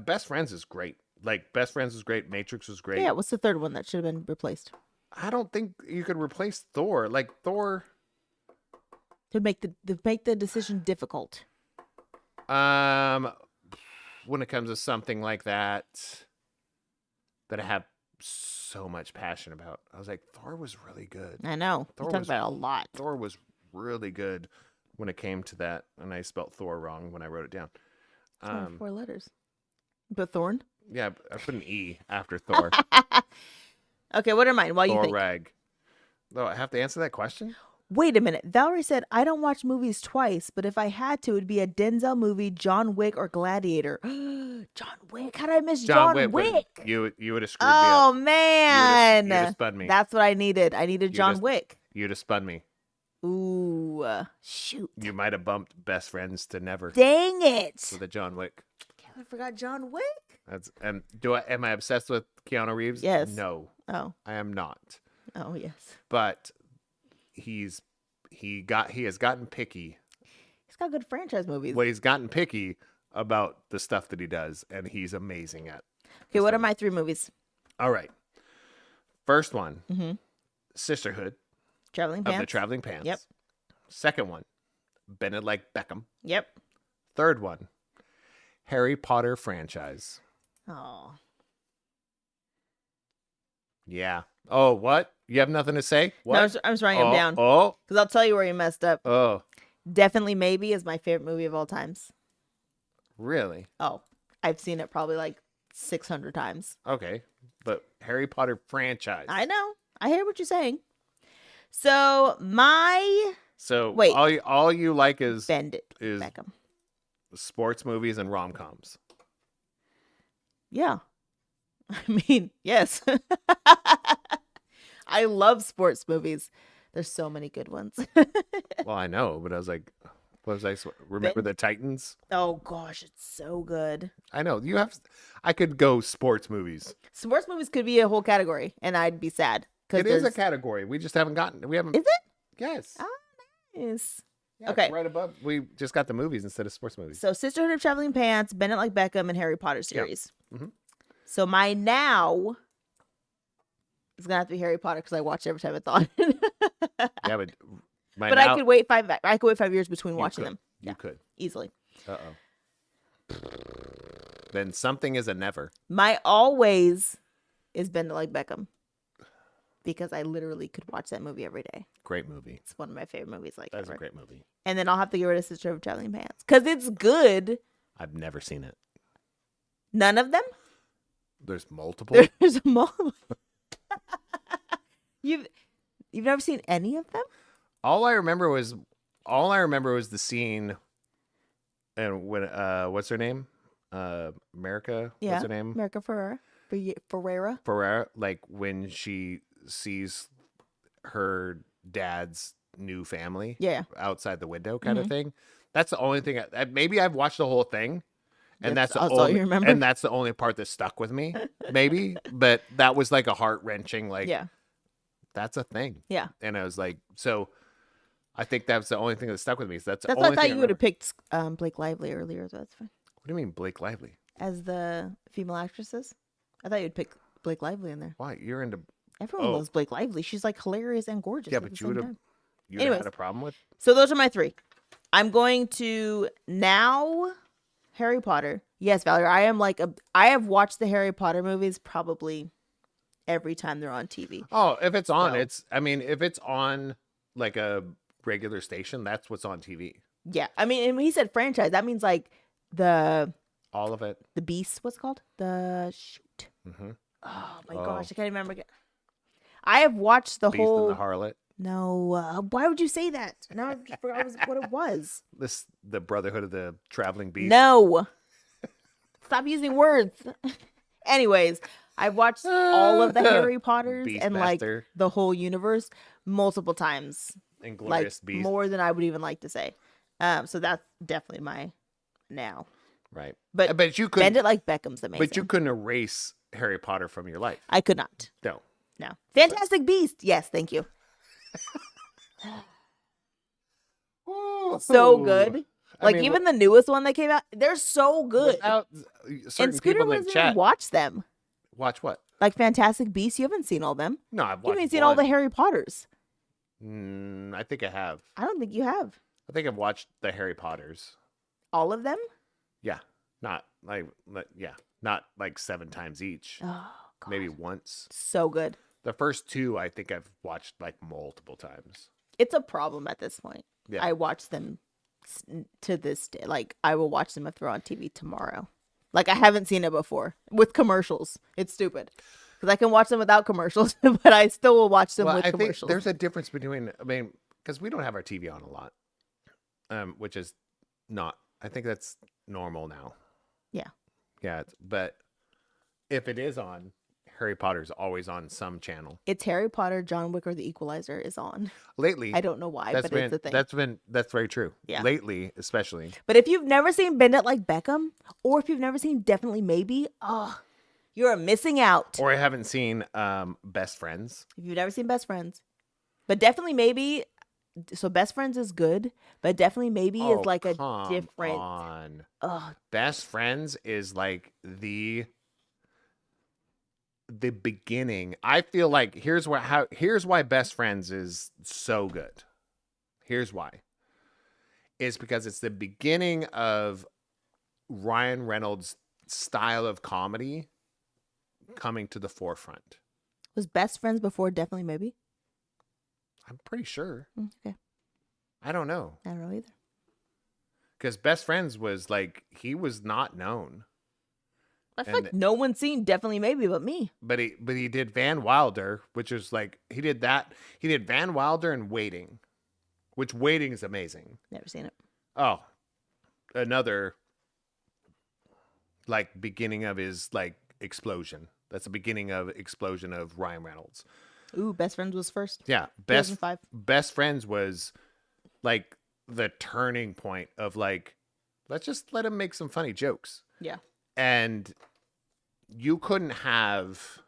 Best Friends is great. Like, Best Friends is great. Matrix was great. Yeah, what's the third one that should have been replaced? I don't think you could replace Thor. Like, Thor... To make the decision difficult. When it comes to something like that I have so much passion about, I was like, Thor was really good. I know. We talked about it a lot. Thor was really good when it came to that, and I spelled Thor wrong when I wrote it down. 4 letters. But Thorn? Yeah, I put an E after Thor. Okay, what are mine? While you Thor think. Rag. No, I have to answer that question? Wait a minute. Valerie said, I don't watch movies twice, but if I had to, it would be a Denzel movie, John Wick, or Gladiator. John Wick? How did I miss John Wick? You would have screwed me up. Oh, man. You'd have spun me. That's what I needed. I needed John Wick. You'd have spun me. Ooh, shoot. You might have bumped Best Friends to never. Dang it. With a John Wick. I forgot John Wick. Am I obsessed with Keanu Reeves? Yes. No. Oh. I am not. Oh, yes. But he has gotten picky. He's got good franchise movies. Well, he's gotten picky about the stuff that he does, and he's amazing at. Okay, what are my 3 movies? All right. First one, Sisterhood. Traveling Pants. Of the Traveling Pants. Yep. Second one, Bennett Like Beckham. Yep. Third one, Harry Potter franchise. Oh. Yeah. Oh, what? You have nothing to say? What? No, I'm just writing them down. Oh. Because I'll tell you where you messed up. Oh. Definitely Maybe is my favorite movie of all times. Really? Oh. I've seen it probably like 600 times. Okay. But Harry Potter franchise. I know. I hear what you're saying. So wait. All you like is Beckham. Sports movies and rom-coms. Yeah. I mean, yes. I love sports movies. There's so many good ones. Well, I know, but I was like, remember the Titans? Oh gosh, it's so good. I know. I could go sports movies. Sports movies could be a whole category, and I'd be sad. It is a category. We just haven't Is it? Yes. Oh, nice. Yeah, okay. It's right above. We just got the movies instead of sports movies. So Sisterhood of Traveling Pants, Bennett Like Beckham, and Harry Potter series. Yep. Mm-hmm. So my now is gonna have to be Harry Potter because I watch every time it's on. Yeah, but I could wait 5 years between watching them. You could easily. Then something is a never. My always is Bennett Like Beckham because I literally could watch that movie every day. Great movie. It's one of my favorite movies. That's a great movie. And then I'll have to get rid of Sister of Traveling Pants because it's good. I've never seen it. None of them. There's multiple. There's multiple. You've never seen any of them? All I remember was the scene, and when what's her name? America. Yeah. What's her name? America Ferrera. Ferrera. Like when she sees her dad's new family. Yeah. Outside the window, kind of thing. That's the only thing. Maybe I've watched the whole thing. And that's all you remember. And that's the only part that stuck with me, maybe. But that was like a heart wrenching, like, yeah, that's a thing. Yeah. And I was like, so I think that's the only thing that stuck with me. So that's the That's only why I thought thing you would have remember. picked Blake Lively earlier. So that's fine. What do you mean Blake Lively? As the female actresses, I thought you'd pick Blake Lively in there. Why? You're into... Everyone loves Blake Lively. She's like hilarious and gorgeous. Yeah, at but the you same would have... time. You'd have Anyways. had a problem with... So those are my 3. I'm going to now Harry Potter. Yes, Valerie, I have watched the Harry Potter movies probably every time they're on TV. Oh, if it's on, So- if it's on like a regular station, that's what's on TV. Yeah. I mean, and when he said franchise, that means like the All of it. Beast, what's it called? The shoot. Mm-hmm. Oh my gosh, I can't remember again. I have watched the Beast whole. and the Harlot. No, why would you say that? Now I forgot what it was. The Brotherhood of the Traveling Beast. No, stop using words. Anyways, I've watched all of the Harry Potters and like Beastmaster. the whole universe multiple times, Inglorious like Beast. more than I would even like to say. So that's definitely my now. Right. But you couldn't. Bend It Like Beckham's amazing. But you couldn't erase Harry Potter from your life. I could not. No. No. Fantastic Beast. Yes, thank you. So good. Like even the newest one that came out, they're so good. Without certain And Scooter people in doesn't chat. even watch them. Watch what? Like Fantastic Beasts, you haven't seen all them. No, I've You watched haven't seen all the one. Harry Potters. I think I have. I don't think you have. I think I've watched the Harry Potters. All of them? Yeah. Not like 7 times each. Oh, God. Maybe once. So good. The first 2 I think I've watched like multiple times. It's a problem at this point. Yeah. I watch them to this day. Like, I will watch them if they're on TV tomorrow. Like, I haven't seen it before with commercials. It's stupid. Because I can watch them without commercials, but I still will watch them with I commercials. think there's a difference between, because we don't have our TV on a lot, which is not, I think that's normal now. Yeah. Yeah. But if it is on, Harry Potter's always on some channel. It's Harry Potter, John Wick, or The Equalizer is on. Lately. I don't know why, but it's a thing. That's very true. Yeah. Lately, especially. But if you've never seen Bend It Like Beckham, or if you've never seen Definitely Maybe, you're missing out. Or I haven't seen Best Friends. If you've never seen Best Friends. But Definitely Maybe, so Best Friends is good, but Definitely Maybe is like a different. On. Oh, Best Friends is like the beginning. I feel like here's why Best Friends is so good. Here's why. It's because it's the beginning of Ryan Reynolds' style of comedy coming to the forefront. was Best Friends before Definitely Maybe? I'm pretty sure. Okay. I don't know. I don't know either. Because Best Friends was like, he was not known. I feel like no one's seen Definitely Maybe but me. But he did Van Wilder, which is like, he did that. He did Van Wilder and Waiting, which Waiting is amazing. Never seen it. Oh, another like beginning of his like explosion. That's the beginning of explosion of Ryan Reynolds. Ooh, Best Friends was first. Yeah. 2005. Best Friends was like the turning point of like, let's just let him make some funny jokes. Yeah. And you couldn't have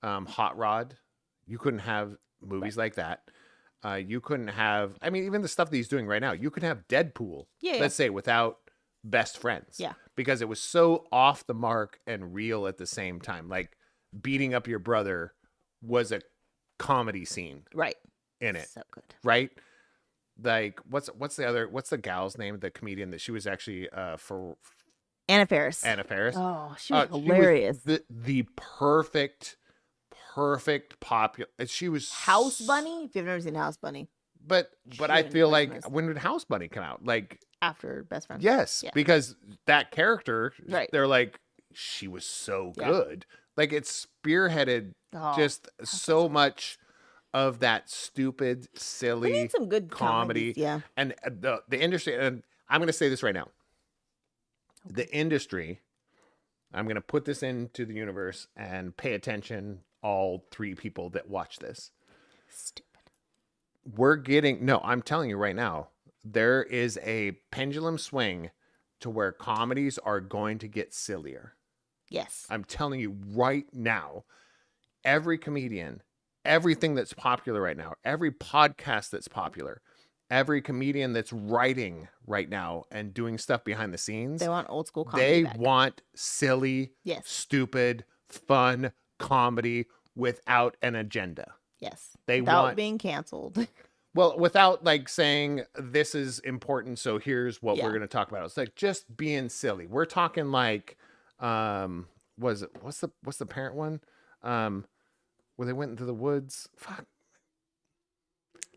Hot Rod. You couldn't have movies like that. You couldn't have, even the stuff that he's doing right now, you could have Deadpool, let's say, without Best Friends. Yeah. Because it was so off the mark and real at the same time. Like, beating up your brother was a comedy scene. Right. In it. So good. Right? Like, what's the gal's name? The comedian that she was actually for Anna Faris. Anna Faris. Oh, she was hilarious. She was the perfect popular. She was House Bunny. If you've never seen House Bunny, but I feel like Christmas. when did House Bunny come out? Like after Best Friends. yes, Yeah. because that character, Right. they're like, she was so Yeah. good. Like it spearheaded just so much of that stupid, We silly need some good comedy. comedies, yeah. And the industry, and I'm going to say this right now. The industry, I'm going to put this into the universe and pay attention, all 3 people that watch this. Stupid. I'm telling you right now, there is a pendulum swing to where comedies are going to get sillier. Yes. I'm telling you right now, every comedian everything that's popular right now, every podcast that's popular, every comedian that's writing right now and doing stuff behind the scenes. They want old school comedy. They back. want silly, stupid, fun comedy without an agenda. Yes. They without want being canceled. Well, without like saying this is important, so here's what we're going to talk about. It's like just being silly. We're talking like, what's the parent one? Where they went into the woods. Fuck.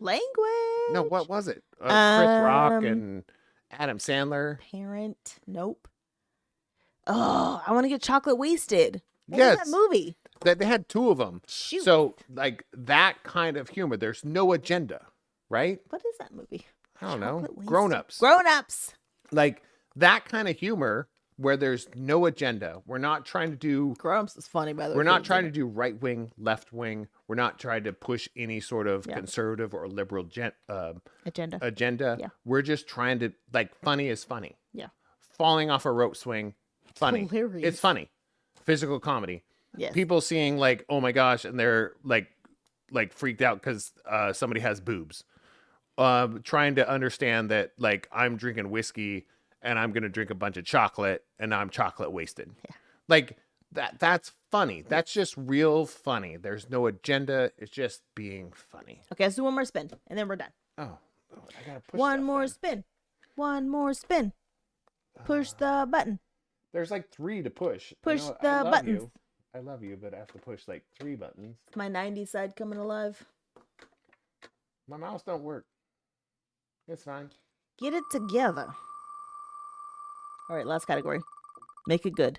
Language. No, what was it? Chris Rock and Adam Sandler. Parent. Nope. Oh, I want to get chocolate wasted. What Yes. was that movie? They had two of them. Shoot. So like that kind of humor. There's no agenda, right? What is that movie? I don't know. Chocolate wasted. Grown-ups. Grown-ups. Like that kind of humor where there's no agenda. We're not trying to do Grown-ups is funny, by the way. We're not trying to do right wing, left wing. We're not trying to push any sort of conservative or liberal agenda. Yeah. We're just trying to like funny is funny. Yeah. Falling off a rope swing, funny. Hilarious. It's funny. Physical comedy. Yes. People seeing like, oh my gosh, and they're like freaked out because somebody has boobs. Trying to understand that like I'm drinking whiskey and I'm gonna drink a bunch of chocolate and I'm chocolate wasted. Yeah. Like that's funny. That's just real funny. There's no agenda. It's just being funny. Okay, let's do one more spin, and then we're done. Oh I gotta push One stuff more in. spin. One more spin. Push the button. There's like 3 to push. Push I the love buttons. you. I love you, but I have to push like 3 buttons. My 90s side coming alive. My mouse don't work. It's fine. Get it together. All right, last category. Make it good.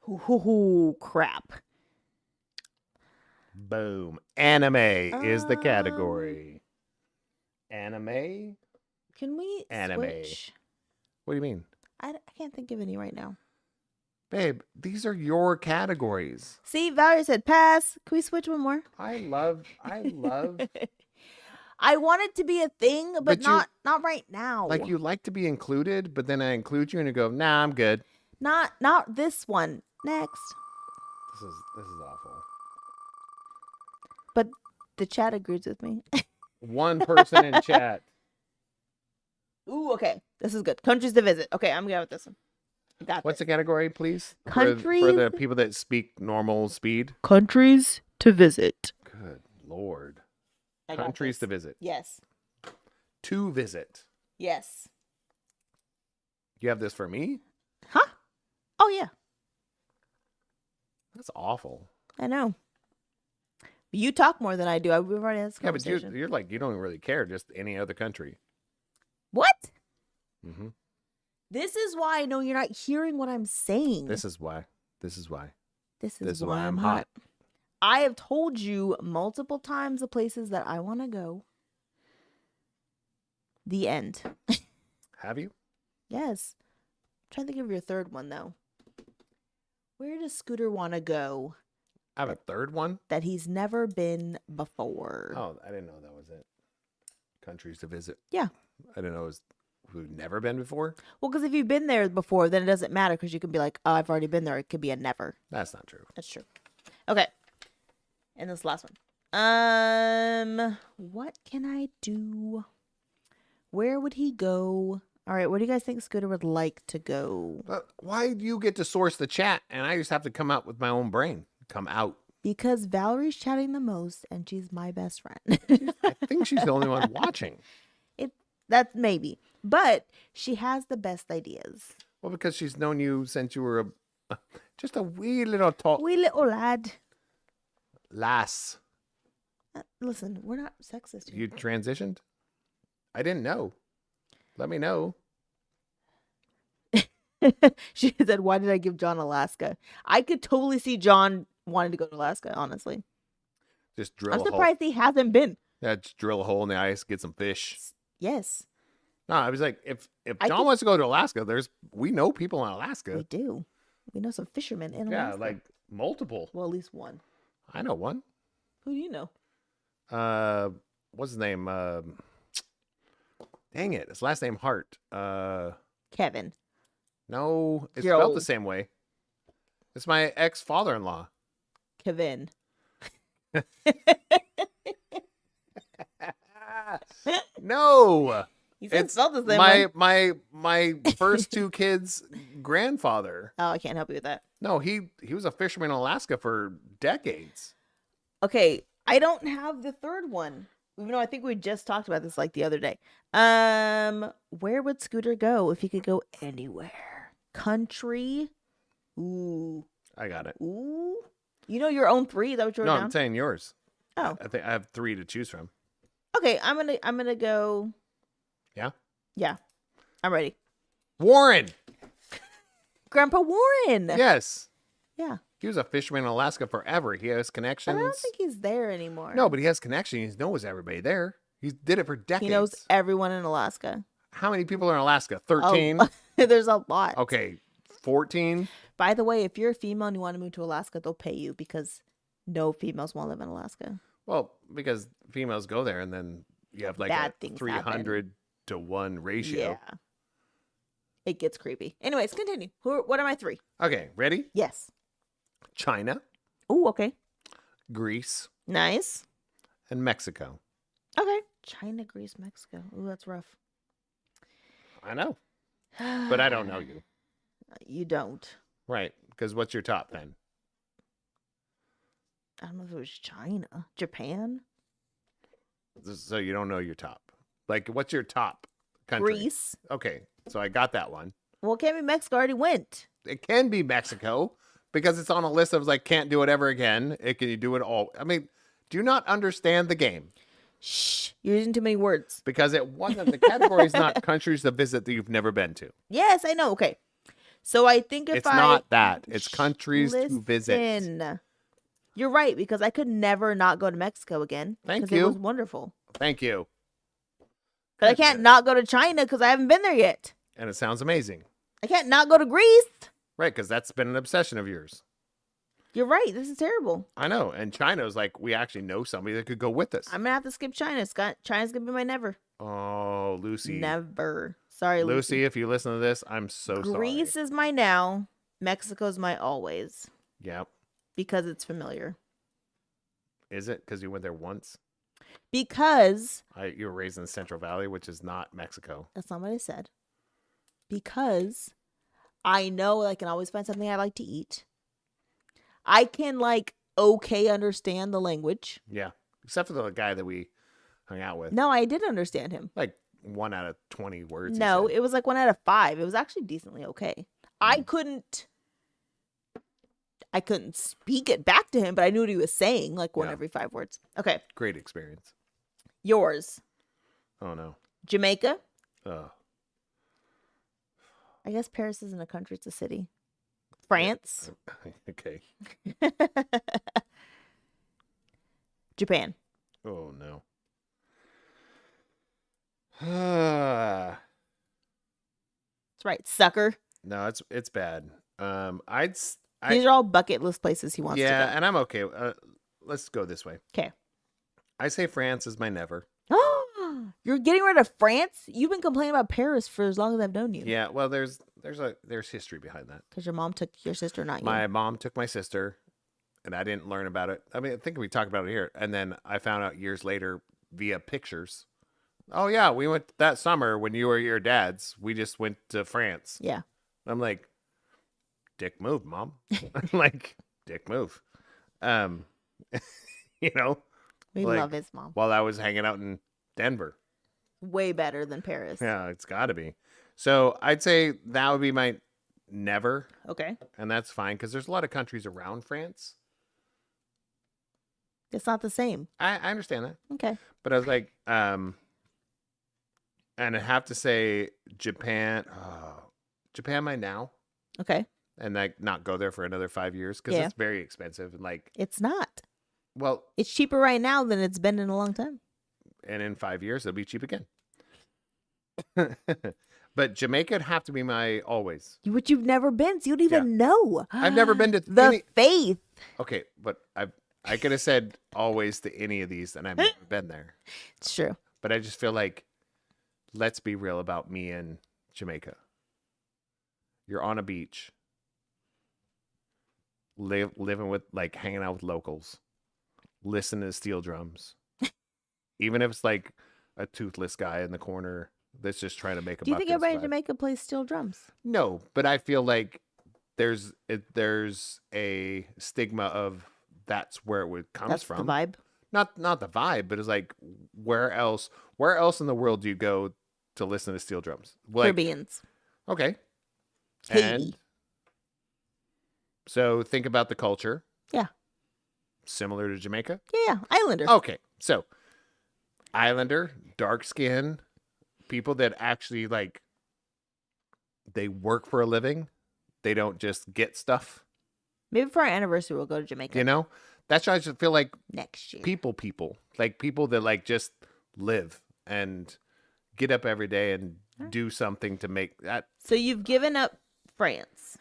Hoo, crap. Boom. Anime is the category. Anime? Can we Anime. switch? What do you mean? I can't think of any right now. Babe, these are your categories. See, Valerie said pass. Can we switch one more? I love I want it to be a thing, but But you- not right now. like you like to be included, but then I include you and you go, nah, I'm good. Not this one. Next. This is awful. But the chat agrees with me. One person in chat. Ooh, okay. This is good. Countries to visit. Okay, I'm good with this one. Got What's this. the category, please? Countries? For the people that speak normal speed. Countries to visit. Good Lord. I got Countries this. to visit. Yes. To visit. Yes. You have this for me? Huh? Oh, yeah. That's awful. I know. You talk more than I do. We've already had this Yeah, but conversation. you're like, you don't really care. Just any other country. What? Mm-hmm. This is why I know you're not hearing what I'm saying. This is why. This is why. This is why I'm hot. I have told you multiple times the places that I want to go. The end. Have you? Yes. I'm trying to think of your third one, though. Where does Scooter want to go I have a third one. that he's never been before? Oh, I didn't know that was it. Countries to visit. Yeah. I didn't know it was we've never been before. Well, because if you've been there before, then it doesn't matter because you can be like, oh, I've already been there. It could be a never. That's not true. That's true. Okay. And this last one. What can I do? Where would he go? All right, where do you guys think Scooter would like to go? But why do you get to source the chat and I just have to come out with my own brain? Come out. Because Valerie's chatting the most and she's my best friend. I think she's the only one watching. That's maybe. But she has the best ideas. Well, because she's known you since you were just a wee little talk Wee little lad. lass. Listen, we're not sexist here. You transitioned? I didn't know. Let me know. She said, why did I give John Alaska? I could totally see John wanting to go to Alaska, honestly. Just drill I'm a hole. surprised he hasn't been. Yeah, just drill a hole in the ice, get some fish. Yes, No, I was like, if I John could- wants to go to Alaska, we know people in we Alaska. do. We know some fishermen in Yeah, Alaska. like multiple. Well, at least one. I know one. Who do you know? What's his name? Dang it, his last name Hart. Kevin. No, it's Joe. spelled the same way. It's my ex-father-in-law. Kevin. No. He said It's spelled the same way. my first two kids' grandfather. Oh, I can't help you with that. No, he was a fisherman in Alaska for decades. Okay, I don't have the third one. Even though I think we just talked about this like the other day. Where would Scooter go if he could go anywhere? Country? Ooh. I got it. Ooh. You know your own three? Is that what you wrote No, down? I'm saying yours. Oh. I think I have 3 to choose from. Okay, I'm gonna go. Yeah? Yeah. I'm ready. Warren. Grandpa Warren. Yes. Yeah. He was a fisherman in Alaska forever. He has But connections. I don't think he's there anymore. No, but he has connections. He knows everybody there. He did it for decades. He knows everyone in Alaska. How many people are in Alaska? 13? Oh, there's a lot. Okay, 14? By the way, if you're a female and you want to move to Alaska, they'll pay you because no females want to live in Alaska. Well, because females go there and then you have like Bad a things 300 to 1 ratio. Yeah. It gets creepy. Anyways, continue. What are my 3? Okay, ready? Yes. China, Oh, okay. Greece, Nice. and Mexico. Okay. China, Greece, Mexico. Ooh, that's rough. I know, but I don't know you. You don't. Right, because what's your top then? I don't know if it was China. Japan? So you don't know your top. Like, what's your top country? Greece. Okay, so I got that one. Well, it can't be Mexico. I already went. It can be Mexico because it's on a list of like, can't do it ever again. It can you do it all. I mean, do you not understand the game? Shh. You're using too many words. Because it wasn't the category is not countries to visit that you've never been to. Yes, I know. Okay. So I think if It's not that. It's countries to visit. Listen. You're right, because I could never not go to Mexico again. Thank 'cause you. It was wonderful. Thank you. But I can't not go to China because I haven't been there yet. And it sounds amazing. I can't not go to Greece. Right, because that's been an obsession of yours. You're right. This is terrible. I know. And China's like, we actually know somebody that could go with us. I'm going to have to skip China. China's going to be my never. Oh, Lucy. Never. Sorry, Lucy, if you listen to this, I'm so sorry. Greece is my now. Mexico's my always. Yep. Because it's familiar. Is it? Because you went there once? Because. You were raised in the Central Valley, which is not Mexico. That's not what I said. Because I know I can always find something I like to eat. I can understand the language. Yeah. Except for the guy that we hung out with. No, I did understand him. Like 1 out of 20 words. No, he said. it was like 1 out of 5. It was actually decently okay. I couldn't speak it back to him, but I knew what he was saying, like 1 every 5 words. Okay. Great experience. Yours. Oh, no. Jamaica. Oh. I guess Paris isn't a country, it's a city. France. Okay. Japan. Oh, no. That's right, sucker. No, it's bad. These are all bucket list places he wants to go. Yeah, and I'm okay. Let's go this way. Okay. I say France is my never. You're getting rid of France? You've been complaining about Paris for as long as I've known you. Yeah, well, there's history behind that. Because your mom took your sister, not you. My mom took my sister, and I didn't learn about it. I mean, I think we talked about it here, and then I found out years later via pictures. Oh yeah, we went that summer when you were at your dad's. We just went to France. Yeah. I'm like, dick move, mom. I'm like, dick move. You know, we love his mom. While I was hanging out in Denver. Way better than Paris. Yeah, it's got to be. So I'd say that would be my never. Okay. And that's fine because there's a lot of countries around France. It's not the same. I understand that. Okay. But I was like, and I have to say Japan. Japan, my now. Okay. And like not go there for another 5 years because it's very expensive and like. It's not. Well, it's cheaper right now than it's been in a long time. And in 5 years, it'll be cheap again. But Jamaica would have to be my always. Which you've never been, so you don't even know. I've never been to the faith. Okay, but I could have said always to any of these, and I've never been there. It's true. But I just feel like, let's be real about me and Jamaica. You're on a beach. living with, like, hanging out with locals, listening to steel drums, even if it's like a toothless guy in the corner that's just trying to make a Do you buck think and everybody in survive. Jamaica plays steel drums? No, but I feel like there's a stigma of that's where it comes That's from. the vibe. Not the vibe, but it's like where else in the world do you go to listen to steel drums? Like, Caribbeans. okay. Haiti. And so think about the culture. Yeah. Similar to Jamaica. Yeah. Islander. Okay. So Islander, dark skin, people that actually, like, they work for a living. They don't just get stuff. Maybe for our anniversary, we'll go to Jamaica. You know? That's why I just feel like next year. People. Like, people that, like, just live and get up every day and do something to make that. So you've given up France.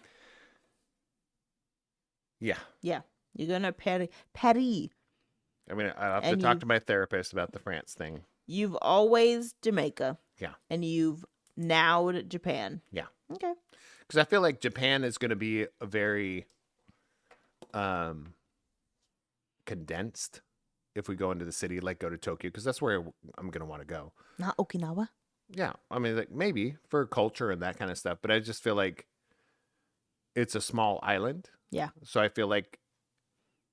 Yeah. Yeah. You're going to Paris. I mean, I'll have to talk to my therapist about the France thing. You've always Jamaica. Yeah. And you've nowed Japan. Yeah. Okay. Because I feel like Japan is going to be a very condensed if we go into the city, like go to Tokyo, because that's where I'm going to want to go. Not Okinawa. Yeah. I mean, like, maybe for culture and that kind of stuff, but I just feel like it's a small island. Yeah. So I feel like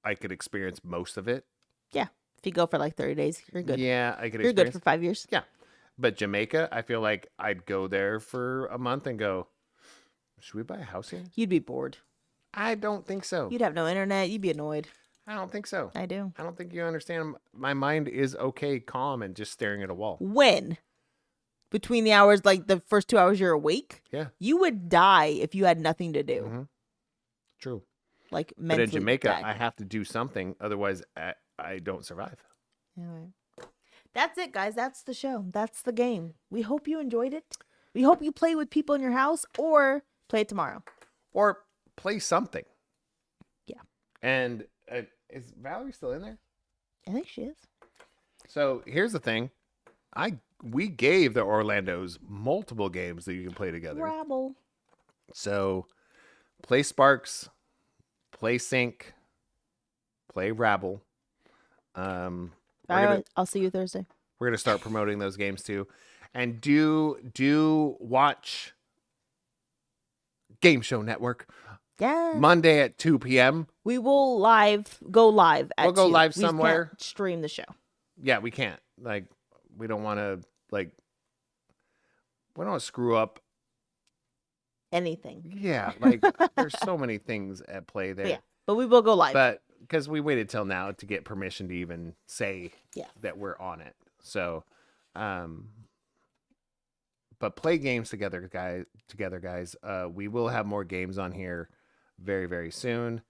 I could experience most of it. Yeah. If you go for like 30 days, you're good. Yeah, I could You're experience. good for 5 years. Yeah. But Jamaica, I feel like I'd go there for a month and go, should we buy a house here? You'd be bored. I don't think so. You'd have no internet. You'd be annoyed. I don't think so. I do. I don't think you understand. My mind is okay, calm, and just staring at a wall. When? Between the hours, like the first 2 hours you're awake? Yeah. You would die if you had nothing to do. Mm-hmm. True. Like But mentally in Jamaica, die. I have to do something. Otherwise, I don't survive. Anyway. That's it, guys. That's the show. That's the game. We hope you enjoyed it. We hope you play with people in your house or play it tomorrow. Or play something. Yeah. And is Valerie still in there? I think she is. So here's the thing. We gave the Orlandos multiple games that you can play together. Rabble. So play Sparks, play Sync, play Rabble. All right, I'll see you Thursday. We're gonna start promoting those games too, and do watch Game Show Network. Yeah. Monday at 2 p.m. We will go live at We'll go 2. live We somewhere. can't stream the show. Yeah, we can't. Like, we don't want to we don't want to screw up Anything. Yeah, like there's so many things at play there. Yeah, but we will go live. But because we waited till now to get permission to even say Yeah. that we're on it. So, but play games together, guys. We will have more games on here very, very soon.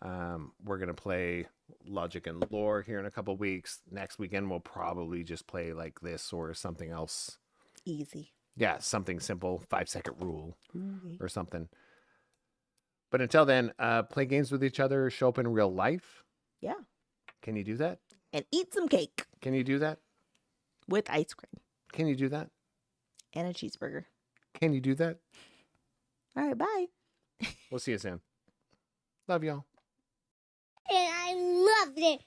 We're going to play Logic and Lore here in a couple weeks. Next weekend, we'll probably just play like this or something else. Easy. Yeah, something simple, 5-second rule Okay. or something. But until then, play games with each other, show up in real life. Yeah. Can you do that? And eat some cake Can you do that? with ice cream Can you do that? and a cheeseburger. Can you do that? All right, bye. We'll see you soon. Love y'all. And I loved it.